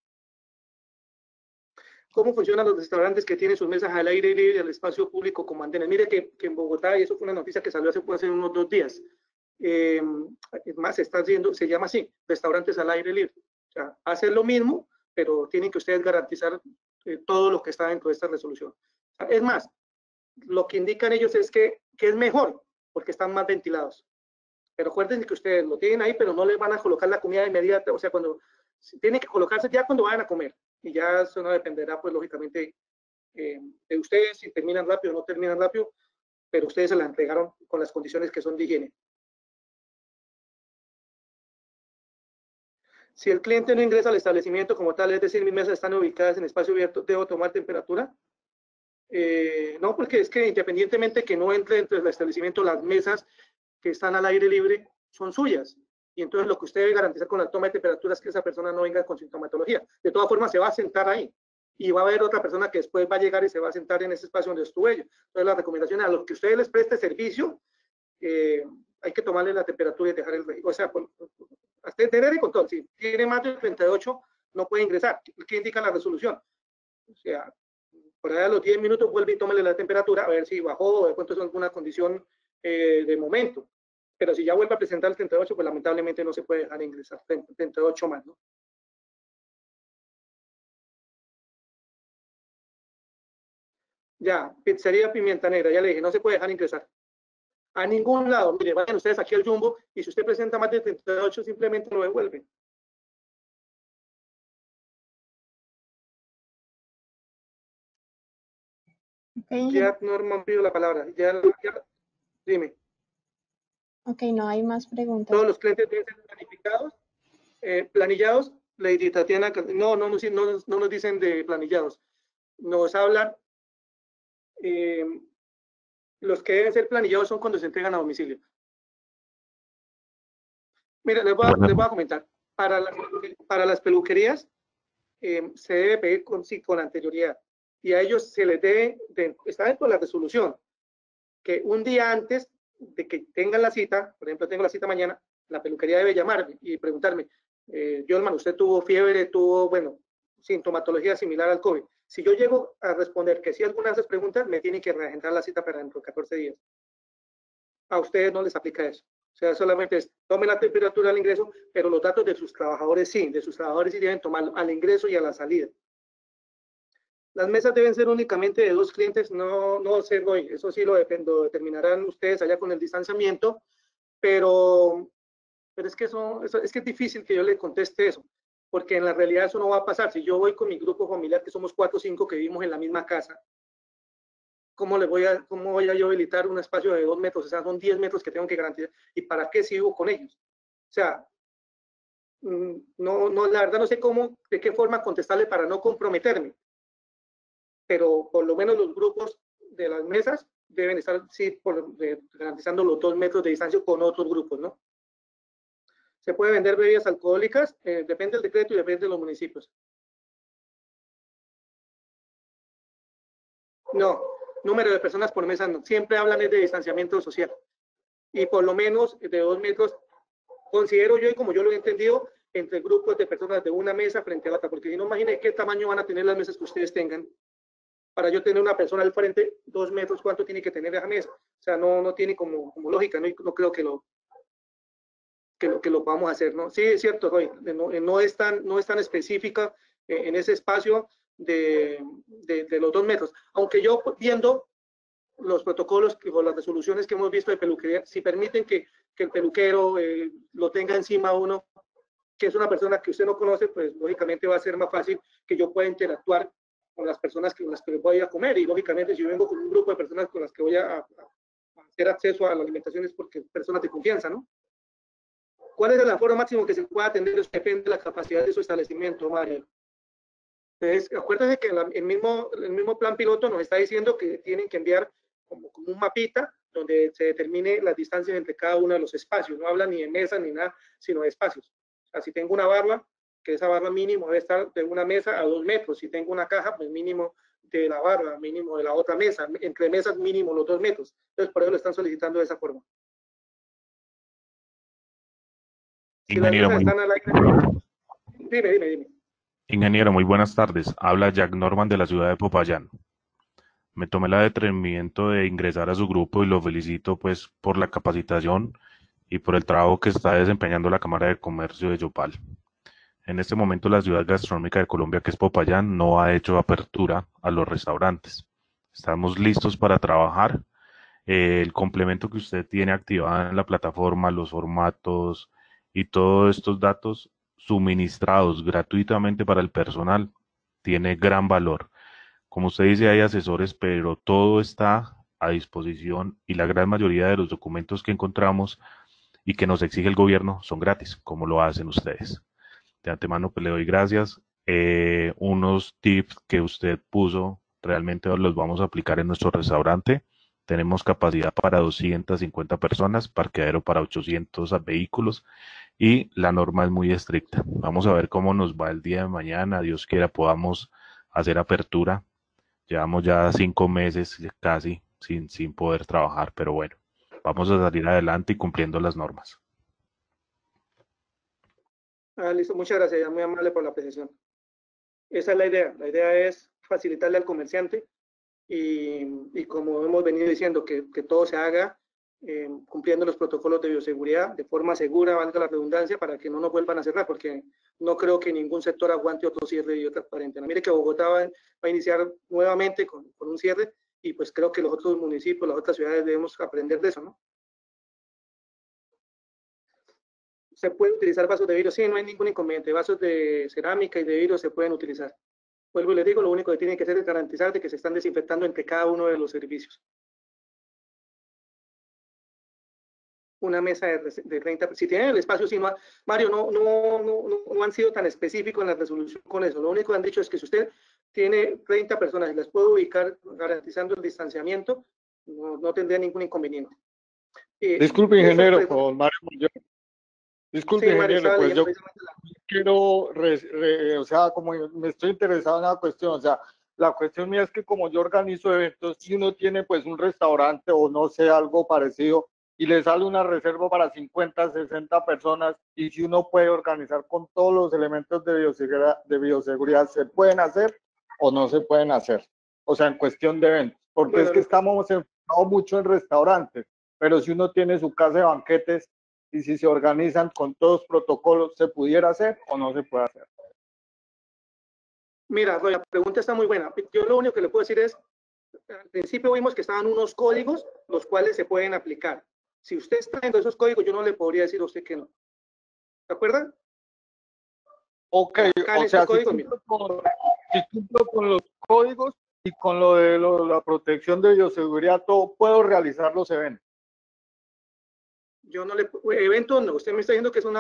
A: ¿Cómo funcionan los restaurantes que tienen sus mesas al aire libre, al espacio público como andenes? Mire que en Bogotá, y eso fue una noticia que salió hace unos 2 días, es más, se llama así, restaurantes al aire libre. O sea, hacen lo mismo, pero tienen que ustedes garantizar todo lo que está dentro de esta resolución. Es más, lo que indican ellos es que es mejor, porque están más ventilados. Pero acuérdense que ustedes lo tienen ahí, pero no les van a colocar la comida inmediata, o sea, tiene que colocarse ya cuando vayan a comer. Y ya eso no dependerá, pues, lógicamente, de ustedes, si terminan rápido o no terminan rápido, pero ustedes se la entregaron con las condiciones que son de higiene. Si el cliente no ingresa al establecimiento como tal, es decir, mis mesas están ubicadas en espacio abierto, ¿debo tomar temperatura? No, porque es que independientemente que no entre dentro del establecimiento, las mesas que están al aire libre son suyas. Y entonces lo que usted debe garantizar con la toma de temperatura es que esa persona no venga con sintomatología. De todas formas, se va a sentar ahí. Y va a haber otra persona que después va a llegar y se va a sentar en ese espacio donde estuvo ella. Entonces, la recomendación es a los que ustedes les preste servicio, hay que tomarle la temperatura y dejar el registro. O sea, hasta tener el control. Si tiene más de 38, no puede ingresar. ¿Qué indica la resolución? O sea, por ahí a los 10 minutos vuelve y tómale la temperatura a ver si bajó o de pronto es alguna condición de momento. Pero si ya vuelve a presentar el 38, pues lamentablemente no se puede dejar ingresar 38 más, ¿no? Ya, pizzería Pimienta Negra, ya le dije, no se puede dejar ingresar a ningún lado. Mire, vayan ustedes aquí al Jumbo y si usted presenta más de 38, simplemente lo devuelven.
G: Okay.
A: Ya Norman pidió la palabra. Ya, dime.
G: Ok, no hay más preguntas.
A: Todos los clientes deben ser planificados, planillados. Lady Tatiana, no nos dicen de planillados. Nos hablan, los que deben ser planillados son cuando se entregan a domicilio. Mira, les voy a comentar. Para las peluquerías se debe pedir con anterioridad. Y a ellos se les debe, está dentro de la resolución, que un día antes de que tengan la cita, por ejemplo, tengo la cita mañana, la peluquería debe llamarme y preguntarme, Jolman, usted tuvo fiebre, tuvo, bueno, sintomatología similar al COVID. Si yo llego a responder que sí algunas de esas preguntas, me tienen que reagendar la cita para dentro de 14 días. A ustedes no les aplica eso. O sea, solamente es, tomen la temperatura al ingreso, pero los datos de sus trabajadores sí deben tomarlo al ingreso y a la salida. Las mesas deben ser únicamente de 2 clientes, no sé, Roy, eso sí lo determinarán ustedes allá con el distanciamiento, pero es que es que es difícil que yo le conteste eso, porque en la realidad eso no va a pasar. Si yo voy con mi grupo familiar, que somos 4 o 5 que vivimos en la misma casa, ¿cómo voy a yo habilitar un espacio de 2 metros? O sea, son 10 metros que tengo que garantizar. ¿Y para qué si vivo con ellos? O sea, la verdad no sé de qué forma contestarle para no comprometerme. Pero por lo menos los grupos de las mesas deben estar, sí, garantizando los 2 metros de distancia con otros grupos, ¿no? Se puede vender bebidas alcohólicas, depende del decreto y depende de los municipios. No, número de personas por mesa no, siempre hablan de distanciamiento social. Y por lo menos de 2 metros, considero yo, y como yo lo he entendido, entre grupos de personas de una mesa frente a otra, porque si no, imaginen qué tamaño van a tener las mesas que ustedes tengan. Para yo tener una persona al frente, 2 metros, ¿cuánto tiene que tener esa mesa? O sea, no tiene como lógica, no creo que lo podamos hacer, ¿no? Sí, es cierto, Roy, no es tan específica en ese espacio de los 2 metros. Aunque yo viendo los protocolos o las resoluciones que hemos visto de peluquería, si permiten que el peluquero lo tenga encima a uno, que es una persona que usted no conoce, pues lógicamente va a ser más fácil que yo pueda interactuar con las personas con las que voy a comer, y lógicamente si yo vengo con un grupo de personas con las que voy a hacer acceso a la alimentación es porque personas de confianza, ¿no? ¿Cuál es el aforo máximo que se pueda atender? Eso depende de la capacidad de su establecimiento, Mario. Entonces, acuérdense que el mismo plan piloto nos está diciendo que tienen que enviar como un mapita donde se determine las distancias entre cada uno de los espacios. No habla ni de mesa ni nada, sino de espacios. O sea, si tengo una barra, que esa barra mínimo debe estar de una mesa a 2 metros. Si tengo una caja, pues mínimo de la barra, mínimo de la otra mesa. Entre mesas, mínimo los 2 metros. Entonces, por eso lo están solicitando de esa forma.
H: Ingeniero,
A: Dime.
H: Ingeniero, muy buenas tardes. Habla Jack Norman de la ciudad de Popayán. Me tomé el atrevimiento de ingresar a su grupo y lo felicito pues por la capacitación y por el trabajo que está desempeñando la Cámara de Comercio de Yopal. En este momento la ciudad gastronómica de Colombia, que es Popayán, no ha hecho apertura a los restaurantes. Estamos listos para trabajar. El complemento que usted tiene activado en la plataforma, los formatos y todos estos datos suministrados gratuitamente para el personal, tiene gran valor. Como usted dice, hay asesores, pero todo está a disposición y la gran mayoría de los documentos que encontramos y que nos exige el gobierno son gratis, como lo hacen ustedes. De antemano, pues le doy gracias. Unos tips que usted puso realmente los vamos a aplicar en nuestro restaurante. Tenemos capacidad para 250 personas, parqueadero para 800 vehículos y la norma es muy estricta. Vamos a ver cómo nos va el día de mañana. Dios quiera podamos hacer apertura. Llevamos ya 5 meses casi sin poder trabajar, pero bueno, vamos a salir adelante y cumpliendo las normas.
A: Listo, muchas gracias, muy amable por la apreciación. Esa es la idea. La idea es facilitarle al comerciante y como hemos venido diciendo, que todo se haga cumpliendo los protocolos de bioseguridad de forma segura, valga la redundancia, para que no nos vuelvan a cerrar, porque no creo que ningún sector aguante otro cierre y otra cuarentena. Mire que Bogotá va a iniciar nuevamente con un cierre y pues creo que los otros municipios, las otras ciudades debemos aprender de eso, ¿no? Se puede utilizar vasos de vidrio, sí, no hay ningún inconveniente. Vasos de cerámica y de vidrio se pueden utilizar. Vuelvo y les digo, lo único que tienen que hacer es garantizar de que se están desinfectando entre cada uno de los servicios. Una mesa de 30, si tienen el espacio, sí, no, Mario, no han sido tan específicos en la resolución con eso. Lo único que han dicho es que si usted tiene 30 personas y las puede ubicar garantizando el distanciamiento, no tendría ningún inconveniente.
I: Disculpe, ingeniero, con Mario Mayor. Disculpe, sí, Mario, ingeniero, pues yo quiero, o sea, como me estoy interesado en la cuestión, o sea, la cuestión mía es que como yo organizo eventos, si uno tiene pues un restaurante o no sé, algo parecido, y le sale una reserva para 50, 60 personas, y si uno puede organizar con todos los elementos de bioseguridad, ¿se pueden hacer o no se pueden hacer? O sea, en cuestión de eventos, porque bueno, es que estamos enfocados mucho en restaurantes, pero si uno tiene su casa de banquetes, y si se organizan con todos los protocolos, ¿se pudiera hacer o no se puede hacer?
A: Mira, la pregunta está muy buena. Yo lo único que le puedo decir es, al principio vimos que estaban unos códigos los cuales se pueden aplicar. Si usted está en esos códigos, yo no le podría decir a usted que no. ¿De acuerdo?
I: Ok, o sea, si cumplo con los códigos y con lo de la protección de bioseguridad, todo, puedo realizar los eventos.
A: Yo no le, evento no, usted me está diciendo que es un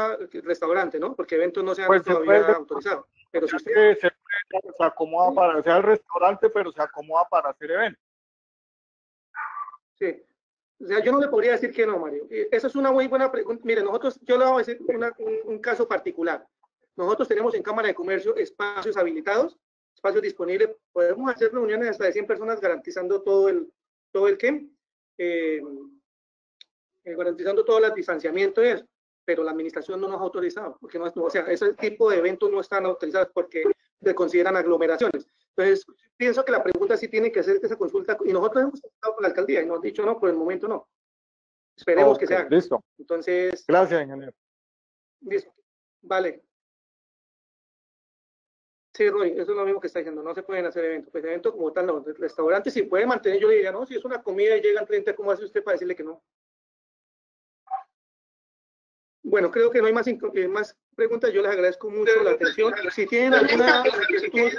A: restaurante, ¿no? Porque eventos no se han pues todavía autorizado. Pero si usted
I: se acomoda para, sea el restaurante, pero se acomoda para hacer eventos.
A: Sí. O sea, yo no le podría decir que no, Mario. Esa es una muy buena pregunta. Mire, nosotros, yo le voy a decir un caso particular. Nosotros tenemos en Cámara de Comercio espacios habilitados, espacios disponibles. Podemos hacer reuniones hasta de 100 personas garantizando todo el garantizando todo el distanciamiento y eso, pero la administración no nos ha autorizado, porque no, o sea, ese tipo de eventos no están autorizados porque se consideran aglomeraciones. Entonces, pienso que la pregunta sí tiene que hacer esa consulta, y nosotros hemos estado con la alcaldía y nos han dicho no, por el momento no. Esperemos que se haga.
I: Listo.
A: Entonces.
I: Gracias, ingeniero.
A: Listo. Vale. Sí, Roy, eso es lo mismo que está diciendo, no se pueden hacer eventos. Pues eventos como tal, los restaurantes sí pueden mantener, yo le diría, no, si es una comida y llegan 30, ¿cómo hace usted para decirle que no? Bueno, creo que no hay más preguntas. Yo les agradezco mucho la atención. Si tienen alguna inquietud,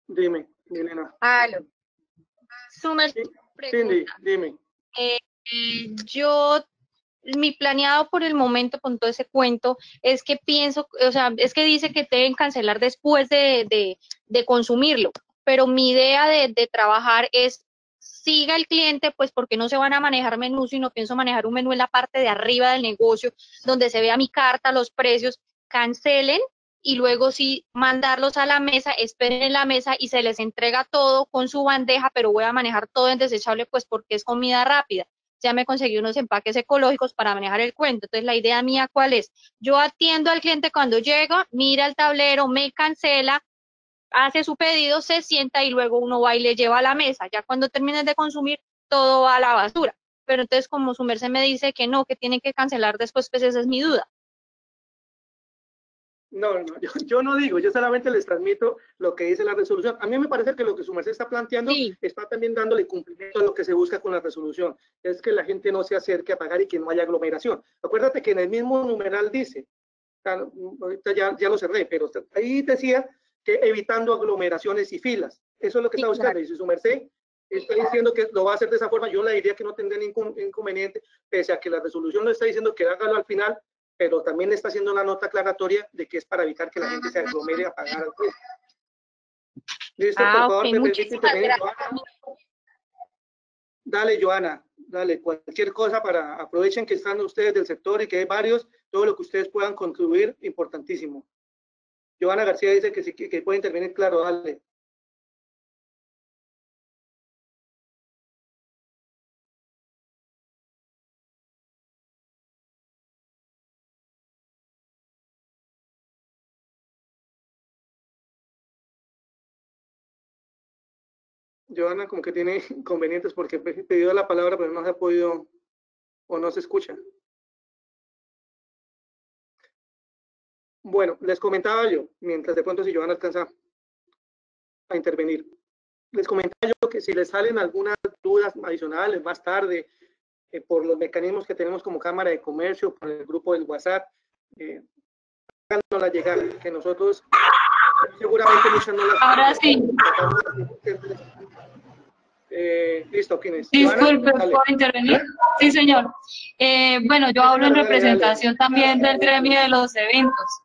A: dime, Elena.
J: Aló. Sumer,
A: Cindy, dime.
J: Mi planeado por el momento con todo ese cuento es que pienso, o sea, es que dice que deben cancelar después de consumirlo, pero mi idea de trabajar es siga el cliente, pues porque no se van a manejar menús, sino pienso manejar un menú en la parte de arriba del negocio, donde se vea mi carta, los precios, cancelen y luego sí mandarlos a la mesa, esperen en la mesa y se les entrega todo con su bandeja, pero voy a manejar todo en desechable, pues porque es comida rápida. Ya me conseguí unos empaques ecológicos para manejar el cuento. Entonces la idea mía, ¿cuál es? Yo atiendo al cliente cuando llega, mira el tablero, me cancela, hace su pedido, se sienta y luego uno va y le lleva a la mesa. Ya cuando termines de consumir, todo va a la basura. Pero entonces, como su merced me dice que no, que tienen que cancelar después, pues esa es mi duda.
A: No, yo no digo, yo solamente les transmito lo que dice la resolución. A mí me parece que lo que su merced está planteando está también dándole cumplimiento a lo que se busca con la resolución. Es que la gente no se acerque a pagar y que no haya aglomeración. Acuérdate que en el mismo numeral dice, ahorita ya lo cerré, pero ahí decía que evitando aglomeraciones y filas. Eso es lo que está buscando. Y si su merced está diciendo que lo va a hacer de esa forma, yo le diría que no tendría ningún inconveniente, pese a que la resolución no está diciendo que hágalo al final, pero también le está haciendo la nota aclaratoria de que es para evitar que la gente se aglomere a pagar al precio. Listo, por favor,
G: ok,
A: me permite
G: muchísimas
A: intervenir.
G: gracias.
A: Dale, Joana, dale, cualquier cosa para, aprovechen que están ustedes del sector y que hay varios, todo lo que ustedes puedan contribuir, importantísimo. Joana García dice que sí, que puede intervenir, claro, dale. Joana como que tiene inconvenientes porque he pedido la palabra, pero no se ha podido o no se escucha. Bueno, les comentaba yo, mientras de pronto si Joana alcanza a intervenir, les comentaba yo que si les salen algunas dudas adicionales más tarde, por los mecanismos que tenemos como Cámara de Comercio, por el grupo del WhatsApp, háganosla llegar, que nosotros seguramente muchas no las...
K: Ahora sí.
A: Listo, ¿quién es?
K: Disculpe, ¿puedo intervenir? Sí, señor. Bueno, yo hablo en representación también del gremio de los eventos.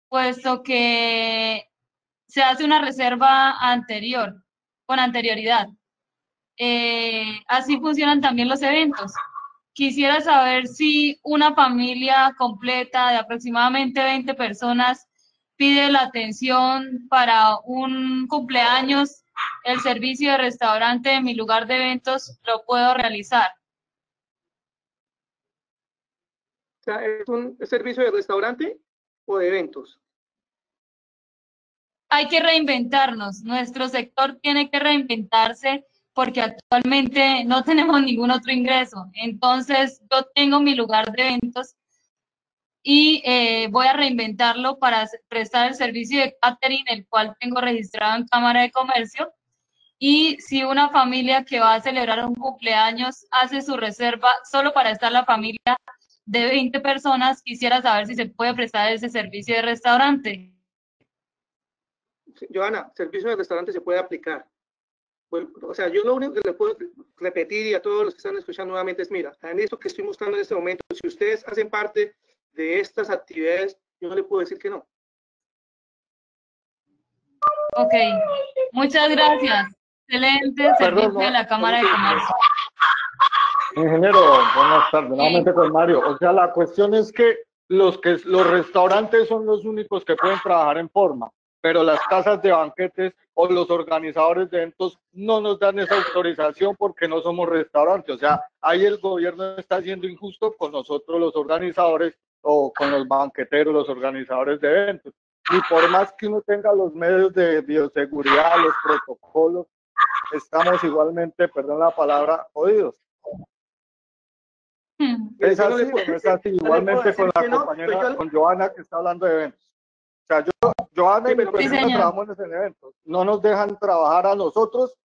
K: Puesto que se hace una reserva anterior, con anterioridad. Así funcionan también los eventos. Quisiera saber si una familia completa de aproximadamente 20 personas pide la atención para un cumpleaños, el servicio de restaurante de mi lugar de eventos lo puedo realizar.
A: O sea, ¿es un servicio de restaurante o de eventos?
K: Hay que reinventarnos, nuestro sector tiene que reinventarse porque actualmente no tenemos ningún otro ingreso. Entonces, yo tengo mi lugar de eventos y voy a reinventarlo para prestar el servicio de catering, el cual tengo registrado en Cámara de Comercio. Y si una familia que va a celebrar un cumpleaños hace su reserva solo para estar la familia de 20 personas, quisiera saber si se puede prestar ese servicio de restaurante.
A: Joana, servicio de restaurante se puede aplicar. Bueno, o sea, yo lo único que le puedo repetir y a todos los que están escuchando nuevamente es, mira, en esto que estoy mostrando en este momento, si ustedes hacen parte de estas actividades, yo no le puedo decir que no.
K: Ok, muchas gracias. Excelente servicio de la Cámara de Comercio.
I: Ingeniero, buenas tardes, nuevamente con Mario. O sea, la cuestión es que los restaurantes son los únicos que pueden trabajar en forma, pero las casas de banquetes o los organizadores de eventos no nos dan esa autorización porque no somos restaurantes. O sea, ahí el gobierno está siendo injusto con nosotros los organizadores o con los banqueteros, los organizadores de eventos. Y por más que uno tenga los medios de bioseguridad, los protocolos, estamos igualmente, perdón la palabra, jodidos. Es así, no es así, igualmente con la compañera, con Joana que está hablando de eventos. O sea, Joana y mi persona trabajamos en eventos. No nos dejan trabajar a nosotros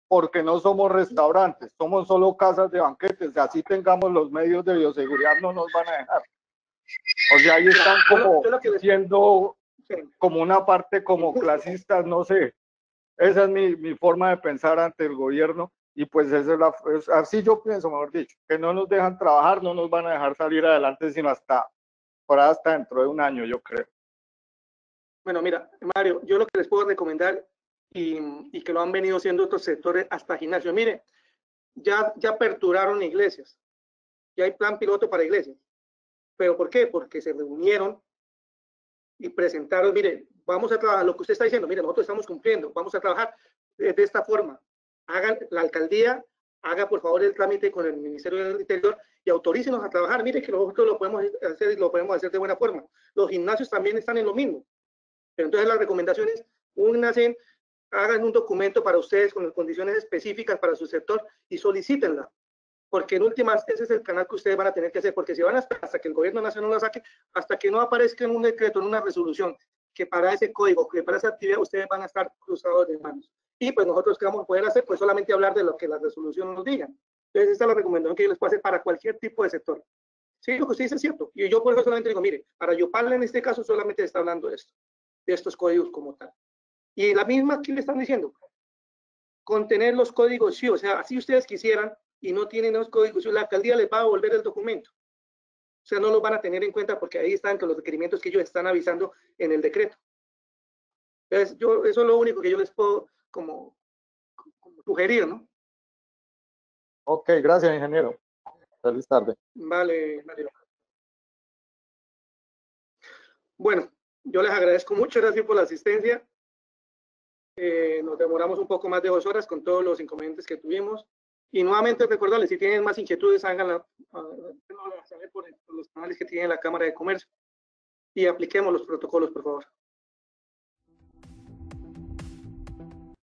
I: porque no somos restaurantes, somos solo casas de banquetes. Así tengamos los medios de bioseguridad, no nos van a dejar. O sea, ahí están como siendo como una parte como clasistas, no sé. Esa es mi forma de pensar ante el gobierno. Y pues esa es así yo pienso, mejor dicho, que no nos dejan trabajar, no nos van a dejar salir adelante, sino hasta dentro de un año, yo creo.
A: Bueno, mira, Mario, yo lo que les puedo recomendar y que lo han venido haciendo otros sectores hasta gimnasio, mire, ya aperturaron iglesias, ya hay plan piloto para iglesias. ¿Pero por qué? Porque se reunieron y presentaron, mire, vamos a trabajar, lo que usted está diciendo, mire, nosotros estamos cumpliendo, vamos a trabajar de esta forma. Hagan la alcaldía, haga por favor el trámite con el Ministerio del Interior y autorícenos a trabajar. Mire que nosotros lo podemos hacer y lo podemos hacer de buena forma. Los gimnasios también están en lo mismo. Pero entonces las recomendaciones, hagan un documento para ustedes con las condiciones específicas para su sector y solicítenla. Porque en últimas, ese es el canal que ustedes van a tener que hacer, porque si van hasta que el gobierno nacional lo saque, hasta que no aparezca en un decreto, en una resolución, que para ese código, que para esa actividad, ustedes van a estar cruzados de manos. Y pues nosotros, ¿qué vamos a poder hacer? Pues solamente hablar de lo que la resolución nos diga. Entonces, esta es la recomendación que yo les puedo hacer para cualquier tipo de sector. Sí, lo que usted dice es cierto. Y yo por eso solamente digo, mire, para Yopal en este caso solamente está hablando de esto, de estos códigos como tal. Y la misma aquí le están diciendo, contener los códigos, sí, o sea, así ustedes quisieran, y no tienen los códigos, la alcaldía les va a devolver el documento. O sea, no los van a tener en cuenta porque ahí están los requerimientos que ellos están avisando en el decreto. Entonces, eso es lo único que yo les puedo como sugerir, ¿no?
I: Ok, gracias, ingeniero. Feliz tarde.
A: Vale, Mario. Bueno, yo les agradezco mucho, gracias por la asistencia. Nos demoramos un poco más de 2 horas con todos los inconvenientes que tuvimos. Y nuevamente recordarles, si tienen más inquietudes, háganla saber por los canales que tiene la Cámara de Comercio. Y apliquemos los protocolos, por favor.